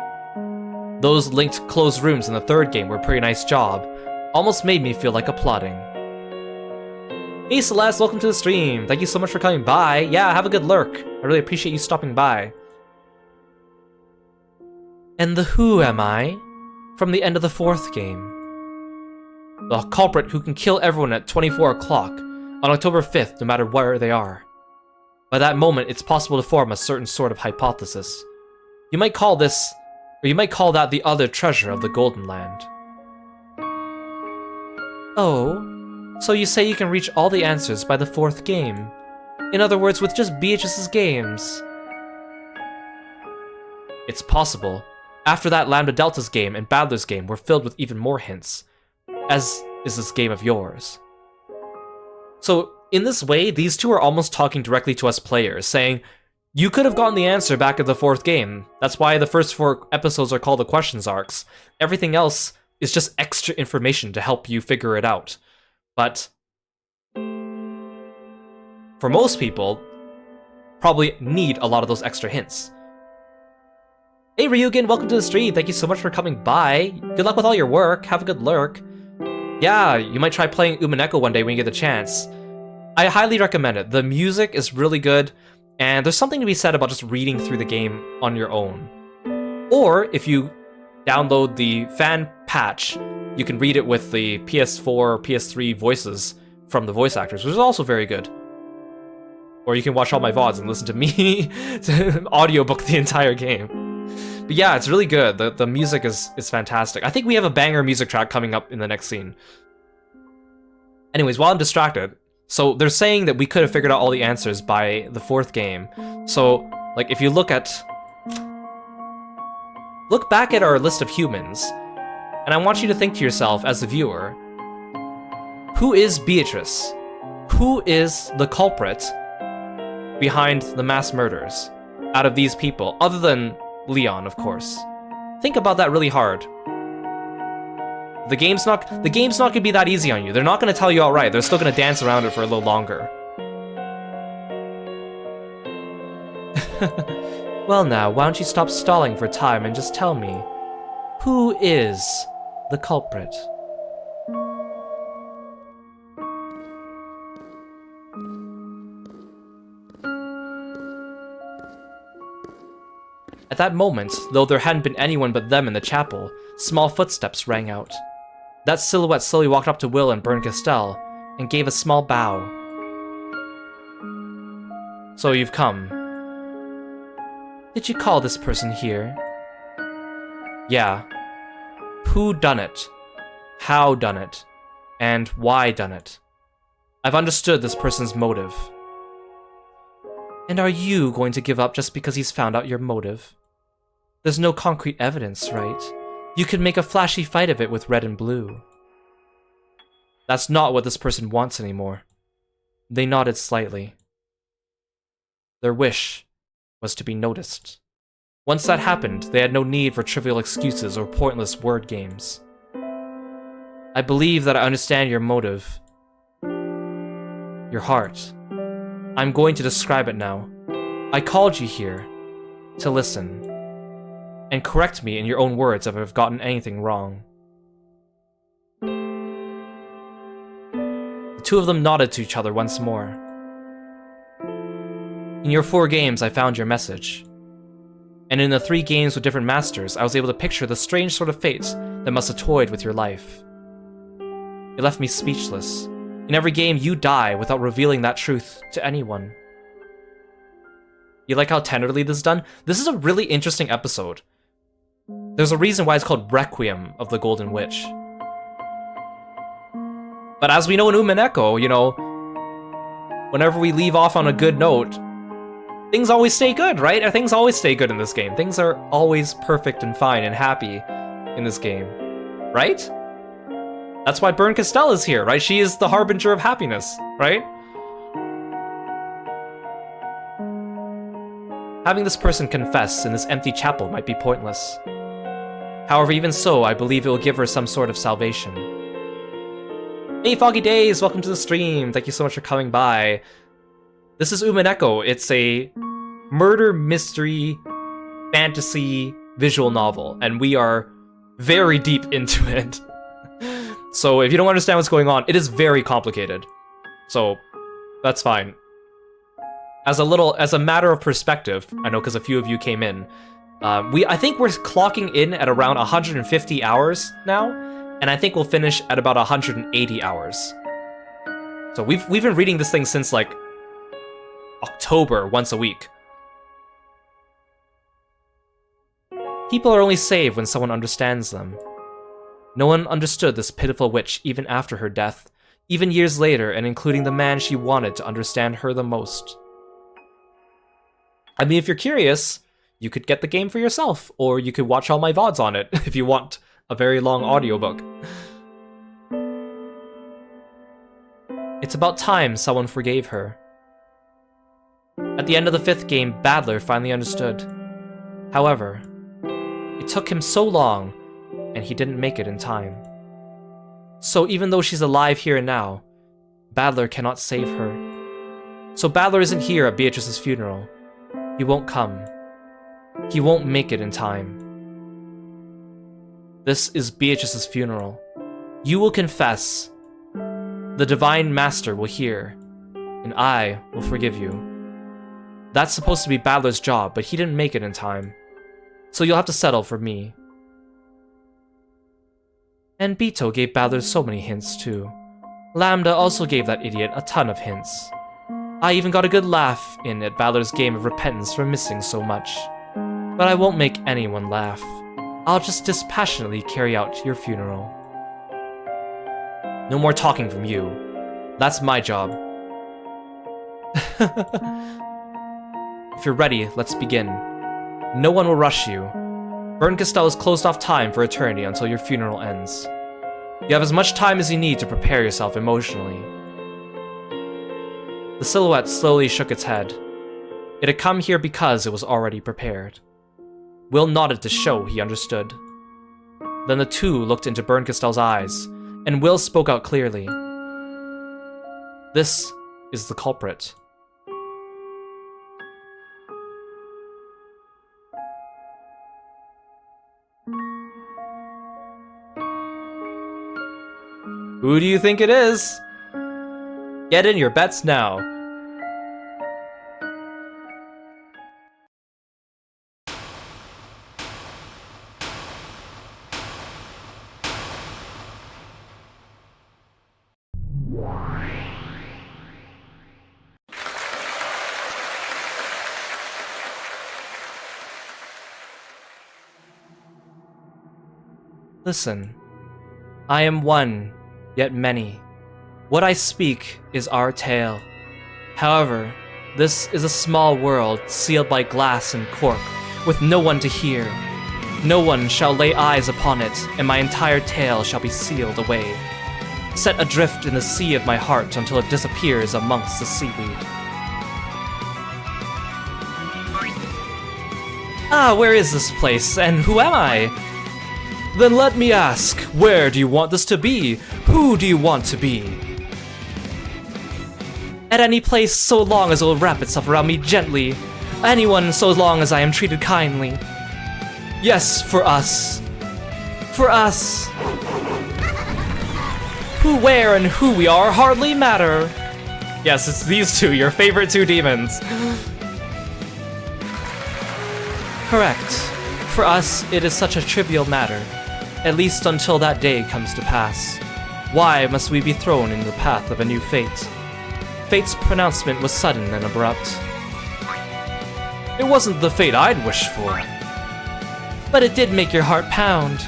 Those linked closed rooms in the 3rd game were a pretty nice job. Almost made me feel like applauding. Hey Celeste, welcome to the stream. Thank you so much for coming by. Yeah, have a good lurk. I really appreciate you stopping by. And the who am I? From the end of the 4th game. The culprit who can kill everyone at 24 o'clock on October 5th, no matter where they are. By that moment, it's possible to form a certain sort of hypothesis. You might call this, or you might call that the other treasure of the Golden Land. Oh, so you say you can reach all the answers by the 4th game. In other words, with just Beatrice's games. It's possible. After that, Lambda Delta's game and Battler's game were filled with even more hints, as is this game of yours. So, in this way, these two are almost talking directly to us players, saying, You could have gotten the answer back at the 4th game. That's why the first 4 episodes are called the questions arcs. Everything else is just extra information to help you figure it out. But for most people, probably need a lot of those extra hints. Hey Ryugen, welcome to the stream. Thank you so much for coming by. Good luck with all your work. Have a good lurk. Yeah, you might try playing Umineko one day when you get the chance. I highly recommend it. The music is really good, and there's something to be said about just reading through the game on your own. Or if you download the fan patch, you can read it with the PS4 or PS3 voices from the voice actors, which is also very good. Or you can watch all my VODs and listen to me audiobook the entire game. But yeah, it's really good. The music is fantastic. I think we have a banger music track coming up in the next scene. Anyways, while I'm distracted, so they're saying that we could have figured out all the answers by the 4th game. So, like, if you look back at our list of humans, and I want you to think to yourself as the viewer, who is Beatrice? Who is the culprit behind the mass murders out of these people, other than Leon, of course? Think about that really hard. The game's not gonna be that easy on you. They're not gonna tell you outright. They're still gonna dance around it for a little longer. Well now, why don't you stop stalling for time and just tell me, who is the culprit? At that moment, though there hadn't been anyone but them in the chapel, small footsteps rang out. That silhouette slowly walked up to Will and Kirostyle and gave a small bow. So you've come. Did you call this person here? Yeah. Who done it? How done it? And why done it? I've understood this person's motive. And are you going to give up just because he's found out your motive? There's no concrete evidence, right? You could make a flashy fight of it with red and blue. That's not what this person wants anymore. They nodded slightly. Their wish was to be noticed. Once that happened, they had no need for trivial excuses or pointless word games. I believe that I understand your motive. Your heart. I'm going to describe it now. I called you here to listen. And correct me in your own words if I've gotten anything wrong. The two of them nodded to each other once more. In your 4 games, I found your message. And in the 3 games with different masters, I was able to picture the strange sort of fate that must have toyed with your life. It left me speechless. In every game, you die without revealing that truth to anyone. You like how tenderly this is done? This is a really interesting episode. There's a reason why it's called Requiem of the Golden Witch. But as we know in Umineko, you know, whenever we leave off on a good note, things always stay good, right? Things always stay good in this game. Things are always perfect and fine and happy in this game, right? That's why Kirostyle is here, right? She is the harbinger of happiness, right? Having this person confess in this empty chapel might be pointless. However, even so, I believe it will give her some sort of salvation. Hey, Foggy Days! Welcome to the stream! Thank you so much for coming by. This is Umineko. It's a murder mystery fantasy visual novel, and we are very deep into it. So if you don't understand what's going on, it is very complicated. So that's fine. As a matter of perspective, I know because a few of you came in, I think we're clocking in at around 150 hours now, and I think we'll finish at about 180 hours. So we've been reading this thing since like October, once a week. People are only saved when someone understands them. No one understood this pitiful witch even after her death, even years later, and including the man she wanted to understand her the most. I mean, if you're curious, you could get the game for yourself, or you could watch all my VODs on it if you want a very long audiobook. It's about time someone forgave her. At the end of the 5th game, Badler finally understood. However, it took him so long, and he didn't make it in time. So even though she's alive here and now, Badler cannot save her. So Badler isn't here at Beatrice's funeral. He won't come. He won't make it in time. This is Beatrice's funeral. You will confess. The Divine Master will hear, and I will forgive you. That's supposed to be Badler's job, but he didn't make it in time. So you'll have to settle for me. And Bito gave Badler so many hints too. Lambda also gave that idiot a ton of hints. I even got a good laugh in at Badler's game of repentance for missing so much. But I won't make anyone laugh. I'll just dispassionately carry out your funeral. No more talking from you. That's my job. If you're ready, let's begin. No one will rush you. Bernkastel is closed off time for eternity until your funeral ends. You have as much time as you need to prepare yourself emotionally. The silhouette slowly shook its head. It had come here because it was already prepared. Will nodded to show he understood. Then the two looked into Bernkastel's eyes, and Will spoke out clearly. This is the culprit. Who do you think it is? Get in your bets now. Listen, I am one, yet many. What I speak is our tale. However, this is a small world sealed by glass and cork, with no one to hear. No one shall lay eyes upon it, and my entire tale shall be sealed away, set adrift in the sea of my heart until it disappears amongst the seaweed. Ah, where is this place, and who am I? Then let me ask, where do you want this to be? Who do you want to be? At any place so long as it will wrap itself around me gently. Anyone so long as I am treated kindly. Yes, for us. For us. Who, where, and who we are hardly matter. Yes, it's these two, your favorite two demons. Correct. For us, it is such a trivial matter. At least until that day comes to pass. Why must we be thrown in the path of a new fate? Fate's pronouncement was sudden and abrupt. It wasn't the fate I'd wished for. But it did make your heart pound.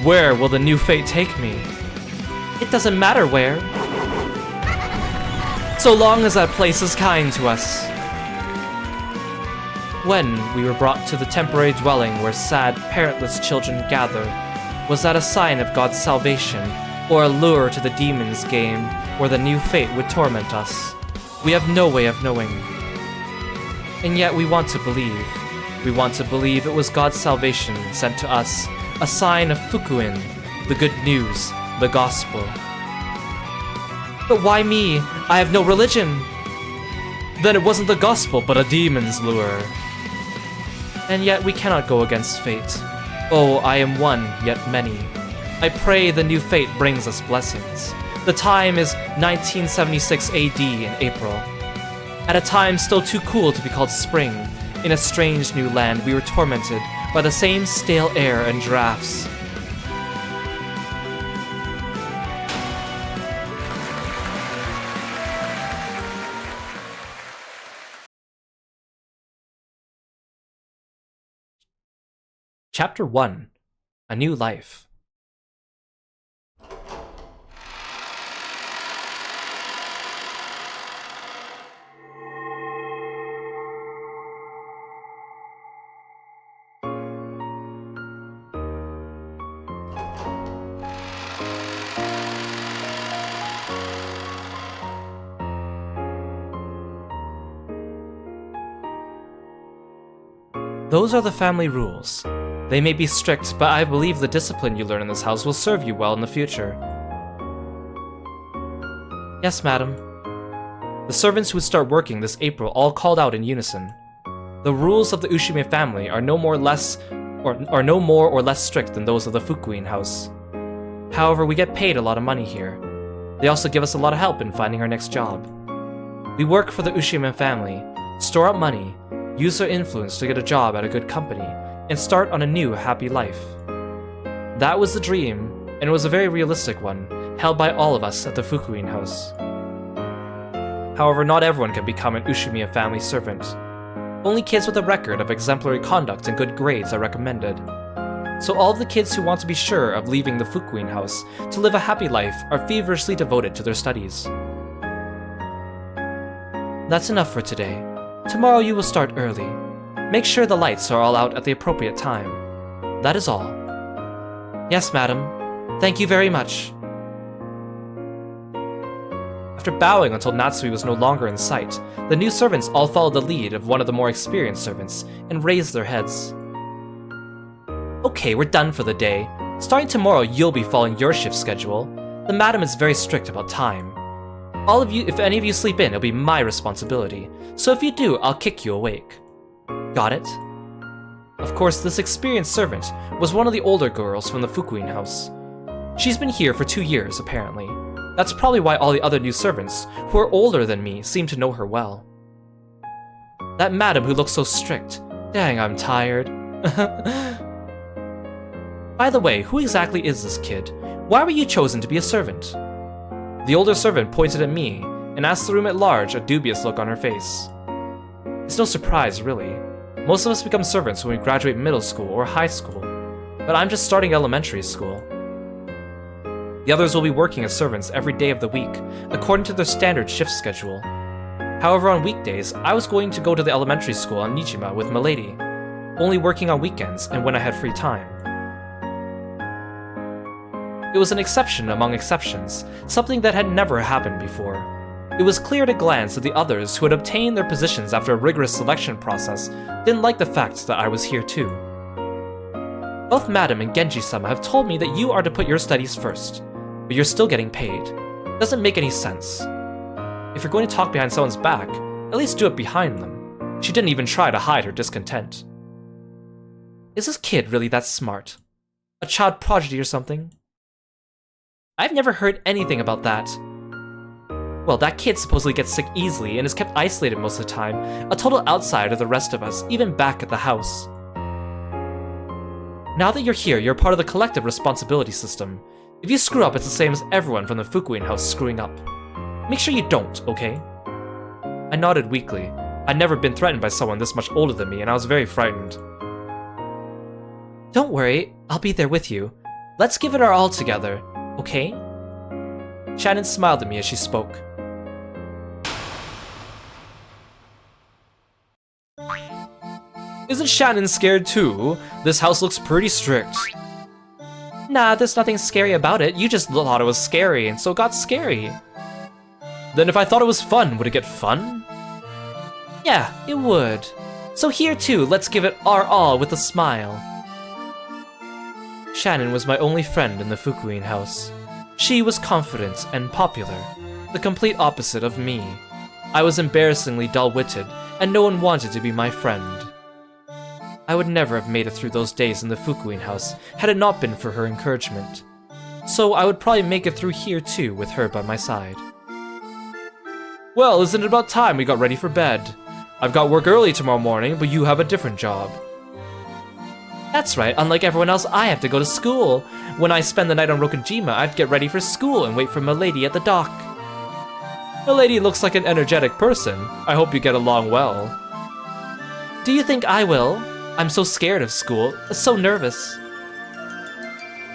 Where will the new fate take me? It doesn't matter where. So long as that place is kind to us. When we were brought to the temporary dwelling where sad, parentless children gather, was that a sign of God's salvation, or a lure to the demon's game, where the new fate would torment us? We have no way of knowing. And yet we want to believe. We want to believe it was God's salvation sent to us, a sign of Fukuin, the good news, the gospel. But why me? I have no religion. Then it wasn't the gospel, but a demon's lure. And yet we cannot go against fate. Oh, I am one, yet many. I pray the new fate brings us blessings. The time is 1976 AD in April. At a time still too cool to be called spring, in a strange new land we were tormented by the same stale air and drafts. Chapter 1: A New Life. Those are the family rules. They may be strict, but I believe the discipline you learn in this house will serve you well in the future. Yes, madam. The servants who would start working this April all called out in unison. The rules of the Ushime family are no more or less strict than those of the Fukuin house. However, we get paid a lot of money here. They also give us a lot of help in finding our next job. We work for the Ushime family, store up money, use our influence to get a job at a good company, and start on a new, happy life. That was the dream, and it was a very realistic one, held by all of us at the Fukuin house. However, not everyone can become an Ushime family servant. Only kids with a record of exemplary conduct and good grades are recommended. So all of the kids who want to be sure of leaving the Fukuin house to live a happy life are feverishly devoted to their studies. That's enough for today. Tomorrow you will start early. Make sure the lights are all out at the appropriate time. That is all. Yes, madam. Thank you very much. After bowing until Natsui was no longer in sight, the new servants all followed the lead of one of the more experienced servants and raised their heads. Okay, we're done for the day. Starting tomorrow, you'll be following your shift schedule. The madam is very strict about time. All of you, if any of you sleep in, it'll be my responsibility. So if you do, I'll kick you awake. Got it? Of course, this experienced servant was one of the older girls from the Fukuin house. She's been here for 2 years, apparently. That's probably why all the other new servants, who are older than me, seem to know her well. That madam who looks so strict. Dang, I'm tired. By the way, who exactly is this kid? Why were you chosen to be a servant? The older servant pointed at me and asked the room at large, a dubious look on her face. It's no surprise, really. Most of us become servants when we graduate middle school or high school, but I'm just starting elementary school. The others will be working as servants every day of the week, according to their standard shift schedule. However, on weekdays, I was going to go to the elementary school on Nijima with Milady, only working on weekends and when I had free time. It was an exception among exceptions, something that had never happened before. It was clear at a glance that the others who had obtained their positions after a rigorous selection process didn't like the fact that I was here too. Both Madam and Genji-sama have told me that you are to put your studies first, but you're still getting paid. Doesn't make any sense. If you're going to talk behind someone's back, at least do it behind them. She didn't even try to hide her discontent. Is this kid really that smart? A child prodigy or something? I've never heard anything about that. Well, that kid supposedly gets sick easily and is kept isolated most of the time, a total outsider to the rest of us, even back at the house. Now that you're here, you're part of the collective responsibility system. If you screw up, it's the same as everyone from the Fukuin house screwing up. Make sure you don't, okay? I nodded weakly. I'd never been threatened by someone this much older than me, and I was very frightened. Don't worry, I'll be there with you. Let's give it our all together, okay? Shannon smiled at me as she spoke. Isn't Shannon scared too? This house looks pretty strict. Nah, there's nothing scary about it. You just thought it was scary, and so it got scary. Then if I thought it was fun, would it get fun? Yeah, it would. So here too, let's give it our all with a smile. Shannon was my only friend in the Fukuin house. She was confident and popular, the complete opposite of me. I was embarrassingly dull-witted, and no one wanted to be my friend. I would never have made it through those days in the Fukuin house had it not been for her encouragement. So I would probably make it through here too with her by my side. Well, isn't it about time we got ready for bed? I've got work early tomorrow morning, but you have a different job. That's right, unlike everyone else, I have to go to school. When I spend the night on Rokujima, I have to get ready for school and wait for Milady at the dock. Milady looks like an energetic person. I hope you get along well. Do you think I will? I'm so scared of school, so nervous.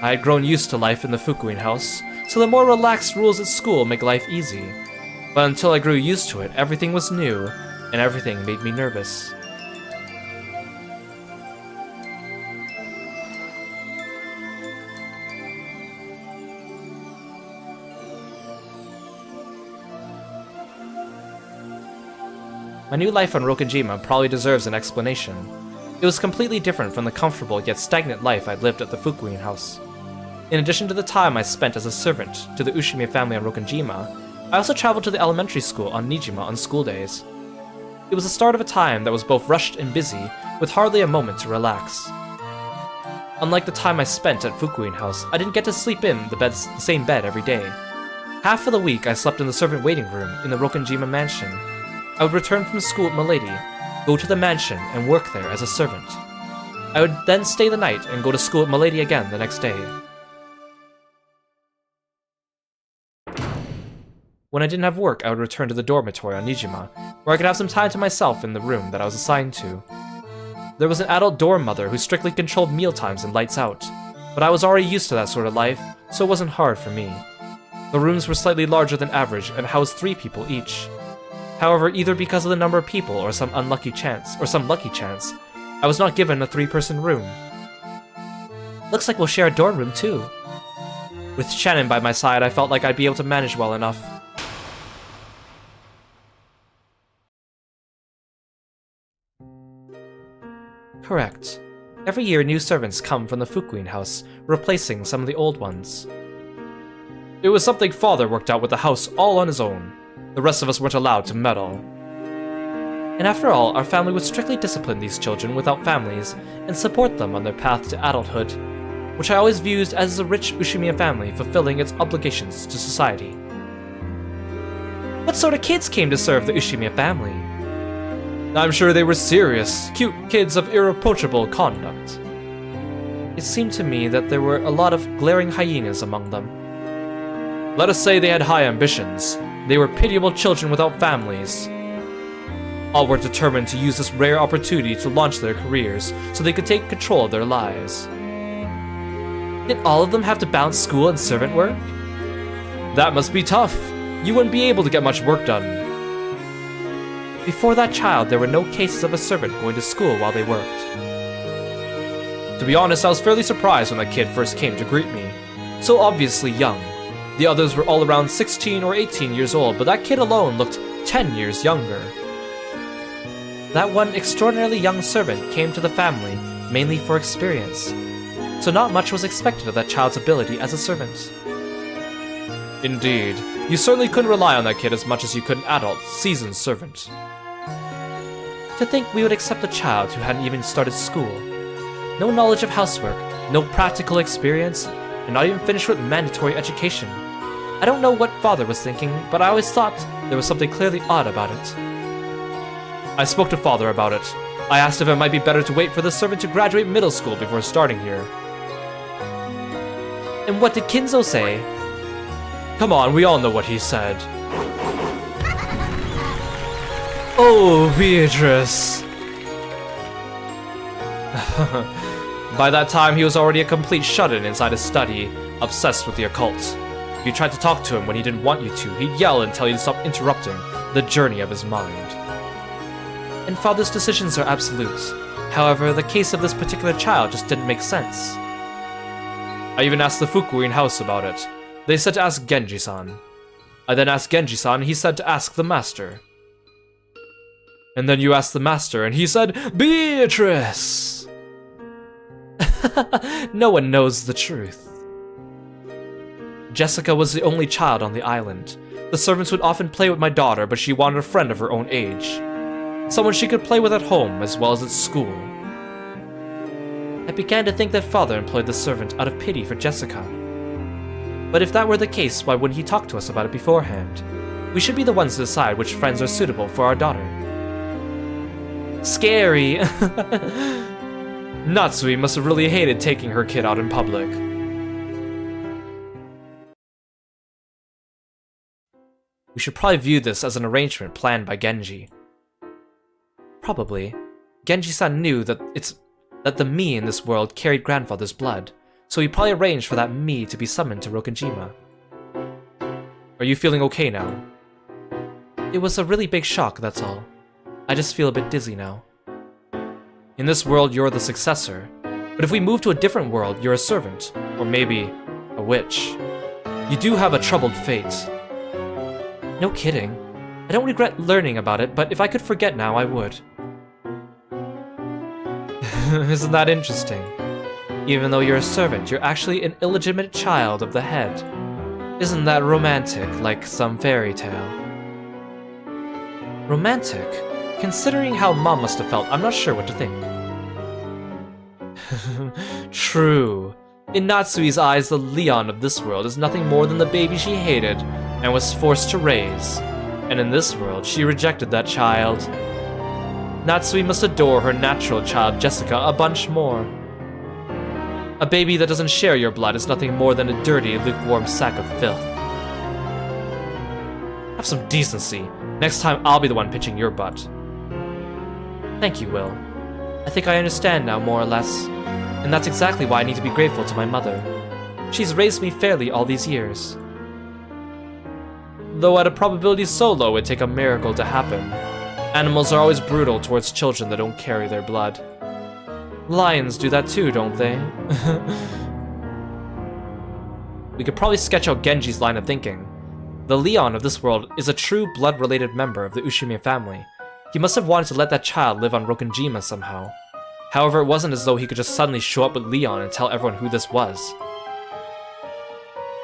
I had grown used to life in the Fukuin house, so the more relaxed rules at school make life easy. But until I grew used to it, everything was new, and everything made me nervous. My new life on Rokujima probably deserves an explanation. It was completely different from the comfortable yet stagnant life I'd lived at the Fukuin house. In addition to the time I spent as a servant to the Ushimi family on Rokkenjima, I also traveled to the elementary school on Nijima on school days. It was the start of a time that was both rushed and busy, with hardly a moment to relax. Unlike the time I spent at Fukuin house, I didn't get to sleep in the same bed every day. Half of the week I slept in the servant waiting room in the Rokkenjima mansion. I would return from school at Milady, go to the mansion, and work there as a servant. I would then stay the night and go to school at Milady again the next day. When I didn't have work, I would return to the dormitory on Nijima, where I could have some time to myself in the room that I was assigned to. There was an adult dorm mother who strictly controlled mealtimes and lights out, but I was already used to that sort of life, so it wasn't hard for me. The rooms were slightly larger than average and housed 3 people each. However, either because of the number of people or some lucky chance, I was not given a 3-person room. Looks like we'll share a dorm room too. With Shannon by my side, I felt like I'd be able to manage well enough. Correct. Every year, new servants come from the Fukuin house, replacing some of the old ones. It was something Father worked out with the house all on his own. The rest of us weren't allowed to meddle. And after all, our family would strictly discipline these children without families and support them on their path to adulthood, which I always viewed as a rich Ushimiya family fulfilling its obligations to society. What sort of kids came to serve the Ushimiya family? I'm sure they were serious, cute kids of irreproachable conduct. It seemed to me that there were a lot of glaring hyenas among them. Let us say they had high ambitions. They were pitiable children without families. All were determined to use this rare opportunity to launch their careers so they could take control of their lives. Did all of them have to balance school and servant work? That must be tough. You wouldn't be able to get much work done. Before that child, there were no cases of a servant going to school while they worked. To be honest, I was fairly surprised when that kid first came to greet me. So obviously young. The others were all around 16 or 18 years old, but that kid alone looked 10 years younger. That one extraordinarily young servant came to the family mainly for experience, so not much was expected of that child's ability as a servant. Indeed, you certainly couldn't rely on that kid as much as you could an adult, seasoned servant. To think we would accept a child who hadn't even started school. No knowledge of housework, no practical experience, and not even finished with mandatory education. I don't know what Father was thinking, but I always thought there was something clearly odd about it. I spoke to Father about it. I asked if it might be better to wait for the servant to graduate middle school before starting here. And what did Kinzo say? Come on, we all know what he said. Oh, Beatrice! By that time, he was already a complete shut-in inside his study, obsessed with the occult. If you tried to talk to him when he didn't want you to, he'd yell and tell you to stop interrupting the journey of his mind. And Father's decisions are absolute. However, the case of this particular child just didn't make sense. I even asked the Fukuin house about it. They said to ask Genji-san. I then asked Genji-san, and he said to ask the master. And then you asked the master, and he said, Beatrice! No one knows the truth. Jessica was the only child on the island. The servants would often play with my daughter, but she wanted a friend of her own age. Someone she could play with at home as well as at school. I began to think that Father employed the servant out of pity for Jessica. But if that were the case, why wouldn't he talk to us about it beforehand? We should be the ones to decide which friends are suitable for our daughter. Scary! Natsui must have really hated taking her kid out in public. We should probably view this as an arrangement planned by Genji. Probably. Genji-san knew that the me in this world carried grandfather's blood, so he probably arranged for that me to be summoned to Rokkenjima. Are you feeling okay now? It was a really big shock, that's all. I just feel a bit dizzy now. In this world, you're the successor, but if we move to a different world, you're a servant, or maybe a witch. You do have a troubled fate. No kidding. I don't regret learning about it, but if I could forget now, I would. Isn't that interesting? Even though you're a servant, you're actually an illegitimate child of the head. Isn't that romantic, like some fairy tale? Romantic? Considering how Mom must have felt, I'm not sure what to think. True. In Natsui's eyes, the Leon of this world is nothing more than the baby she hated and was forced to raise. And in this world, she rejected that child. Natsui must adore her natural child, Jessica, a bunch more. A baby that doesn't share your blood is nothing more than a dirty, lukewarm sack of filth. Have some decency. Next time, I'll be the one pitching your butt. Thank you, Will. I think I understand now, more or less. And that's exactly why I need to be grateful to my mother. She's raised me fairly all these years. Though at a probability so low it'd take a miracle to happen. Animals are always brutal towards children that don't carry their blood. Lions do that too, don't they? We could probably sketch out Genji's line of thinking. The Leon of this world is a true blood-related member of the Ushimiya family. He must have wanted to let that child live on Rokonjima somehow. However, it wasn't as though he could just suddenly show up with Leon and tell everyone who this was.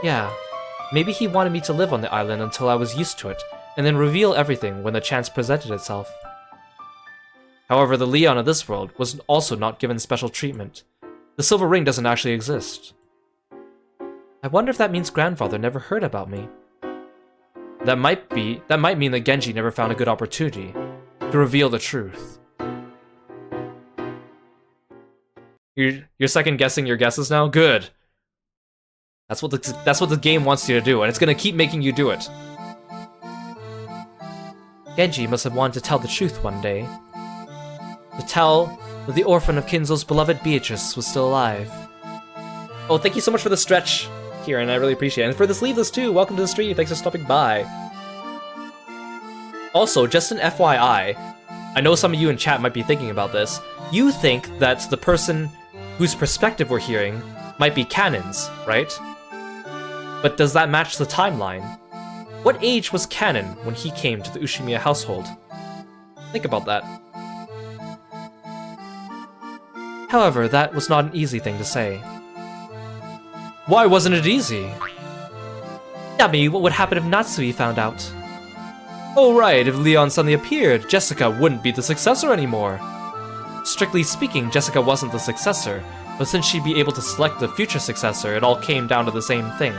Yeah, maybe he wanted me to live on the island until I was used to it, and then reveal everything when the chance presented itself. However, the Leon of this world was also not given special treatment. The silver ring doesn't actually exist. I wonder if that means grandfather never heard about me. That might mean that Genji never found a good opportunity to reveal the truth. You're second guessing your guesses now? Good. That's what the game wants you to do, and it's gonna keep making you do it. Genji must have wanted to tell the truth one day. To tell that the orphan of Kinzo's beloved Beatrice was still alive. Oh, thank you so much for the stretch, Kieran. I really appreciate it. And for the sleeveless too, welcome to the stream. Thanks for stopping by. Also, just an FYI, I know some of you in chat might be thinking about this. You think that the person whose perspective we're hearing might be Canon's, right? But does that match the timeline? What age was Canon when he came to the Ushimiya household? Think about that. However, that was not an easy thing to say. Why wasn't it easy? Tell me, what would happen if Natsui found out? Oh right, if Leon suddenly appeared, Jessica wouldn't be the successor anymore. Strictly speaking, Jessica wasn't the successor, but since she'd be able to select the future successor, it all came down to the same thing.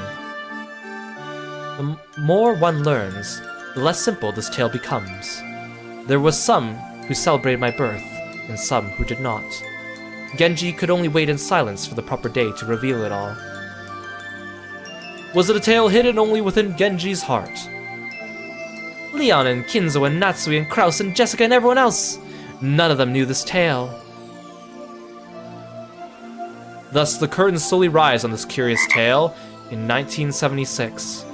The more one learns, the less simple this tale becomes. There was some who celebrated my birth, and some who did not. Genji could only wait in silence for the proper day to reveal it all. Was it a tale hidden only within Genji's heart? Leon and Kinzo and Natsui and Kraus and Jessica and everyone else! None of them knew this tale. Thus, the curtains slowly rise on this curious tale in 1976.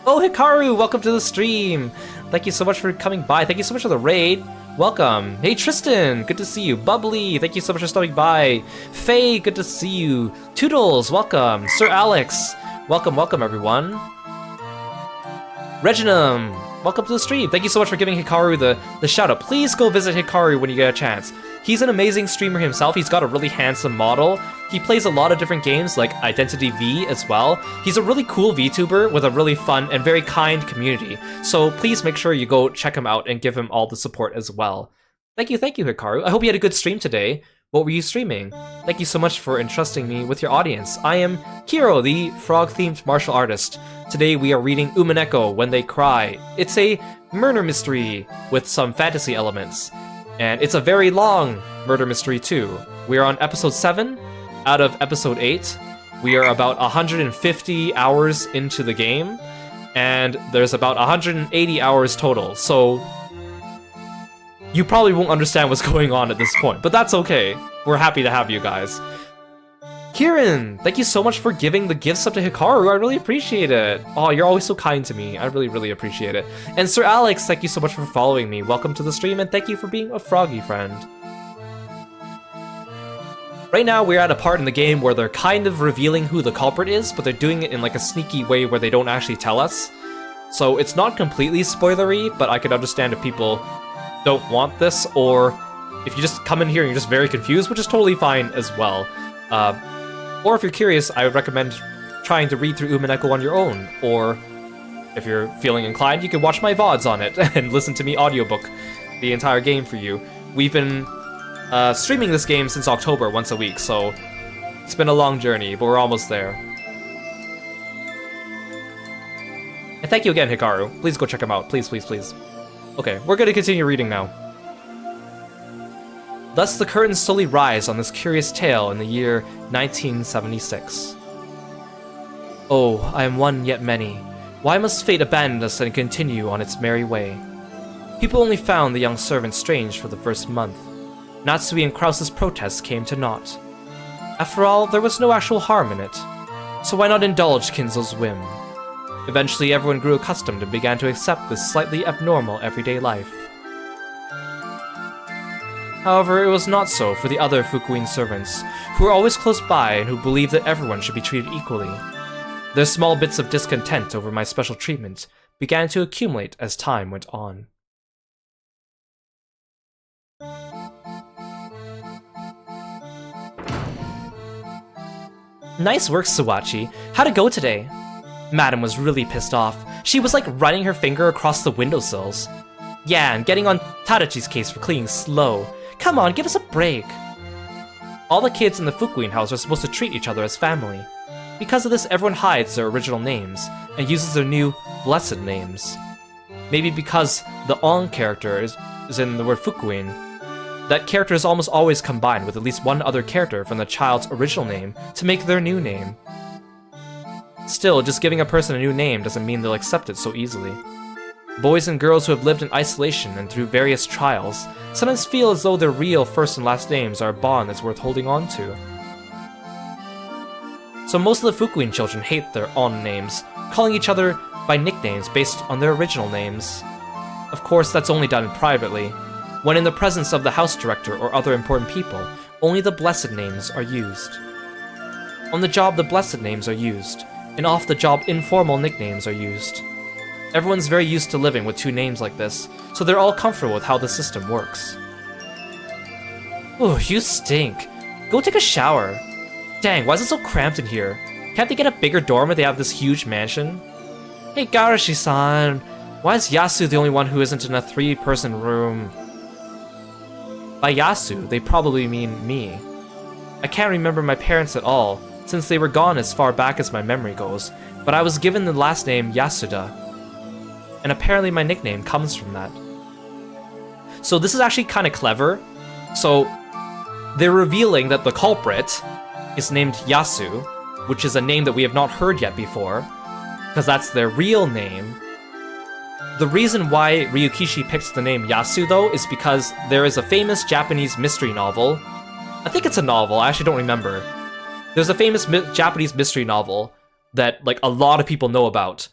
Oh, Hikaru, welcome to the stream! Thank you so much for coming by. Thank you so much for the raid. Welcome. Hey, Tristan, good to see you. Bubbly, thank you so much for stopping by. Faye, good to see you. Toodles, welcome. Sir Alex, welcome, everyone. Reginum, welcome to the stream. Thank you so much for giving Hikaru the shout out. Please go visit Hikaru when you get a chance. He's an amazing streamer himself. He's got a really handsome model. He plays a lot of different games like Identity V as well. He's a really cool VTuber with a really fun and very kind community. So please make sure you go check him out and give him all the support as well. Thank you, Hikaru. I hope you had a good stream today. What were you streaming? Thank you so much for entrusting me with your audience. I am Kiro, the frog-themed martial artist. Today we are reading Umineko When They Cry. It's a murder mystery with some fantasy elements. And it's a very long murder mystery too. We are on episode 7 out of episode 8. We are about 150 hours into the game, and there's about 180 hours total. So you probably won't understand what's going on at this point, but that's okay. We're happy to have you guys. Kieran, thank you so much for giving the gifts up to Hikaru. I really appreciate it. Oh, you're always so kind to me. I really appreciate it. And Sir Alex, thank you so much for following me. Welcome to the stream, and thank you for being a froggy friend. Right now, we're at a part in the game where they're kind of revealing who the culprit is, but they're doing it in like a sneaky way where they don't actually tell us. So it's not completely spoilery, but I could understand if people don't want this, or if you just come in here and you're just very confused, which is totally fine as well. Or if you're curious, I would recommend trying to read through Umineko on your own, or if you're feeling inclined, you can watch my VODs on it and listen to me audiobook the entire game for you. We've been streaming this game since October once a week, so it's been a long journey, but we're almost there. And thank you again, Hikaru. Please go check him out. Please, please, please. Okay, we're gonna continue reading now. Thus the curtains slowly rise on this curious tale in the year 1976. Oh, I am one yet many. Why must fate abandon us and continue on its merry way? People only found the young servant strange for the first month. Natsui and Krause's protests came to naught. After all, there was no actual harm in it. So why not indulge Kinzo's whim? Eventually, everyone grew accustomed and began to accept this slightly abnormal everyday life. However, it was not so for the other Fukuin servants, who were always close by and who believed that everyone should be treated equally. Their small bits of discontent over my special treatment began to accumulate as time went on. Nice work, Suwachi. How'd it go today? Madam was really pissed off. She was like running her finger across the windowsills. Yeah, and getting on Tadachi's case for cleaning slow. Come on, give us a break. All the kids in the Fukuin house are supposed to treat each other as family. Because of this, everyone hides their original names and uses their new blessed names. Maybe because the on character is in the word Fukuin, that character is almost always combined with at least one other character from the child's original name to make their new name. Still, just giving a person a new name doesn't mean they'll accept it so easily. Boys and girls who have lived in isolation and through various trials sometimes feel as though their real first and last names are a bond that's worth holding on to. So most of the Fukuin children hate their on names, calling each other by nicknames based on their original names. Of course, that's only done privately. When in the presence of the house director or other important people, only the blessed names are used. On the job, the blessed names are used, and off the job, informal nicknames are used. Everyone's very used to living with two names like this, so they're all comfortable with how the system works. Oh, you stink. Go take a shower. Dang, why is it so cramped in here? Can't they get a bigger dorm if they have this huge mansion? Hey, Garashi-san, why is Yasu the only one who isn't in a 3-person room? By Yasu, they probably mean me. I can't remember my parents at all, since they were gone as far back as my memory goes, but I was given the last name Yasuda. And apparently my nickname comes from that. So this is actually kind of clever. So they're revealing that the culprit is named Yasu, which is a name that we have not heard yet before, because that's their real name. The reason why Ryukishi picks the name Yasu, though, is because there is a famous Japanese mystery novel. I think it's a novel, I actually don't remember. There's a famous Japanese mystery novel that, like, a lot of people know about,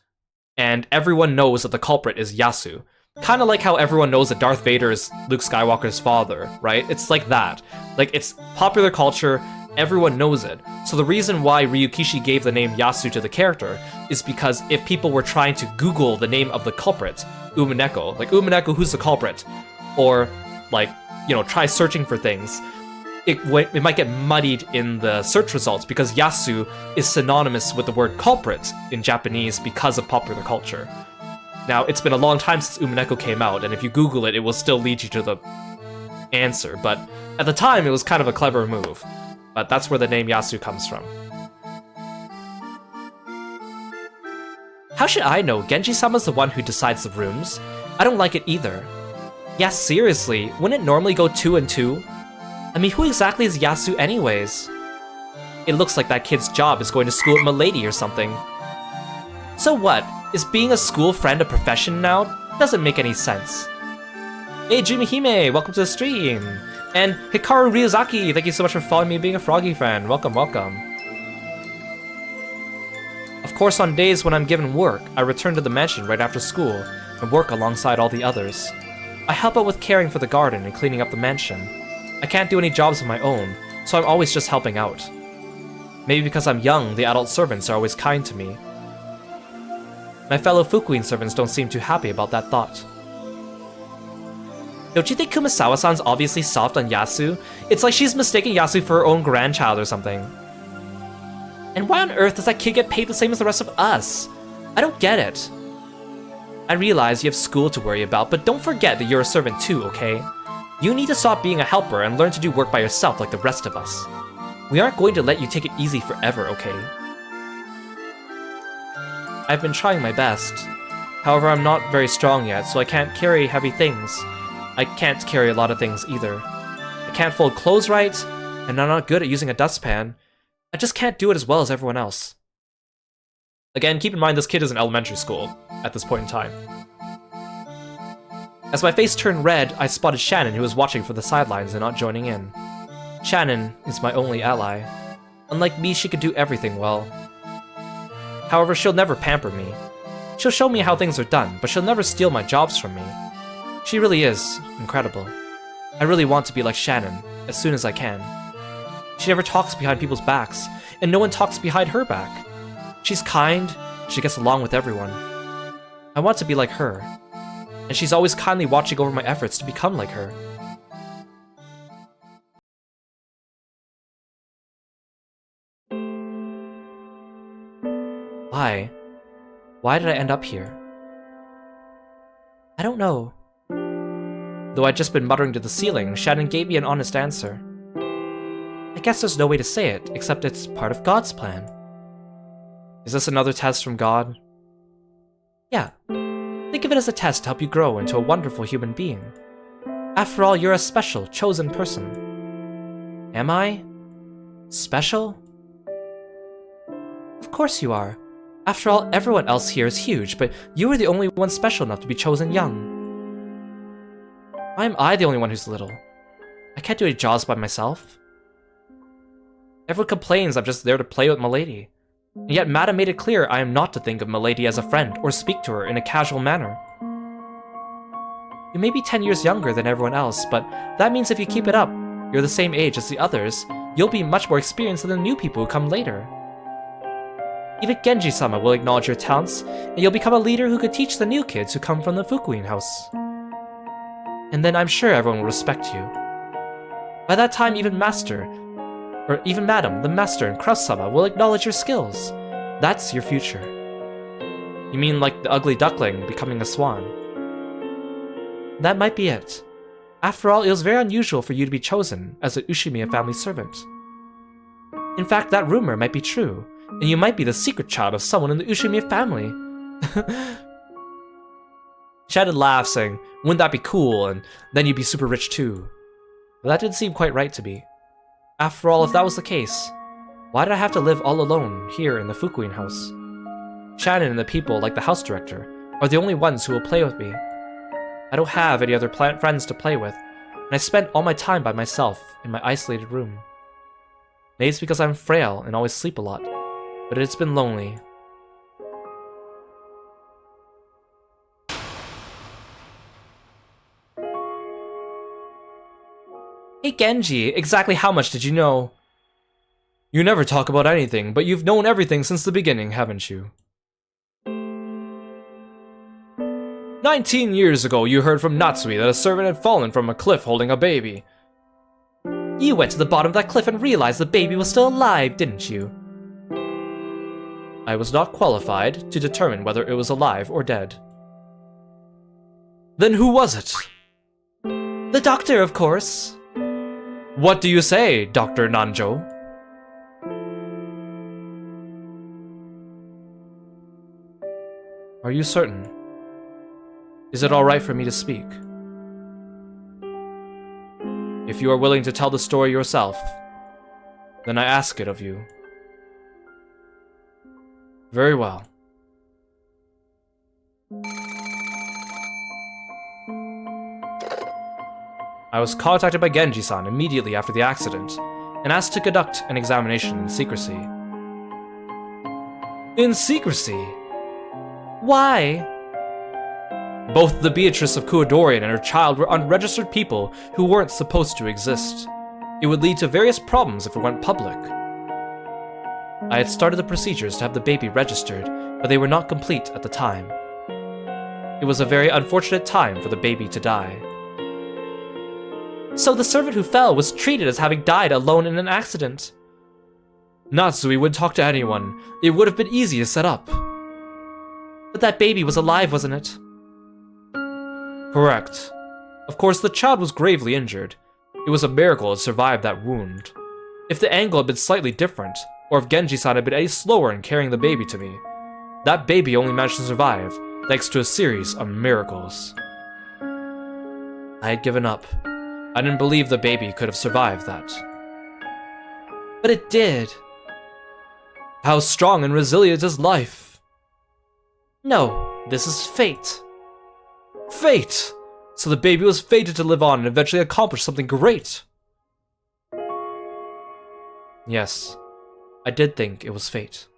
and everyone knows that the culprit is Yasu. Kind of like how everyone knows that Darth Vader is Luke Skywalker's father, right? It's like that. Like, it's popular culture, everyone knows it. So the reason why Ryukishi gave the name Yasu to the character is because if people were trying to Google the name of the culprit, Umineko, like, Umineko, who's the culprit? Or, like, you know, try searching for things, it might get muddied in the search results because Yasu is synonymous with the word culprit in Japanese because of popular culture. Now, it's been a long time since Umineko came out, and if you Google it, it will still lead you to the answer, but at the time, it was kind of a clever move. But that's where the name Yasu comes from. How should I know? Genji-sama's the one who decides the rooms. I don't like it either. Yeah, seriously, wouldn't it normally go 2 and 2? I mean, who exactly is Yasu anyways? It looks like that kid's job is going to school at Milady or something. So what? Is being a school friend a profession now? Doesn't make any sense. Hey, Jimihime, welcome to the stream! And Hikaru Ryuzaki, thank you so much for following me and being a Froggy fan. Welcome, welcome. Of course, on days when I'm given work, I return to the mansion right after school and work alongside all the others. I help out with caring for the garden and cleaning up the mansion. I can't do any jobs of my own, so I'm always just helping out. Maybe because I'm young, the adult servants are always kind to me. My fellow Fukuin servants don't seem too happy about that thought. Don't you think Kumasawa-san's obviously soft on Yasu? It's like she's mistaking Yasu for her own grandchild or something. And why on earth does that kid get paid the same as the rest of us? I don't get it. I realize you have school to worry about, but don't forget that you're a servant too, okay? You need to stop being a helper and learn to do work by yourself like the rest of us. We aren't going to let you take it easy forever, okay? I've been trying my best. However, I'm not very strong yet, so I can't carry heavy things. I can't carry a lot of things either. I can't fold clothes right, and I'm not good at using a dustpan. I just can't do it as well as everyone else. Again, keep in mind this kid is in elementary school at this point in time. As my face turned red, I spotted Shannon, who was watching from the sidelines and not joining in. Shannon is my only ally. Unlike me, she could do everything well. However, she'll never pamper me. She'll show me how things are done, but she'll never steal my jobs from me. She really is incredible. I really want to be like Shannon, as soon as I can. She never talks behind people's backs, and no one talks behind her back. She's kind, she gets along with everyone. I want to be like her, and she's always kindly watching over my efforts to become like her. Why? Why did I end up here? I don't know. Though I'd just been muttering to the ceiling, Shannon gave me an honest answer. I guess there's no way to say it, except it's part of God's plan. Is this another test from God? Yeah. Think of it as a test to help you grow into a wonderful human being. After all, you're a special, chosen person. Am I? Special? Of course you are. After all, everyone else here is huge, but you are the only one special enough to be chosen young. Why am I the only one who's little? I can't do any jobs by myself. Everyone complains I'm just there to play with Milady. And yet Madam made it clear I am not to think of Milady as a friend or speak to her in a casual manner. You may be 10 years younger than everyone else, but that means if you keep it up, you're the same age as the others, you'll be much more experienced than the new people who come later. Even Genji-sama will acknowledge your talents, and you'll become a leader who could teach the new kids who come from the Fukuin house. And then I'm sure everyone will respect you. By that time, even Madam, the Master, and Cross-sama will acknowledge your skills. That's your future. You mean like the ugly duckling becoming a swan? That might be it. After all, it was very unusual for you to be chosen as an Ushimiya family servant. In fact, that rumor might be true, and you might be the secret child of someone in the Ushimiya family. Shannon laughed, saying, "Wouldn't that be cool, and then you'd be super rich too." But that didn't seem quite right to me. After all, if that was the case, why did I have to live all alone here in the Fukuin house? Shannon and the people, like the house director, are the only ones who will play with me. I don't have any other friends to play with, and I spend all my time by myself in my isolated room. Maybe it's because I'm frail and always sleep a lot, but it's been lonely. Hey Genji, exactly how much did you know? You never talk about anything, but you've known everything since the beginning, haven't you? 19 years ago, you heard from Natsui that a servant had fallen from a cliff holding a baby. You went to the bottom of that cliff and realized the baby was still alive, didn't you? I was not qualified to determine whether it was alive or dead. Then who was it? The doctor, of course. What do you say, Dr. Nanjo? Are you certain? Is it alright for me to speak? If you are willing to tell the story yourself, then I ask it of you. Very well. I was contacted by Genji-san immediately after the accident, and asked to conduct an examination in secrecy. In secrecy? Why? Both the Beatrice of Kuodorian and her child were unregistered people who weren't supposed to exist. It would lead to various problems if it went public. I had started the procedures to have the baby registered, but they were not complete at the time. It was a very unfortunate time for the baby to die. So the servant who fell was treated as having died alone in an accident. Natsui wouldn't talk to anyone. It would have been easy to set up. But that baby was alive, wasn't it? Correct. Of course, the child was gravely injured. It was a miracle it survived that wound. If the angle had been slightly different, or if Genji-san had been any slower in carrying the baby to me, that baby only managed to survive thanks to a series of miracles. I had given up. I didn't believe the baby could have survived that. But it did. How strong and resilient is life? No, this is fate. Fate! So the baby was fated to live on and eventually accomplish something great. Yes, I did think it was fate.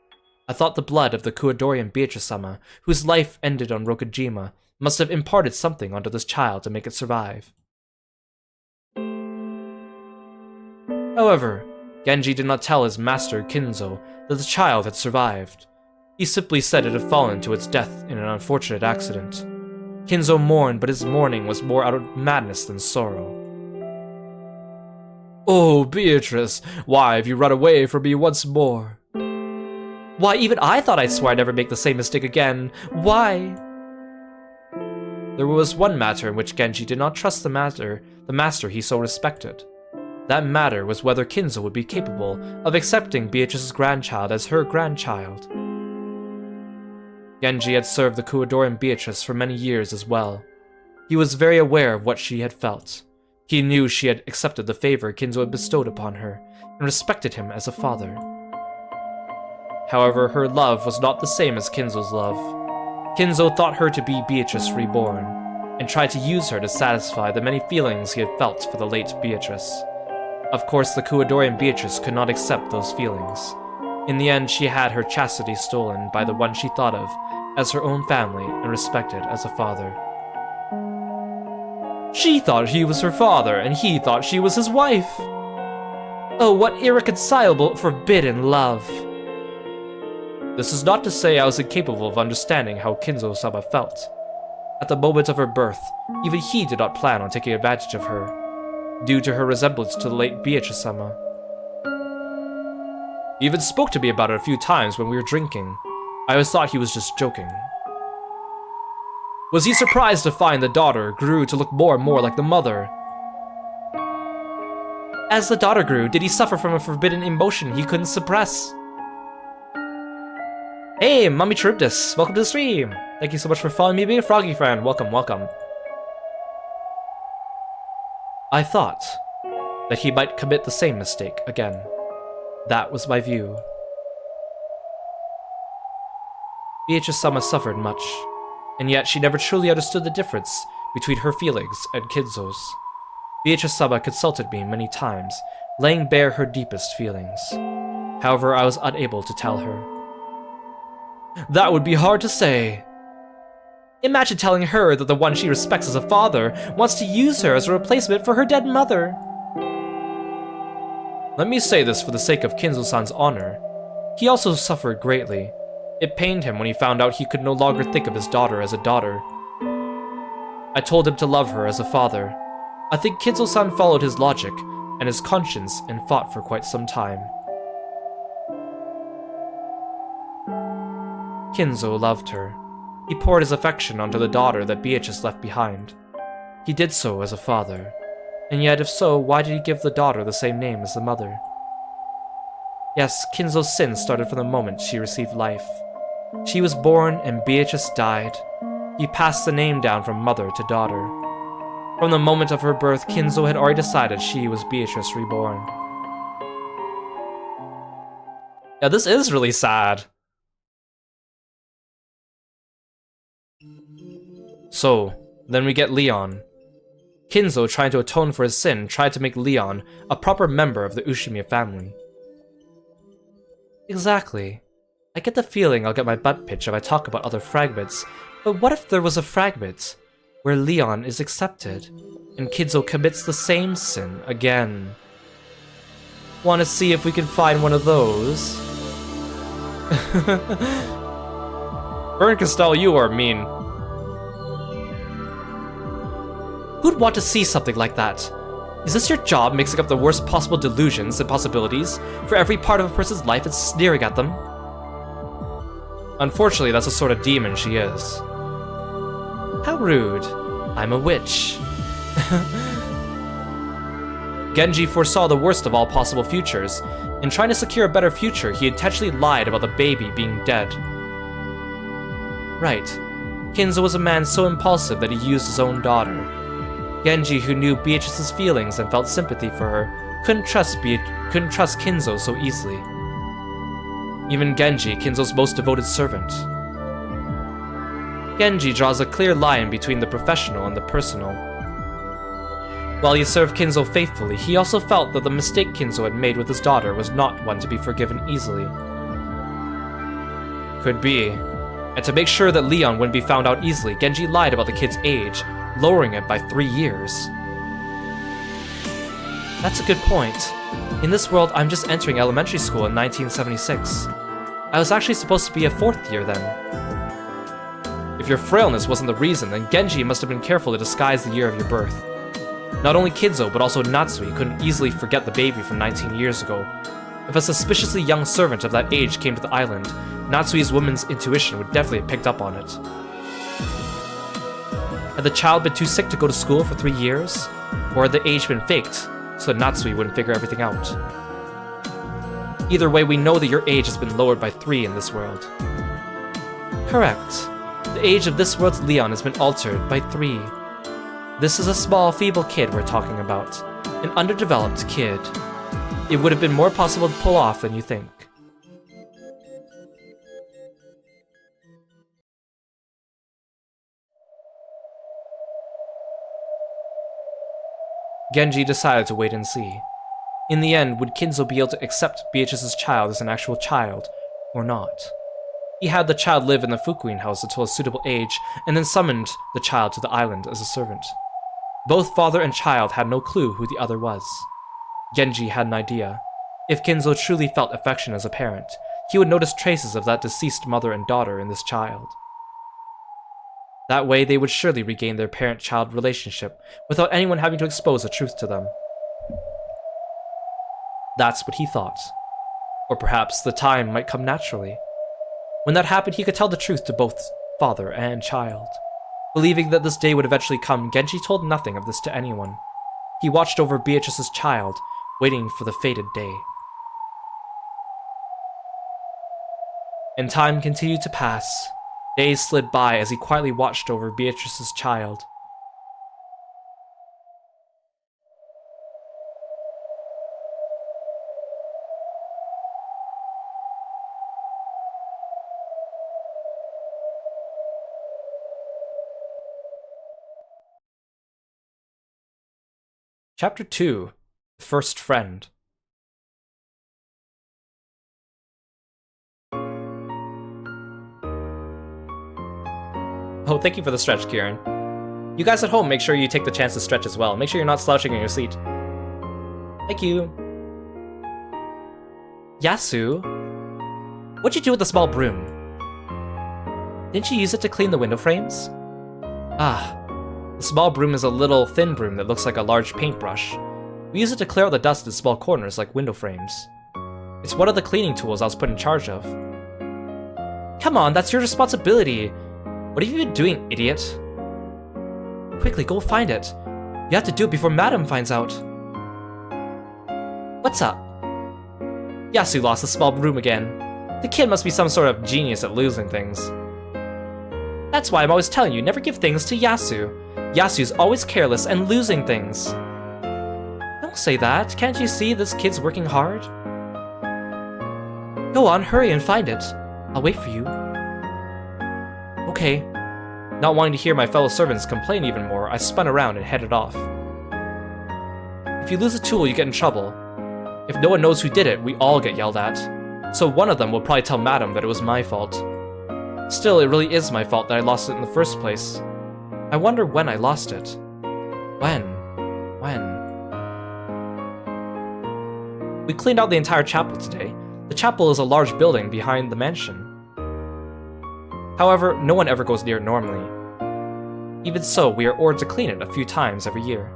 I thought the blood of the Kuwadorian Beatrice-sama, whose life ended on Rokujima, must have imparted something onto this child to make it survive. However, Genji did not tell his master, Kinzo, that the child had survived. He simply said it had fallen to its death in an unfortunate accident. Kinzo mourned, but his mourning was more out of madness than sorrow. Oh, Beatrice, why have you run away from me once more? Why, even I thought I'd swear I'd never make the same mistake again. Why? There was one matter in which Genji did not trust the master he so respected. That matter was whether Kinzo would be capable of accepting Beatrice's grandchild as her grandchild. Genji had served the Kuwadorian Beatrice for many years as well. He was very aware of what she had felt. He knew she had accepted the favor Kinzo had bestowed upon her, and respected him as a father. However, her love was not the same as Kinzo's love. Kinzo thought her to be Beatrice reborn, and tried to use her to satisfy the many feelings he had felt for the late Beatrice. Of course, the Kuwadorian Beatrice could not accept those feelings. In the end, she had her chastity stolen by the one she thought of as her own family and respected as a father. She thought he was her father, and he thought she was his wife. Oh, what irreconcilable, forbidden love. This is not to say I was incapable of understanding how Kinzo-sama felt. At the moment of her birth, even he did not plan on taking advantage of her, due to her resemblance to the late Beatrice-sama. He even spoke to me about it a few times when we were drinking. I always thought he was just joking. Was he surprised to find the daughter grew to look more and more like the mother? As the daughter grew, did he suffer from a forbidden emotion he couldn't suppress? Hey, Mummy Charybdis, welcome to the stream! Thank you so much for following me, being a froggy friend. Welcome, welcome. I thought that he might commit the same mistake again. That was my view. Beatrice-sama suffered much, and yet she never truly understood the difference between her feelings and Kinzo's. Beatrice-sama consulted me many times, laying bare her deepest feelings. However, I was unable to tell her. That would be hard to say. Imagine telling her that the one she respects as a father wants to use her as a replacement for her dead mother. Let me say this for the sake of Kinzo-san's honor. He also suffered greatly. It pained him when he found out he could no longer think of his daughter as a daughter. I told him to love her as a father. I think Kinzo-san followed his logic and his conscience and fought for quite some time. Kinzo loved her. He poured his affection onto the daughter that Beatrice left behind. He did so as a father. And yet, if so, why did he give the daughter the same name as the mother? Yes, Kinzo's sin started from the moment she received life. She was born and Beatrice died. He passed the name down from mother to daughter. From the moment of her birth, Kinzo had already decided she was Beatrice reborn. Yeah, this is really sad. So, then we get Leon. Kinzo, trying to atone for his sin, tried to make Leon a proper member of the Ushimiya family. Exactly. I get the feeling I'll get my butt pitched if I talk about other fragments, but what if there was a fragment where Leon is accepted, and Kinzo commits the same sin again? Want to see if we can find one of those? Burn Castell, you are mean. Who'd want to see something like that? Is this your job, mixing up the worst possible delusions and possibilities for every part of a person's life and sneering at them? Unfortunately, that's the sort of demon she is. How rude. I'm a witch. Genji foresaw the worst of all possible futures. In trying to secure a better future, he intentionally lied about the baby being dead. Right. Kinzo was a man so impulsive that he used his own daughter. Genji, who knew Beatrice's feelings and felt sympathy for her, couldn't trust Kinzo so easily. Even Genji, Kinzo's most devoted servant. Genji draws a clear line between the professional and the personal. While he served Kinzo faithfully, he also felt that the mistake Kinzo had made with his daughter was not one to be forgiven easily. Could be. And to make sure that Leon wouldn't be found out easily, Genji lied about the kid's age, lowering it by 3 years. That's a good point. In this world, I'm just entering elementary school in 1976. I was actually supposed to be a 4th year then. If your frailness wasn't the reason, then Genji must have been careful to disguise the year of your birth. Not only Kinzo, but also Natsui couldn't easily forget the baby from 19 years ago. If a suspiciously young servant of that age came to the island, Natsui's woman's intuition would definitely have picked up on it. Had the child been too sick to go to school for 3 years? Or had the age been faked, so that Natsui wouldn't figure everything out? Either way, we know that your age has been lowered by 3 in this world. Correct. The age of this world's Leon has been altered by 3. This is a small, feeble kid we're talking about. An underdeveloped kid. It would have been more possible to pull off than you think. Genji decided to wait and see. In the end, would Kinzo be able to accept Beatrice's child as an actual child, or not? He had the child live in the Fukuin house until a suitable age, and then summoned the child to the island as a servant. Both father and child had no clue who the other was. Genji had an idea. If Kinzo truly felt affection as a parent, he would notice traces of that deceased mother and daughter in this child. That way, they would surely regain their parent-child relationship without anyone having to expose the truth to them. That's what he thought. Or perhaps the time might come naturally. When that happened, he could tell the truth to both father and child. Believing that this day would eventually come, Genji told nothing of this to anyone. He watched over Beatrice's child, waiting for the fated day. And time continued to pass. Days slid by as he quietly watched over Beatrice's child. Chapter 2: The First Friend. Oh, thank you for the stretch, Kieran. You guys at home, make sure you take the chance to stretch as well. Make sure you're not slouching in your seat. Thank you. Yasu? What'd you do with the small broom? Didn't you use it to clean the window frames? Ah. The small broom is a little thin broom that looks like a large paintbrush. We use it to clear out the dust in small corners like window frames. It's one of the cleaning tools I was put in charge of. Come on, that's your responsibility. What have you been doing, idiot? Quickly, go find it. You have to do it before Madam finds out. What's up? Yasu lost the small broom again. The kid must be some sort of genius at losing things. That's why I'm always telling you, never give things to Yasu. Yasu's always careless and losing things. Don't say that. Can't you see this kid's working hard? Go on, hurry and find it. I'll wait for you. Okay. Not wanting to hear my fellow servants complain even more, I spun around and headed off. If you lose a tool, you get in trouble. If no one knows who did it, we all get yelled at. So one of them will probably tell Madam that it was my fault. Still, it really is my fault that I lost it in the first place. I wonder when I lost it. When? We cleaned out the entire chapel today. The chapel is a large building behind the mansion. However, no one ever goes near it normally. Even so, we are ordered to clean it a few times every year.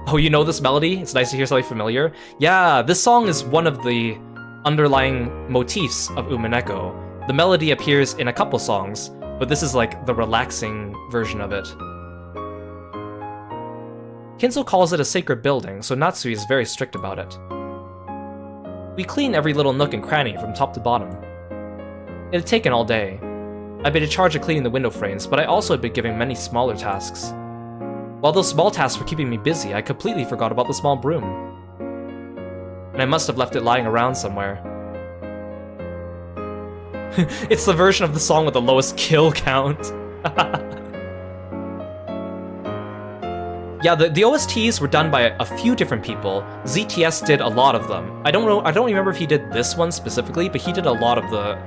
Oh, you know this melody? It's nice to hear something familiar. Yeah, this song is one of the underlying motifs of Umineko. The melody appears in a couple songs, but this is like the relaxing version of it. Kinzo calls it a sacred building, so Natsui is very strict about it. We clean every little nook and cranny from top to bottom. It had taken all day. I'd been in charge of cleaning the window frames, but I also had been given many smaller tasks. While those small tasks were keeping me busy, I completely forgot about the small broom. And I must have left it lying around somewhere. It's the version of the song with the lowest kill count. Yeah, the OSTs were done by a few different people. ZTS did a lot of them. I don't remember if he did this one specifically, but he did a lot of the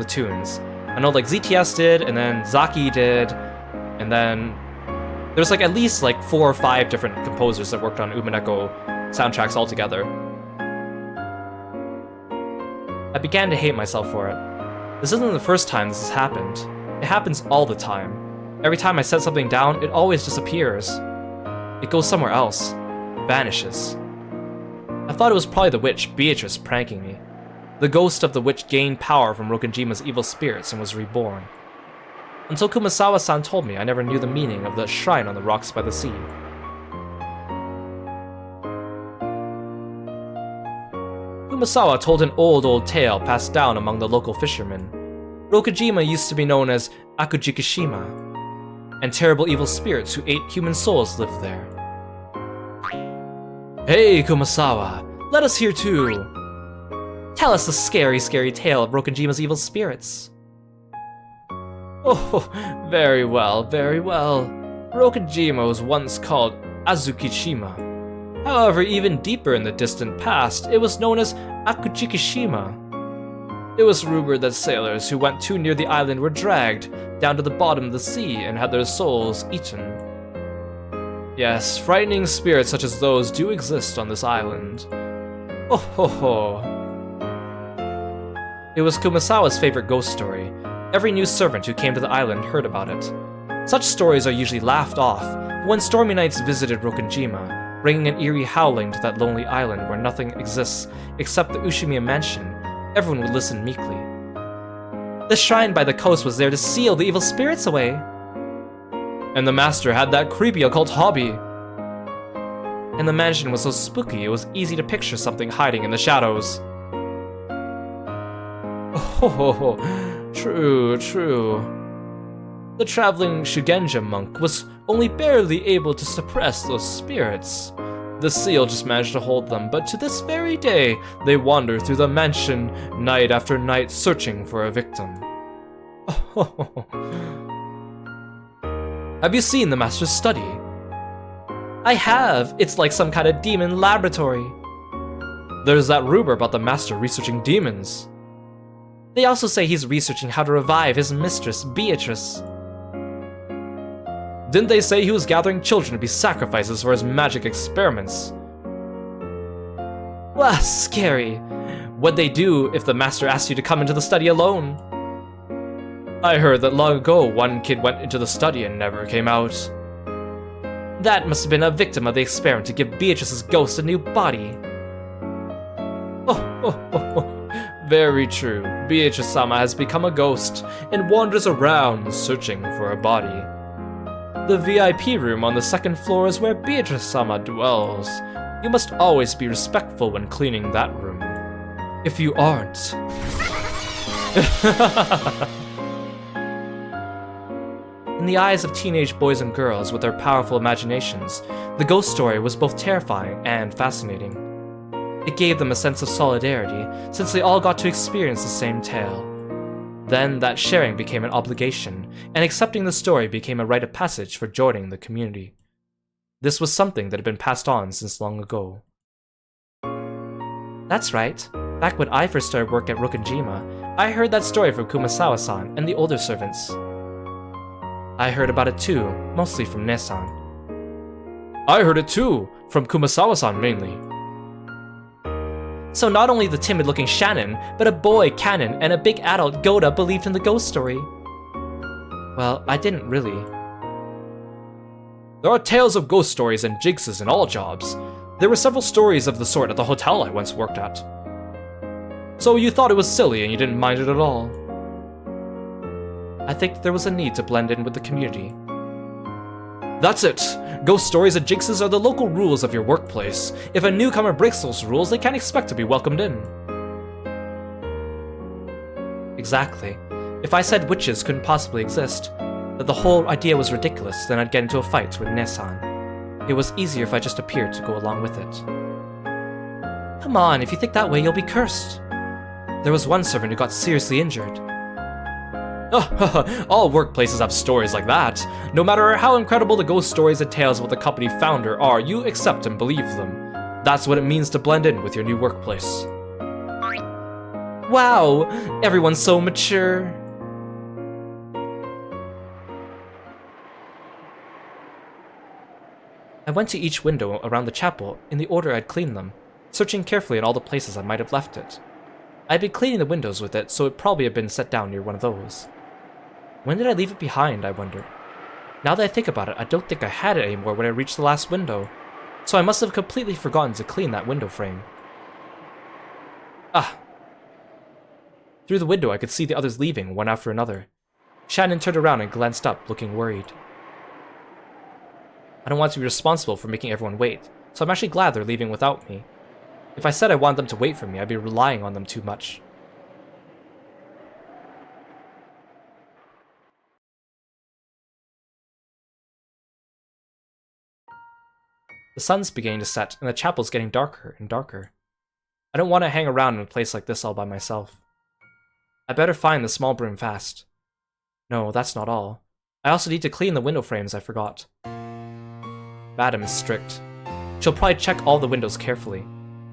tunes. I know like ZTS did, and then Zaki did, and then there's like at least like 4 or 5 different composers that worked on Umineko soundtracks altogether. I began to hate myself for it. This isn't the first time this has happened. It happens all the time. Every time I set something down, it always disappears. It goes somewhere else. Vanishes. I thought it was probably the witch, Beatrice, pranking me. The ghost of the witch gained power from Rokujima's evil spirits and was reborn. Until Kumasawa-san told me, I never knew the meaning of the shrine on the rocks by the sea. Kumasawa told an old tale passed down among the local fishermen. Rokujima used to be known as Akujikishima, and terrible evil spirits who ate human souls lived there. Hey, Kumasawa, let us hear too. Tell us the scary tale of Rokujima's evil spirits. Oh, very well, very well. Rokujima was once called Azukishima. However, even deeper in the distant past, it was known as Akujikishima. It was rumored that sailors who went too near the island were dragged down to the bottom of the sea and had their souls eaten. Yes, frightening spirits such as those do exist on this island. Oh ho ho. It was Kumasawa's favorite ghost story. Every new servant who came to the island heard about it. Such stories are usually laughed off, but when stormy nights visited Rokujima, bringing an eerie howling to that lonely island where nothing exists except the Ushimiya mansion, everyone would listen meekly. The shrine by the coast was there to seal the evil spirits away. And the master had that creepy occult hobby. And the mansion was so spooky it was easy to picture something hiding in the shadows. Oh, true. The traveling Shugenja monk was only barely able to suppress those spirits. The seal just managed to hold them, but to this very day, they wander through the mansion night after night searching for a victim. Have you seen the master's study? I have. It's like some kind of demon laboratory. There's that rumor about the master researching demons. They also say he's researching how to revive his mistress, Beatrice. Didn't they say he was gathering children to be sacrifices for his magic experiments? Well, scary. What'd they do if the master asked you to come into the study alone? I heard that long ago one kid went into the study and never came out. That must have been a victim of the experiment to give Beatrice's ghost a new body. Very true. Beatrice-sama has become a ghost and wanders around searching for a body. The VIP room on the 2nd floor is where Beatrice-sama dwells. You must always be respectful when cleaning that room. If you aren't... In the eyes of teenage boys and girls with their powerful imaginations, the ghost story was both terrifying and fascinating. It gave them a sense of solidarity, since they all got to experience the same tale. Then that sharing became an obligation, and accepting the story became a rite of passage for joining the community. This was something that had been passed on since long ago. That's right. Back when I first started work at Rokujima, I heard that story from Kumasawa-san and the older servants. I heard about it too, mostly from Ne-san. I heard it too, from Kumasawa-san mainly. So not only the timid-looking Shannon, but a boy, Kanon, and a big adult, Goda, believed in the ghost story. Well, I didn't really. There are tales of ghost stories and jinxes in all jobs. There were several stories of the sort at the hotel I once worked at. So you thought it was silly and you didn't mind it at all. I think there was a need to blend in with the community. That's it! Ghost stories and jinxes are the local rules of your workplace. If a newcomer breaks those rules, they can't expect to be welcomed in. Exactly. If I said witches couldn't possibly exist, that the whole idea was ridiculous, then I'd get into a fight with Nesan. It was easier if I just appeared to go along with it. Come on, if you think that way, you'll be cursed. There was one servant who got seriously injured. All workplaces have stories like that. No matter how incredible the ghost stories and tales about the company founder are, you accept and believe them. That's what it means to blend in with your new workplace. Wow, everyone's so mature. I went to each window around the chapel in the order I'd cleaned them, searching carefully in all the places I might have left it. I'd been cleaning the windows with it, so it probably had been set down near one of those. When did I leave it behind, I wondered. Now that I think about it, I don't think I had it anymore when I reached the last window, so I must have completely forgotten to clean that window frame. Ah! Through the window I could see the others leaving, one after another. Shannon turned around and glanced up, looking worried. I don't want to be responsible for making everyone wait, so I'm actually glad they're leaving without me. If I said I wanted them to wait for me, I'd be relying on them too much. The sun's beginning to set, and the chapel's getting darker and darker. I don't want to hang around in a place like this all by myself. I better find the small broom fast. No, that's not all. I also need to clean the window frames I forgot. Madam is strict. She'll probably check all the windows carefully.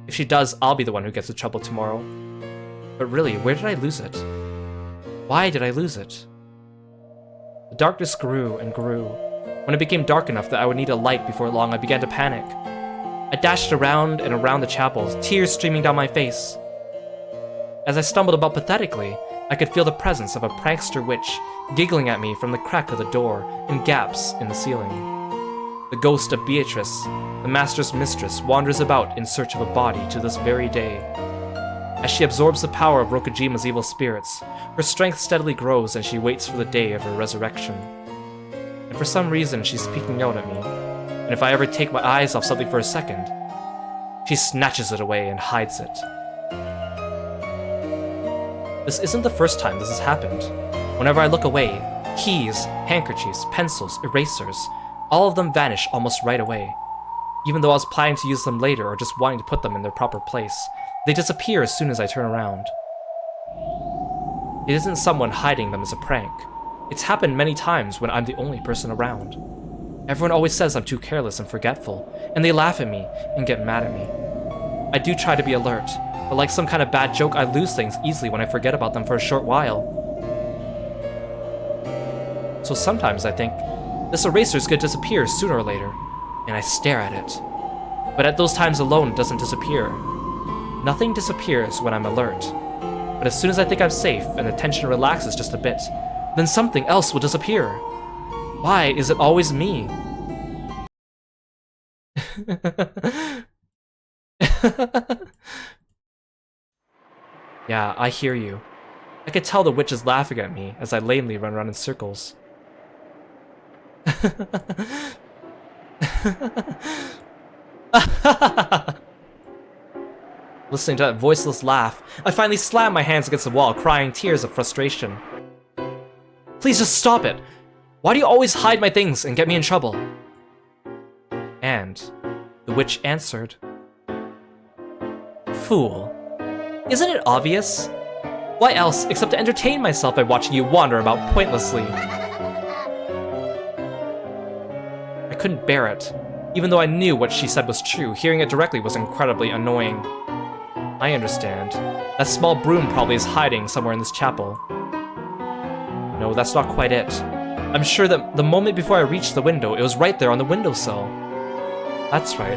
If she does, I'll be the one who gets in trouble tomorrow. But really, where did I lose it? Why did I lose it? The darkness grew and grew. When it became dark enough that I would need a light before long, I began to panic. I dashed around and around the chapel, tears streaming down my face. As I stumbled about pathetically, I could feel the presence of a prankster witch giggling at me from the crack of the door and gaps in the ceiling. The ghost of Beatrice, the master's mistress, wanders about in search of a body to this very day. As she absorbs the power of Rokujima's evil spirits, her strength steadily grows and she waits for the day of her resurrection. And for some reason, she's speaking out at me, and if I ever take my eyes off something for a second, she snatches it away and hides it. This isn't the first time this has happened. Whenever I look away, keys, handkerchiefs, pencils, erasers, all of them vanish almost right away. Even though I was planning to use them later or just wanting to put them in their proper place, they disappear as soon as I turn around. It isn't someone hiding them as a prank. It's happened many times when I'm the only person around. Everyone always says I'm too careless and forgetful, and they laugh at me and get mad at me. I do try to be alert, but like some kind of bad joke, I lose things easily when I forget about them for a short while. So sometimes I think, this eraser's gonna disappear sooner or later, and I stare at it. But at those times alone, it doesn't disappear. Nothing disappears when I'm alert. But as soon as I think I'm safe and the tension relaxes just a bit, then something else will disappear. Why is it always me? Yeah, I hear you. I could tell the witch is laughing at me as I lamely run around in circles. Listening to that voiceless laugh, I finally slam my hands against the wall, crying tears of frustration. Please just stop it! Why do you always hide my things and get me in trouble? And the witch answered, Fool. Isn't it obvious? Why else except to entertain myself by watching you wander about pointlessly? I couldn't bear it. Even though I knew what she said was true, hearing it directly was incredibly annoying. I understand. That small broom probably is hiding somewhere in this chapel. No, that's not quite it. I'm sure that the moment before I reached the window, it was right there on the windowsill. That's right.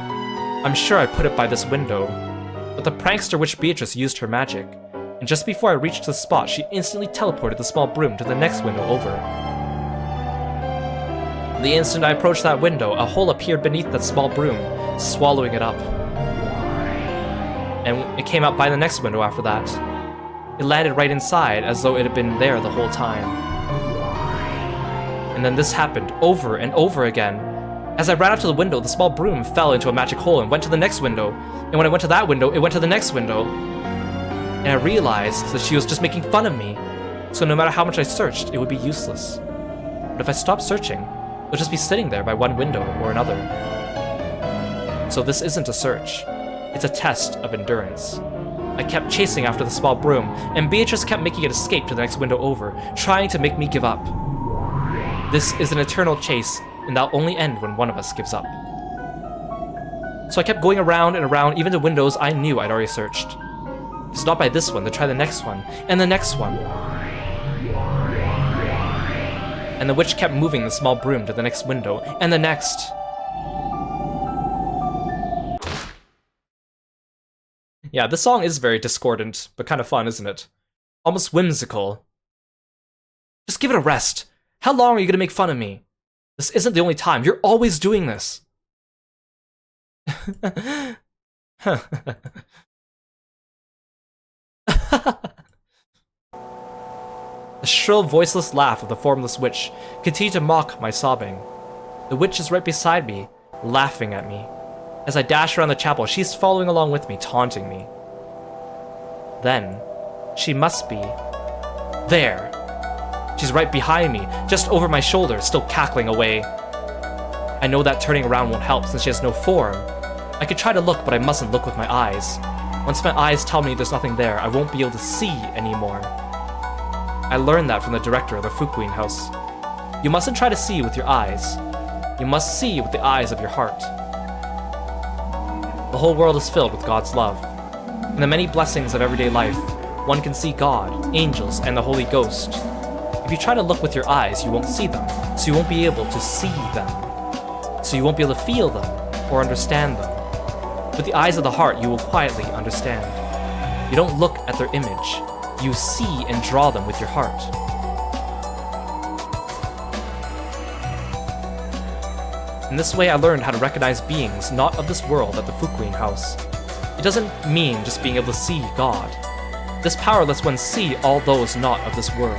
I'm sure I put it by this window. But the prankster witch Beatrice used her magic, and just before I reached the spot, she instantly teleported the small broom to the next window over. The instant I approached that window, a hole appeared beneath that small broom, swallowing it up. And it came out by the next window after that. It landed right inside, as though it had been there the whole time. And then this happened over and over again. As I ran up to the window, the small broom fell into a magic hole and went to the next window. And when I went to that window, it went to the next window. And I realized that she was just making fun of me. So no matter how much I searched, it would be useless. But if I stopped searching, it would just be sitting there by one window or another. So this isn't a search. It's a test of endurance. I kept chasing after the small broom, and Beatrice kept making it escape to the next window over, trying to make me give up. This is an eternal chase, and that'll only end when one of us gives up. So I kept going around and around, even to windows I knew I'd already searched. If it's not by this one, then try the next one, and the next one. And the witch kept moving the small broom to the next window, and the next. Yeah, this song is very discordant, but kind of fun, isn't it? Almost whimsical. Just give it a rest. How long are you gonna make fun of me? This isn't the only time. You're always doing this. The shrill, voiceless laugh of the formless witch continued to mock my sobbing. The witch is right beside me, laughing at me. As I dash around the chapel, she's following along with me, taunting me. Then, she must be there. She's right behind me, just over my shoulder, still cackling away. I know that turning around won't help since she has no form. I could try to look, but I mustn't look with my eyes. Once my eyes tell me there's nothing there, I won't be able to see anymore. I learned that from the director of the Fukuin house. You mustn't try to see with your eyes. You must see with the eyes of your heart. The whole world is filled with God's love. In the many blessings of everyday life, one can see God, angels, and the Holy Ghost. If you try to look with your eyes, you won't see them, so you won't be able to see them. So you won't be able to feel them or understand them. With the eyes of the heart, you will quietly understand. You don't look at their image. You see and draw them with your heart. In this way, I learned how to recognize beings not of this world at the Fukuin house. It doesn't mean just being able to see God. This power lets one see all those not of this world.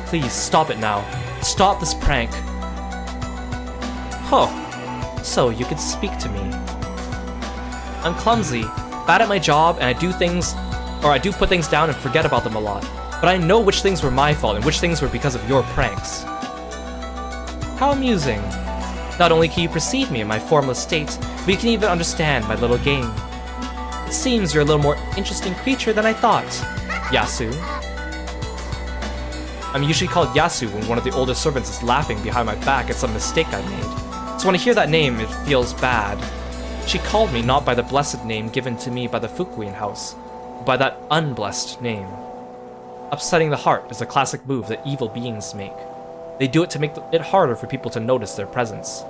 Please, stop it now. Stop this prank. Oh, so you could speak to me. I'm clumsy, bad at my job, and I do put things down and forget about them a lot. But I know which things were my fault and which things were because of your pranks. How amusing. Not only can you perceive me in my formless state, but you can even understand my little game. It seems you're a little more interesting creature than I thought. Yasu. I'm usually called Yasu when one of the older servants is laughing behind my back at some mistake I made. So when I hear that name, it feels bad. She called me not by the blessed name given to me by the Fukuin house, but by that unblessed name. Upsetting the heart is a classic move that evil beings make. They do it to make it harder for people to notice their presence.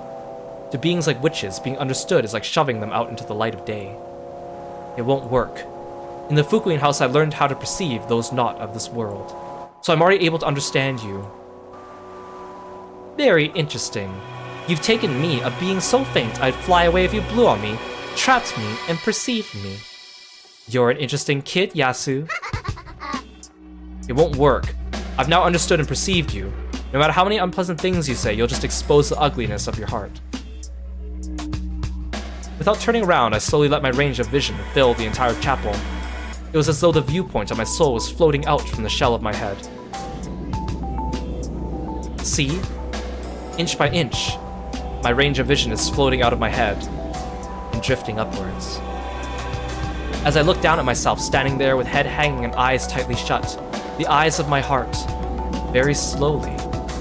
To beings like witches, being understood is like shoving them out into the light of day. It won't work. In the Fukuin house, I learned how to perceive those not of this world. So I'm already able to understand you. Very interesting. You've taken me, a being so faint I'd fly away if you blew on me, trapped me, and perceived me. You're an interesting kid, Yasu. It won't work. I've now understood and perceived you. No matter how many unpleasant things you say, you'll just expose the ugliness of your heart. Without turning around, I slowly let my range of vision fill the entire chapel. It was as though the viewpoint of my soul was floating out from the shell of my head. See? Inch by inch, my range of vision is floating out of my head and drifting upwards. As I look down at myself, standing there with head hanging and eyes tightly shut, the eyes of my heart, very slowly,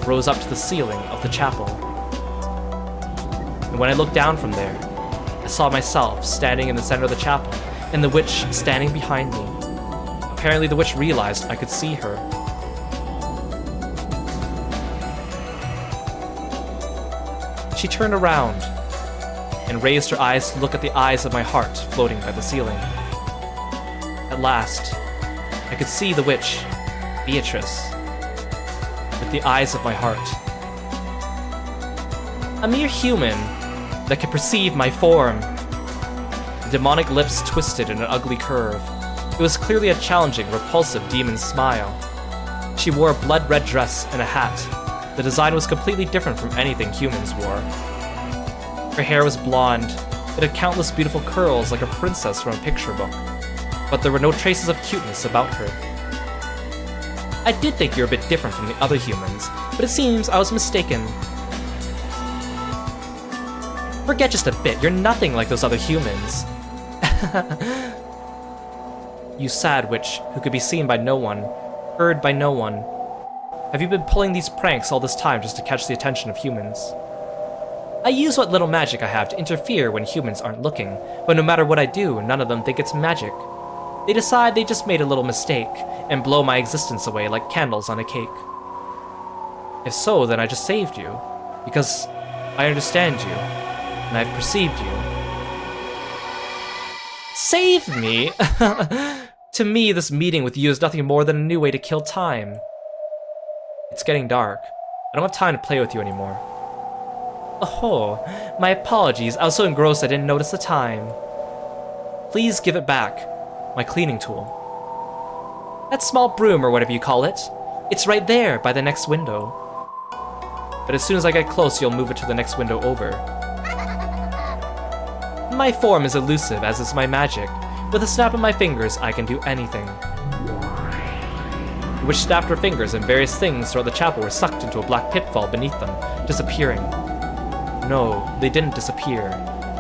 rose up to the ceiling of the chapel. And when I looked down from there, I saw myself standing in the center of the chapel, and the witch standing behind me. Apparently the witch realized I could see her. She turned around and raised her eyes to look at the eyes of my heart floating by the ceiling. At last, I could see the witch, Beatrice, with the eyes of my heart. A mere human that can perceive my form. The demonic lips twisted in an ugly curve. It was clearly a challenging, repulsive demon smile. She wore a blood-red dress and a hat. The design was completely different from anything humans wore. Her hair was blonde. It had countless beautiful curls like a princess from a picture book. But there were no traces of cuteness about her. I did think you were a bit different from the other humans, but it seems I was mistaken. Forget just a bit, you're nothing like those other humans. You sad witch, who could be seen by no one, heard by no one. Have you been pulling these pranks all this time just to catch the attention of humans? I use what little magic I have to interfere when humans aren't looking, but no matter what I do, none of them think it's magic. They decide they just made a little mistake, and blow my existence away like candles on a cake. If so, then I just saved you, because I understand you, and I've perceived you. Save me? To me, this meeting with you is nothing more than a new way to kill time. It's getting dark. I don't have time to play with you anymore. Oh, my apologies. I was so engrossed I didn't notice the time. Please give it back. My cleaning tool. That small broom, or whatever you call it. It's right there, by the next window. But as soon as I get close, you'll move it to the next window over. My form is elusive, as is my magic. With a snap of my fingers, I can do anything. The witch snapped her fingers, and various things throughout the chapel were sucked into a black pitfall beneath them, disappearing. No, they didn't disappear.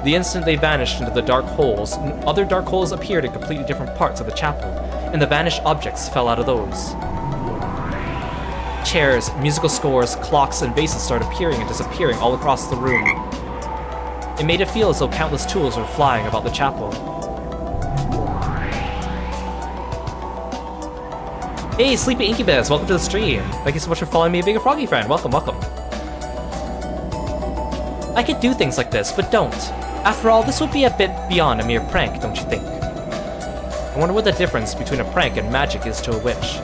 The instant they vanished into the dark holes, other dark holes appeared in completely different parts of the chapel, and the vanished objects fell out of those. Chairs, musical scores, clocks, and vases started appearing and disappearing all across the room. It made it feel as though countless tools were flying about the chapel. Hey, Sleepy Incubus, welcome to the stream. Thank you so much for following me, being a froggy friend. Welcome, welcome. I could do things like this, but don't. After all, this would be a bit beyond a mere prank, don't you think? I wonder what the difference between a prank and magic is to a witch.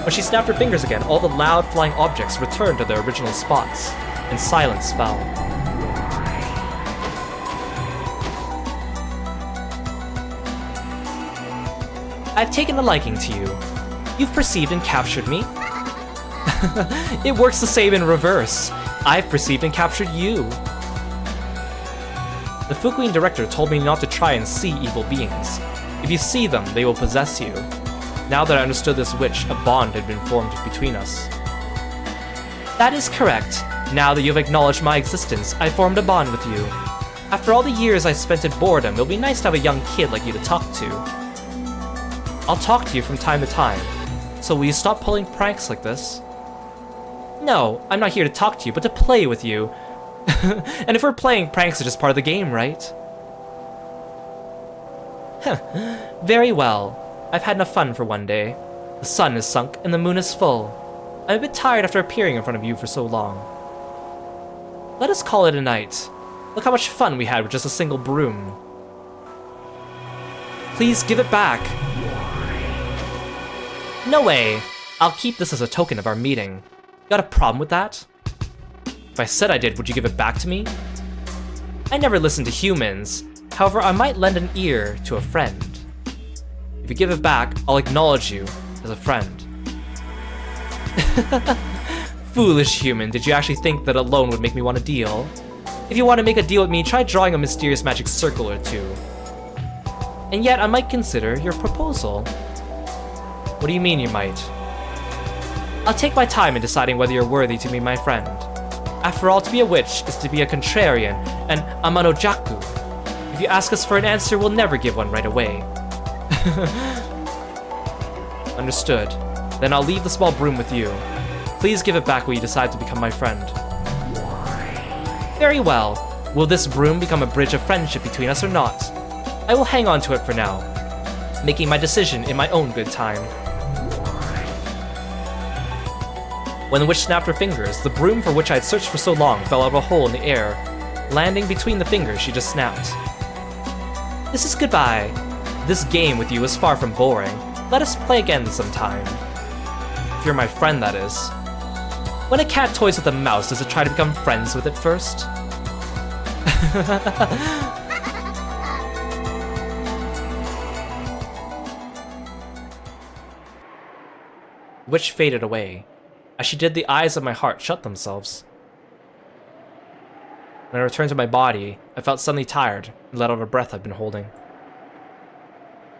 When she snapped her fingers again, all the loud flying objects returned to their original spots, and silence fell. I've taken a liking to you. You've perceived and captured me. It works the same in reverse. I've perceived and captured you. The Fukuin director told me not to try and see evil beings. If you see them, they will possess you. Now that I understood this witch, a bond had been formed between us. That is correct. Now that you've acknowledged my existence, I formed a bond with you. After all the years I spent in boredom, it'll be nice to have a young kid like you to talk to. I'll talk to you from time to time. So will you stop pulling pranks like this? No, I'm not here to talk to you, but to play with you. And if we're playing, pranks are just part of the game, right? Very well. I've had enough fun for one day. The sun is sunk and the moon is full. I'm a bit tired after appearing in front of you for so long. Let us call it a night. Look how much fun we had with just a single broom. Please give it back. No way. I'll keep this as a token of our meeting. Got a problem with that? If I said I did, would you give it back to me? I never listen to humans. However, I might lend an ear to a friend. If you give it back, I'll acknowledge you as a friend. Foolish human, did you actually think that a loan would make me want a deal? If you want to make a deal with me, try drawing a mysterious magic circle or two. And yet, I might consider your proposal. What do you mean you might? I'll take my time in deciding whether you're worthy to be my friend. After all, to be a witch is to be a contrarian, and amanojaku. If you ask us for an answer, we'll never give one right away. Understood. Then I'll leave the small broom with you. Please give it back when you decide to become my friend. Very well. Will this broom become a bridge of friendship between us or not? I will hang on to it for now, making my decision in my own good time. When the witch snapped her fingers, the broom for which I had searched for so long fell out of a hole in the air, landing between the fingers she just snapped. This is goodbye. This game with you is far from boring. Let us play again sometime. If you're my friend, that is. When a cat toys with a mouse, does it try to become friends with it first? Witch faded away. As she did, the eyes of my heart shut themselves. When I returned to my body, I felt suddenly tired and let out a breath I'd been holding.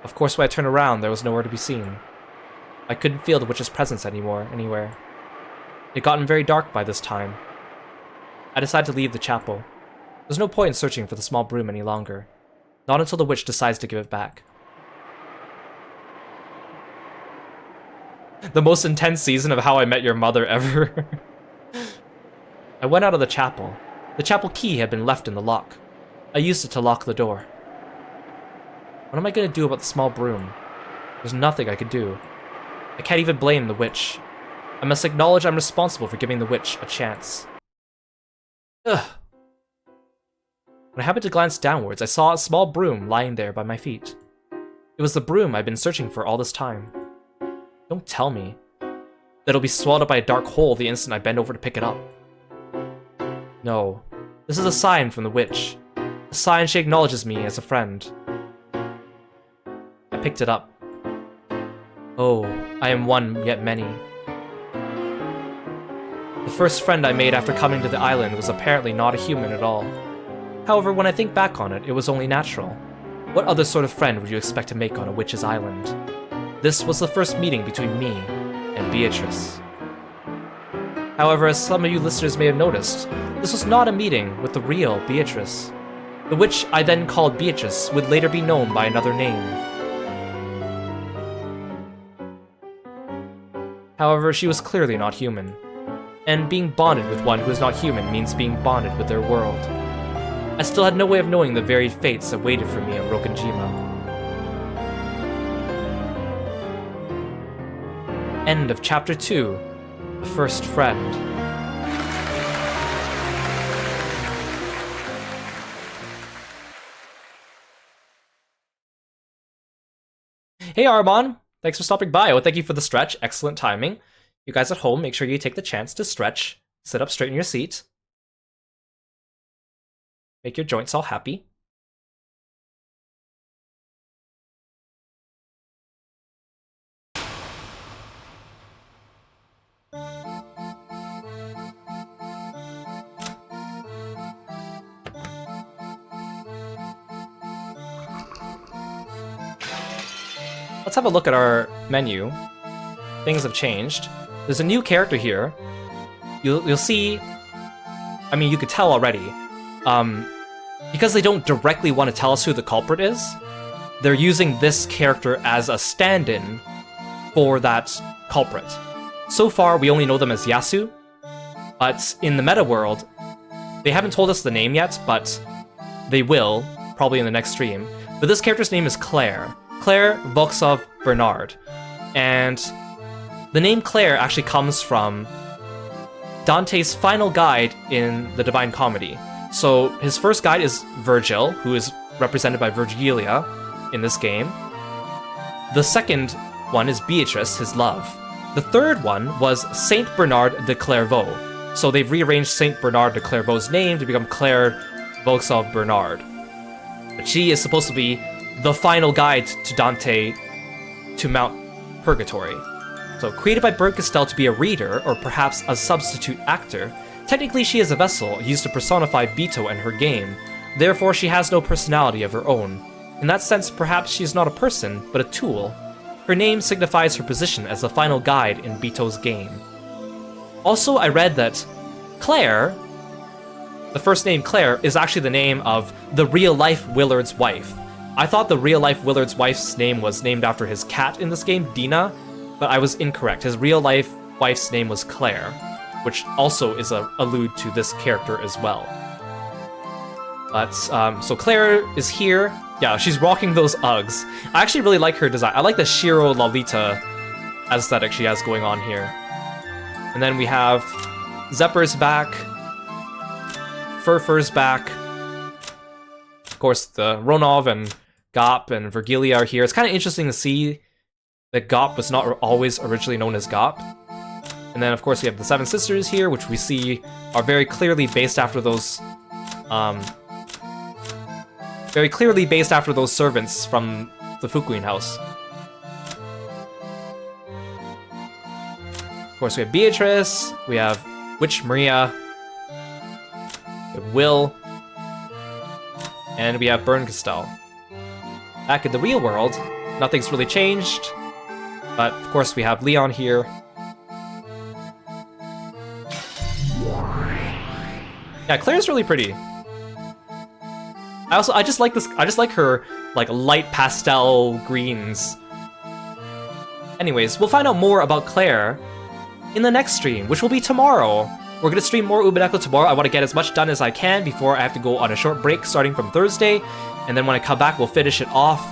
Of course, when I turned around, there was nowhere to be seen. I couldn't feel the witch's presence anymore, anywhere. It had gotten very dark by this time. I decided to leave the chapel. There's no point in searching for the small broom any longer. Not until the witch decides to give it back. The most intense season of How I Met Your Mother ever. I went out of the chapel. The chapel key had been left in the lock. I used it to lock the door. What am I going to do about the small broom? There's nothing I could do. I can't even blame the witch. I must acknowledge I'm responsible for giving the witch a chance. Ugh. When I happened to glance downwards, I saw a small broom lying there by my feet. It was the broom I'd been searching for all this time. Don't tell me that it'll be swallowed up by a dark hole the instant I bend over to pick it up. No, this is a sign from the witch. A sign she acknowledges me as a friend. I picked it up. Oh, I am one yet many. The first friend I made after coming to the island was apparently not a human at all. However, when I think back on it, it was only natural. What other sort of friend would you expect to make on a witch's island? This was the first meeting between me and Beatrice. However, as some of you listeners may have noticed, this was not a meeting with the real Beatrice. The witch I then called Beatrice would later be known by another name. However, she was clearly not human. And being bonded with one who is not human means being bonded with their world. I still had no way of knowing the varied fates that waited for me on Rokenjima. End of Chapter 2, The First Friend. Hey Arbon, thanks for stopping by. Oh, thank you for the stretch, excellent timing. You guys at home, make sure you take the chance to stretch, sit up straight in your seat. Make your joints all happy. Let's have a look at our menu. Things have changed. There's a new character here. You'll see, I mean, you could tell already. Because they don't directly want to tell us who the culprit is, they're using this character as a stand-in for that culprit. So far, we only know them as Yasu, but in the meta world, they haven't told us the name yet, but they will, probably in the next stream. But this character's name is Claire. Claire Voxov Bernard. And the name Claire actually comes from Dante's final guide in the Divine Comedy. So his first guide is Virgil, who is represented by Virgilia in this game. The second one is Beatrice, his love. The third one was Saint Bernard de Clairvaux. So they've rearranged Saint Bernard de Clairvaux's name to become Claire Voxov Bernard. But she is supposed to be the final guide to Dante to Mount Purgatory. So created by Bert Castell to be a reader, or perhaps a substitute actor, technically she is a vessel used to personify Bito and her game, therefore she has no personality of her own. In that sense, perhaps she is not a person, but a tool. Her name signifies her position as the final guide in Bito's game. Also, I read that Claire, the first name Claire, is actually the name of the real-life Willard's wife. I thought the real-life Willard's wife's name was named after his cat in this game, Dina, but I was incorrect. His real-life wife's name was Claire, which also is a allude to this character as well. But, so Claire is here. Yeah, she's rocking those Uggs. I actually really like her design. I like the Shiro Lolita aesthetic she has going on here. And then we have Zepper's back. Furfur's back. Of course, the Ronov and Gop and Virgilia are here. It's kind of interesting to see that Gop was not always originally known as Gop. And then, of course, we have the Seven Sisters here, which we see are very clearly based after those Very clearly based after those servants from the Fukuin house. Of course, we have Beatrice, we have Witch Maria, we have Will, and we have Berncastel. Back in the real world, nothing's really changed, but of course we have Leon here. Yeah, Claire's really pretty. I just like this. I just like her like light pastel greens. Anyways, we'll find out more about Claire in the next stream, which will be tomorrow. We're gonna stream more Umineko tomorrow. I want to get as much done as I can before I have to go on a short break starting from Thursday, and then when I come back, we'll finish it off.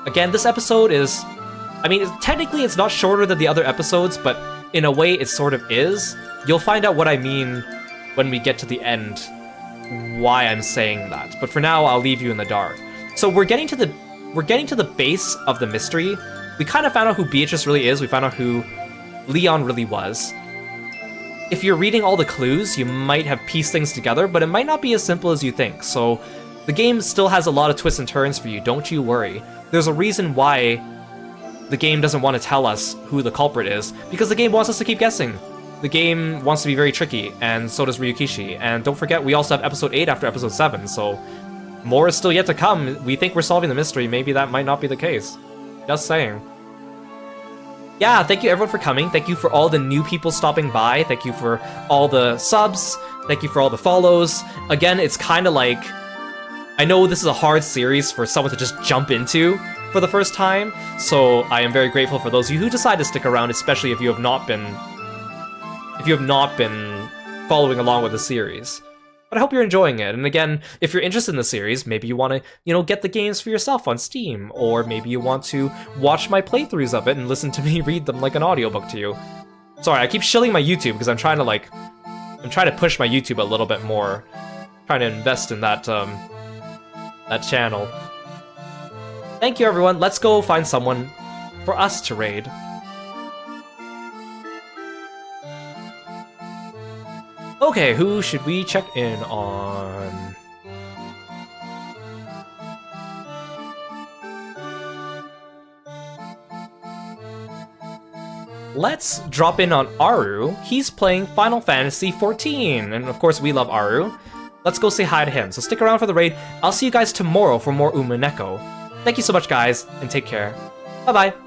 Again, this episode is, I mean, technically it's not shorter than the other episodes, but in a way it sort of is. You'll find out what I mean when we get to the end, why I'm saying that. But for now, I'll leave you in the dark. So we're getting to the base of the mystery. We kind of found out who Beatrice really is. We found out who Leon really was. If you're reading all the clues, you might have pieced things together, but it might not be as simple as you think. So the game still has a lot of twists and turns for you, don't you worry. There's a reason why the game doesn't want to tell us who the culprit is, because the game wants us to keep guessing. The game wants to be very tricky, and so does Ryukishi. And don't forget, we also have episode 8 after episode 7, so more is still yet to come. We think we're solving the mystery, maybe that might not be the case. Just saying. Yeah, thank you everyone for coming. Thank you for all the new people stopping by. Thank you for all the subs. Thank you for all the follows. Again, it's kind of like, I know this is a hard series for someone to just jump into for the first time, so I am very grateful for those of you who decide to stick around, especially if you have not been following along with the series. But I hope you're enjoying it. And again, if you're interested in the series, maybe you want to, you know, get the games for yourself on Steam, or maybe you want to watch my playthroughs of it and listen to me read them like an audiobook to you. Sorry, I keep shilling my YouTube because I'm trying to push my YouTube a little bit more. Trying to invest in that that channel. Thank you everyone. Let's go find someone for us to raid. Okay, who should we check in on? Let's drop in on Aru. He's playing Final Fantasy XIV, and of course we love Aru. Let's go say hi to him. So stick around for the raid. I'll see you guys tomorrow for more Umineko. Thank you so much, guys, and take care. Bye-bye.